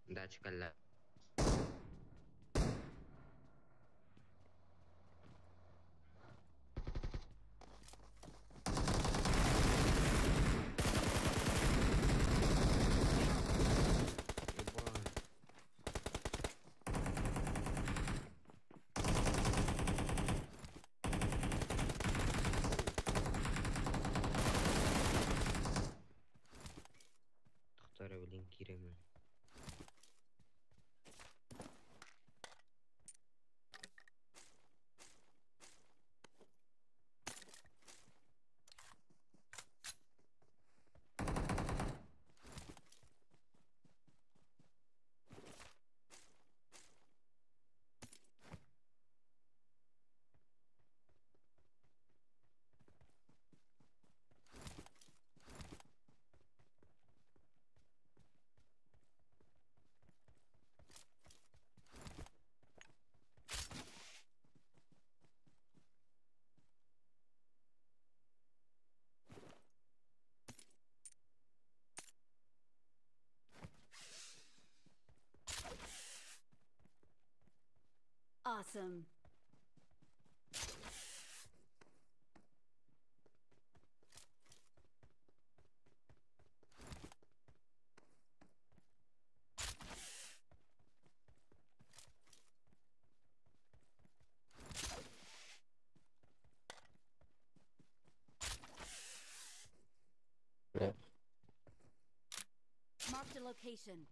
Speaker 13: Датчик алла. Тоқтары білен керемін.
Speaker 2: Awesome. location.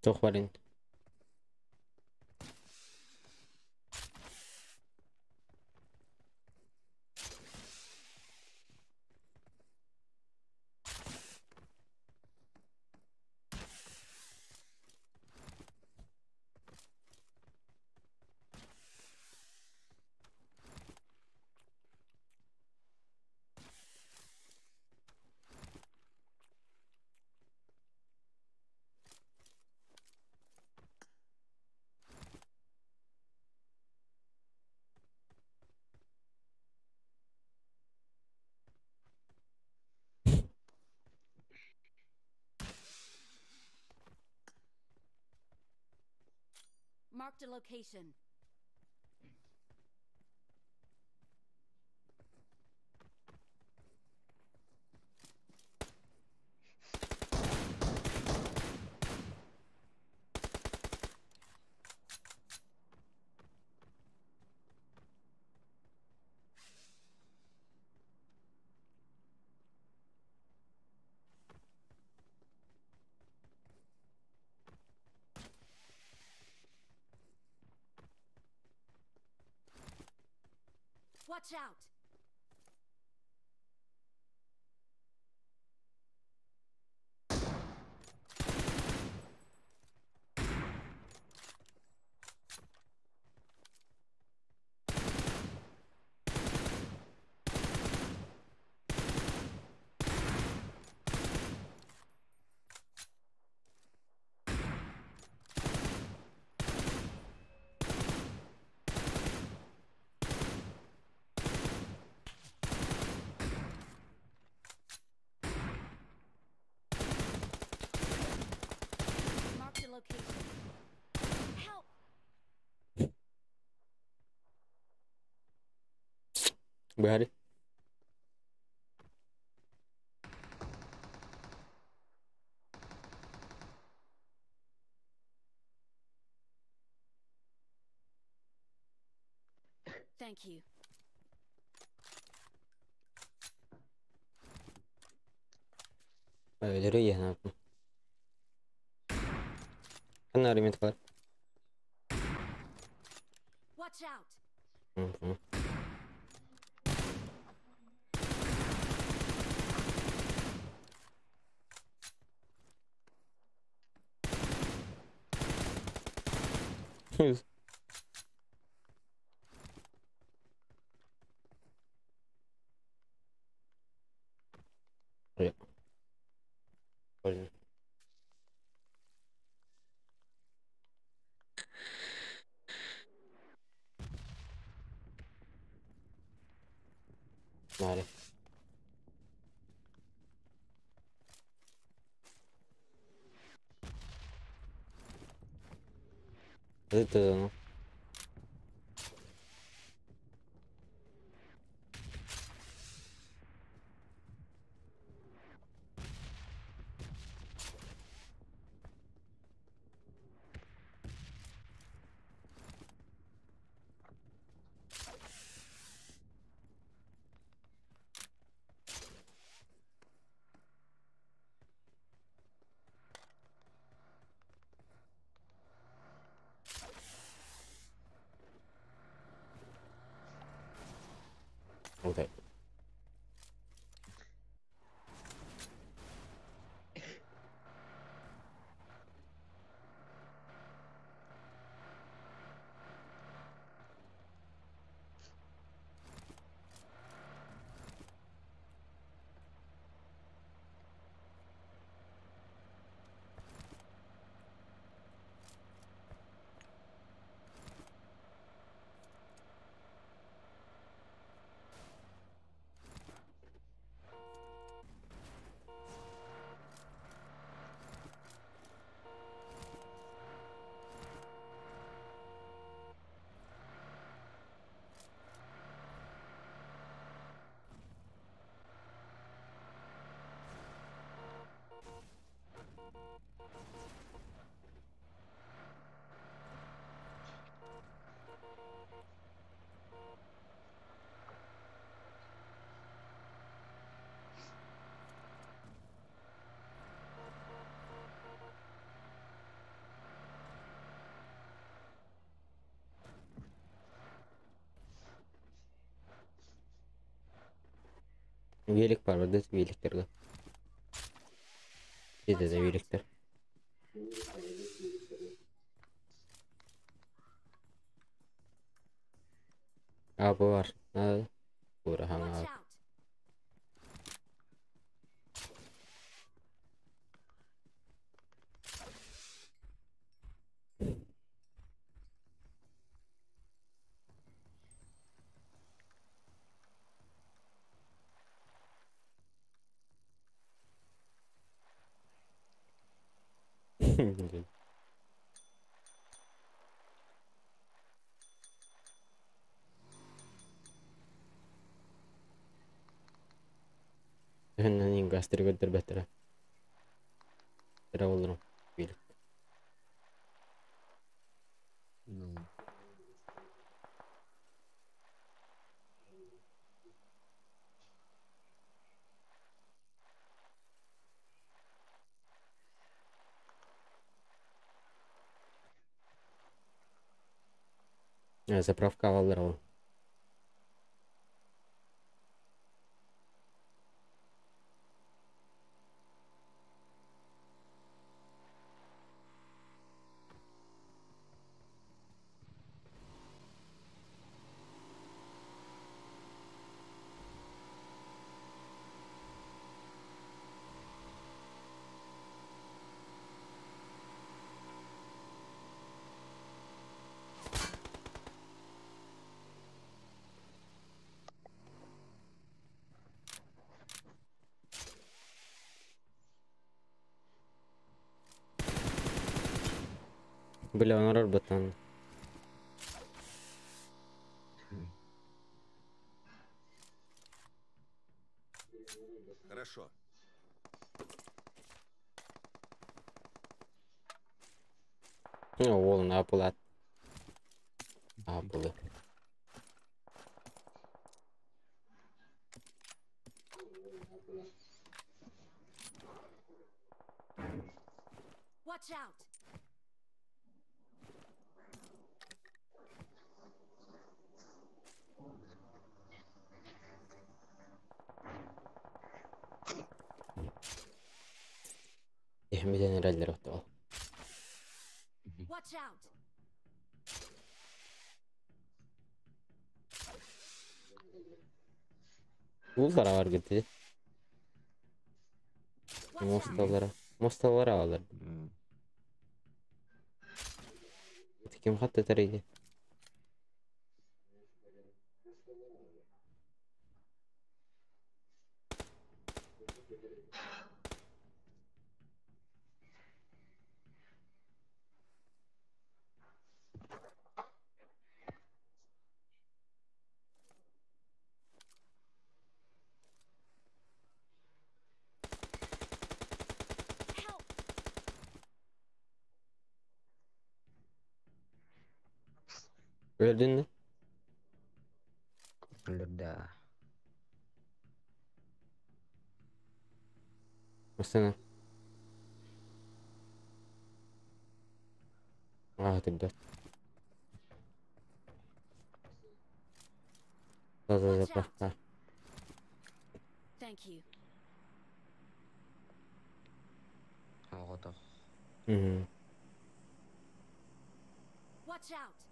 Speaker 3: Çok var in.
Speaker 2: Marked a location. Watch out! Marked a location. Help!
Speaker 3: Behari.
Speaker 2: Thank you.
Speaker 3: Öyle ya ne yapayım. Ben arayayım etkiler.
Speaker 2: Watch out!
Speaker 3: Hı. Ya. Öyle. Vale. Todo, ¿no? Okay. Велик бар, burada veliklerge. Jede de velikler. Bu var. Ha, bura hanga.
Speaker 2: Watch out.
Speaker 3: Hemen ingastır götür betere. Tera olurum. Velik.
Speaker 13: Ну,
Speaker 3: Заправка алырым. Бля, он орёт, братан.
Speaker 5: Хорошо.
Speaker 3: Ол ne yapılat? Apılı.
Speaker 2: Watch out.
Speaker 3: Ehmiden herhalde röhte ol.
Speaker 2: Watch out.
Speaker 3: Bullara var gitti.
Speaker 2: Watch out.
Speaker 3: Mostalara. Mostalara alır. Kim hatta tereydi.
Speaker 2: Help.
Speaker 3: Öldün mü?
Speaker 13: да.
Speaker 3: Mesela. تبدأ. заправка.
Speaker 2: Thank you.
Speaker 13: Готов.
Speaker 2: Watch out.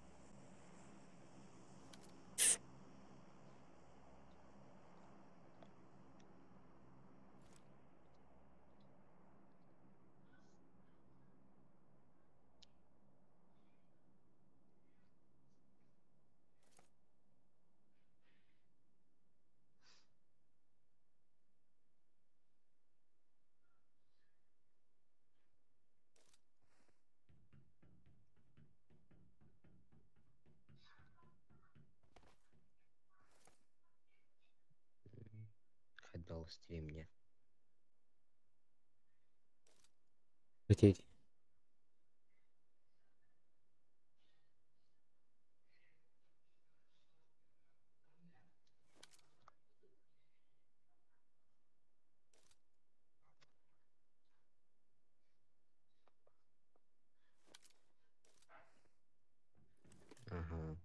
Speaker 13: Отдал стрим мне.
Speaker 3: Хотеть.
Speaker 13: Ага.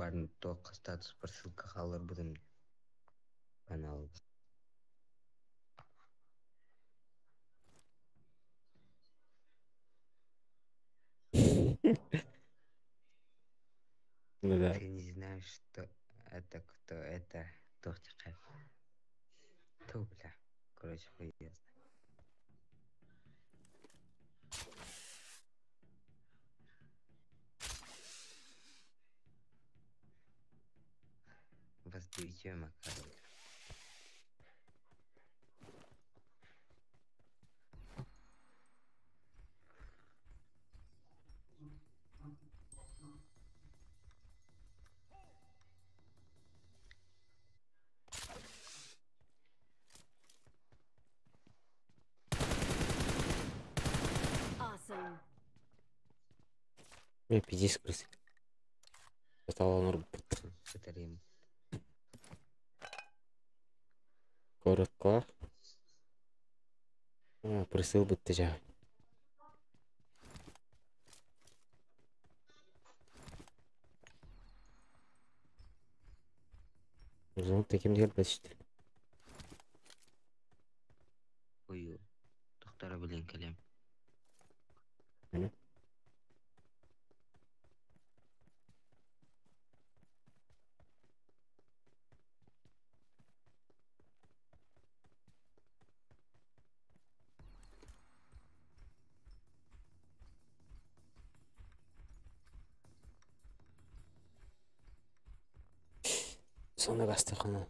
Speaker 13: барын тоққа статус бір ссылка қалыр будым. Канал.
Speaker 3: Ну да.
Speaker 13: Ты не знаешь, что это кто это. Тортик. То, бля. Короче, поездно. Воздуем, короче.
Speaker 2: Awesome.
Speaker 3: Бля, пиздец крысы. Стало норм.
Speaker 13: Повторим.
Speaker 3: Коротко. Присыл бітті жа. Звук таким дер бәтішті.
Speaker 13: Ой, тоқтара білен келем.
Speaker 3: Sonra gastırxana.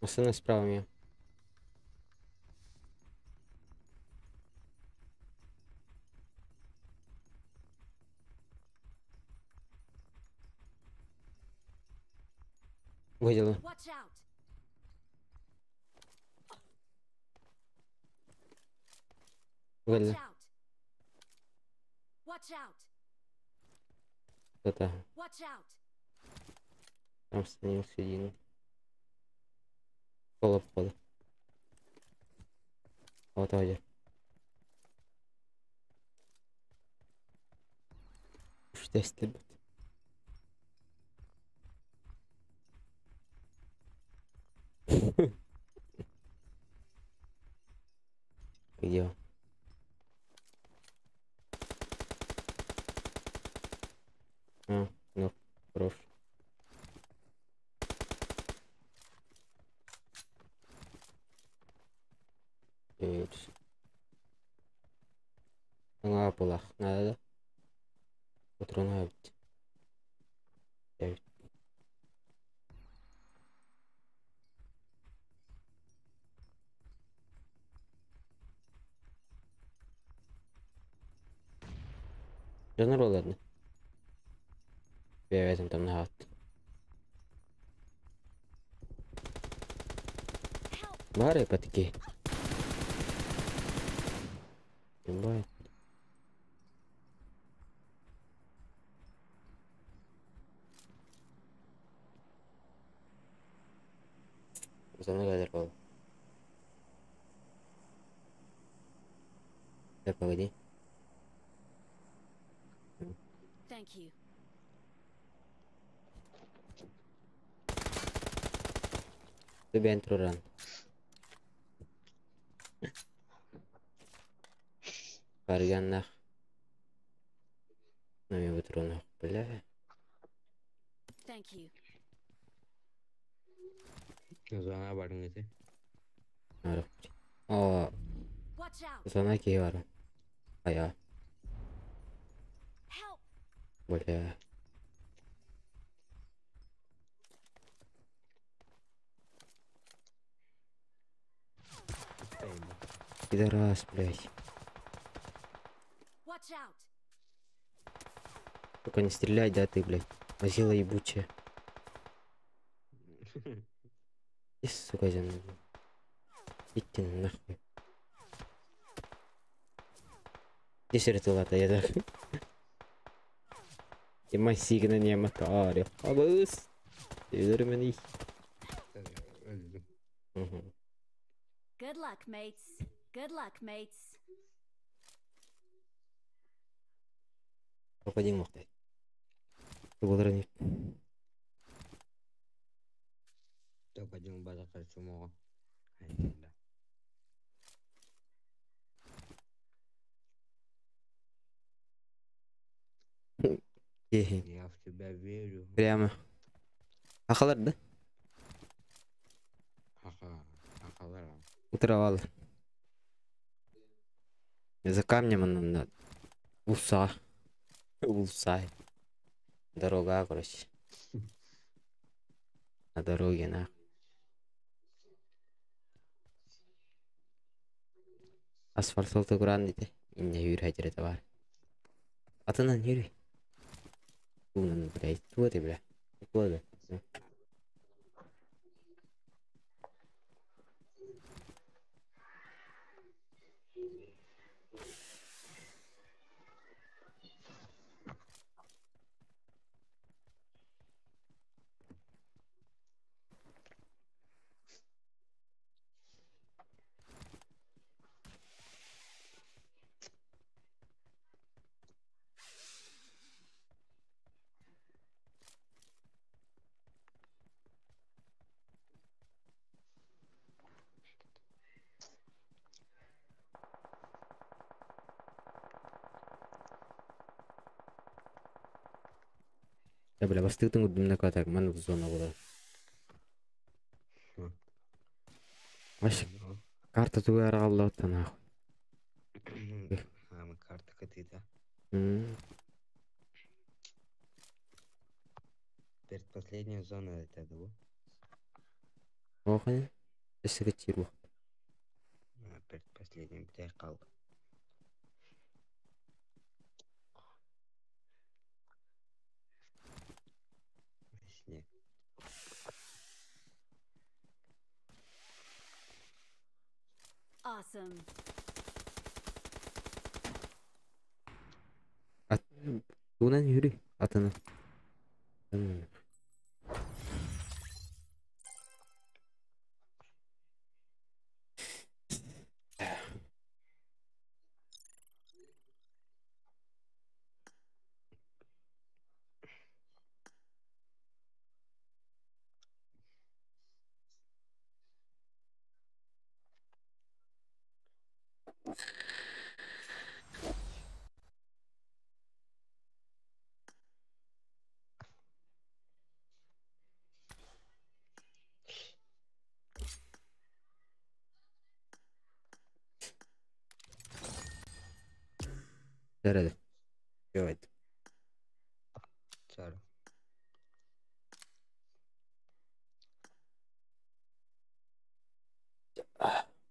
Speaker 3: Машина справа меня. Видела.
Speaker 2: Watch out. Watch
Speaker 3: Видела.
Speaker 2: out. Watch out.
Speaker 3: Кто-то
Speaker 2: Watch out.
Speaker 3: там становился один. Пола походу. Вот один. Что если где он? Ну, хорош. Аңа булах, надо. Патроны бит. Evet. Жанр оладны. Я возьму там на хат. Бары патки. Бай. За мной гадер был. Да, погоди.
Speaker 2: Thank you.
Speaker 3: Ты бентру ран. Парганнах. Нами патронов, бля.
Speaker 2: Thank you.
Speaker 13: Зона барыңызы.
Speaker 3: Арық. О,
Speaker 2: Watch out.
Speaker 3: зона кей бар. Ая.
Speaker 2: Help.
Speaker 3: Бля. Пидорас, блядь.
Speaker 2: Watch out.
Speaker 3: Только не стреляй, да ты, блядь. Мазила ебучая. И, сука, идти нахуй. Здесь ритуал-то я так. И массигна не мотори. Абус. Evlerim iyi.
Speaker 13: Öldüm.
Speaker 2: Good luck, mates. Good luck, mates.
Speaker 3: Попадем в ты. Благодарю.
Speaker 13: Только один база хочу. Я в тебя верю.
Speaker 3: Прямо. Ахалар да?
Speaker 13: Ахалар.
Speaker 3: Утравал. За камнем он на уса. Уса. Дорога, короче. На дороге, на. Асфальтолты куран дейді. Инде үйір әйтереті бар. Атынан үйрі. Бұнын біләй. Туады білә. Туады. Я бля, бастықтың үдіміне қатақ, мәні бұл зона болады. Ашық, карта туы әрі қалды оттан ақ.
Speaker 13: Карта катыда. Предпоследняя зона это да?
Speaker 3: Оған, ішігі тир уақыт.
Speaker 13: Предпоследняя бітей қалды.
Speaker 2: Awesome.
Speaker 3: Бұнан үйрі, атынан. Жарады. Жойды.
Speaker 13: Жары.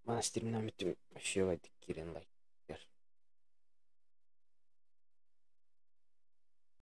Speaker 3: Монастырмен өтім. Жойды керен лайк.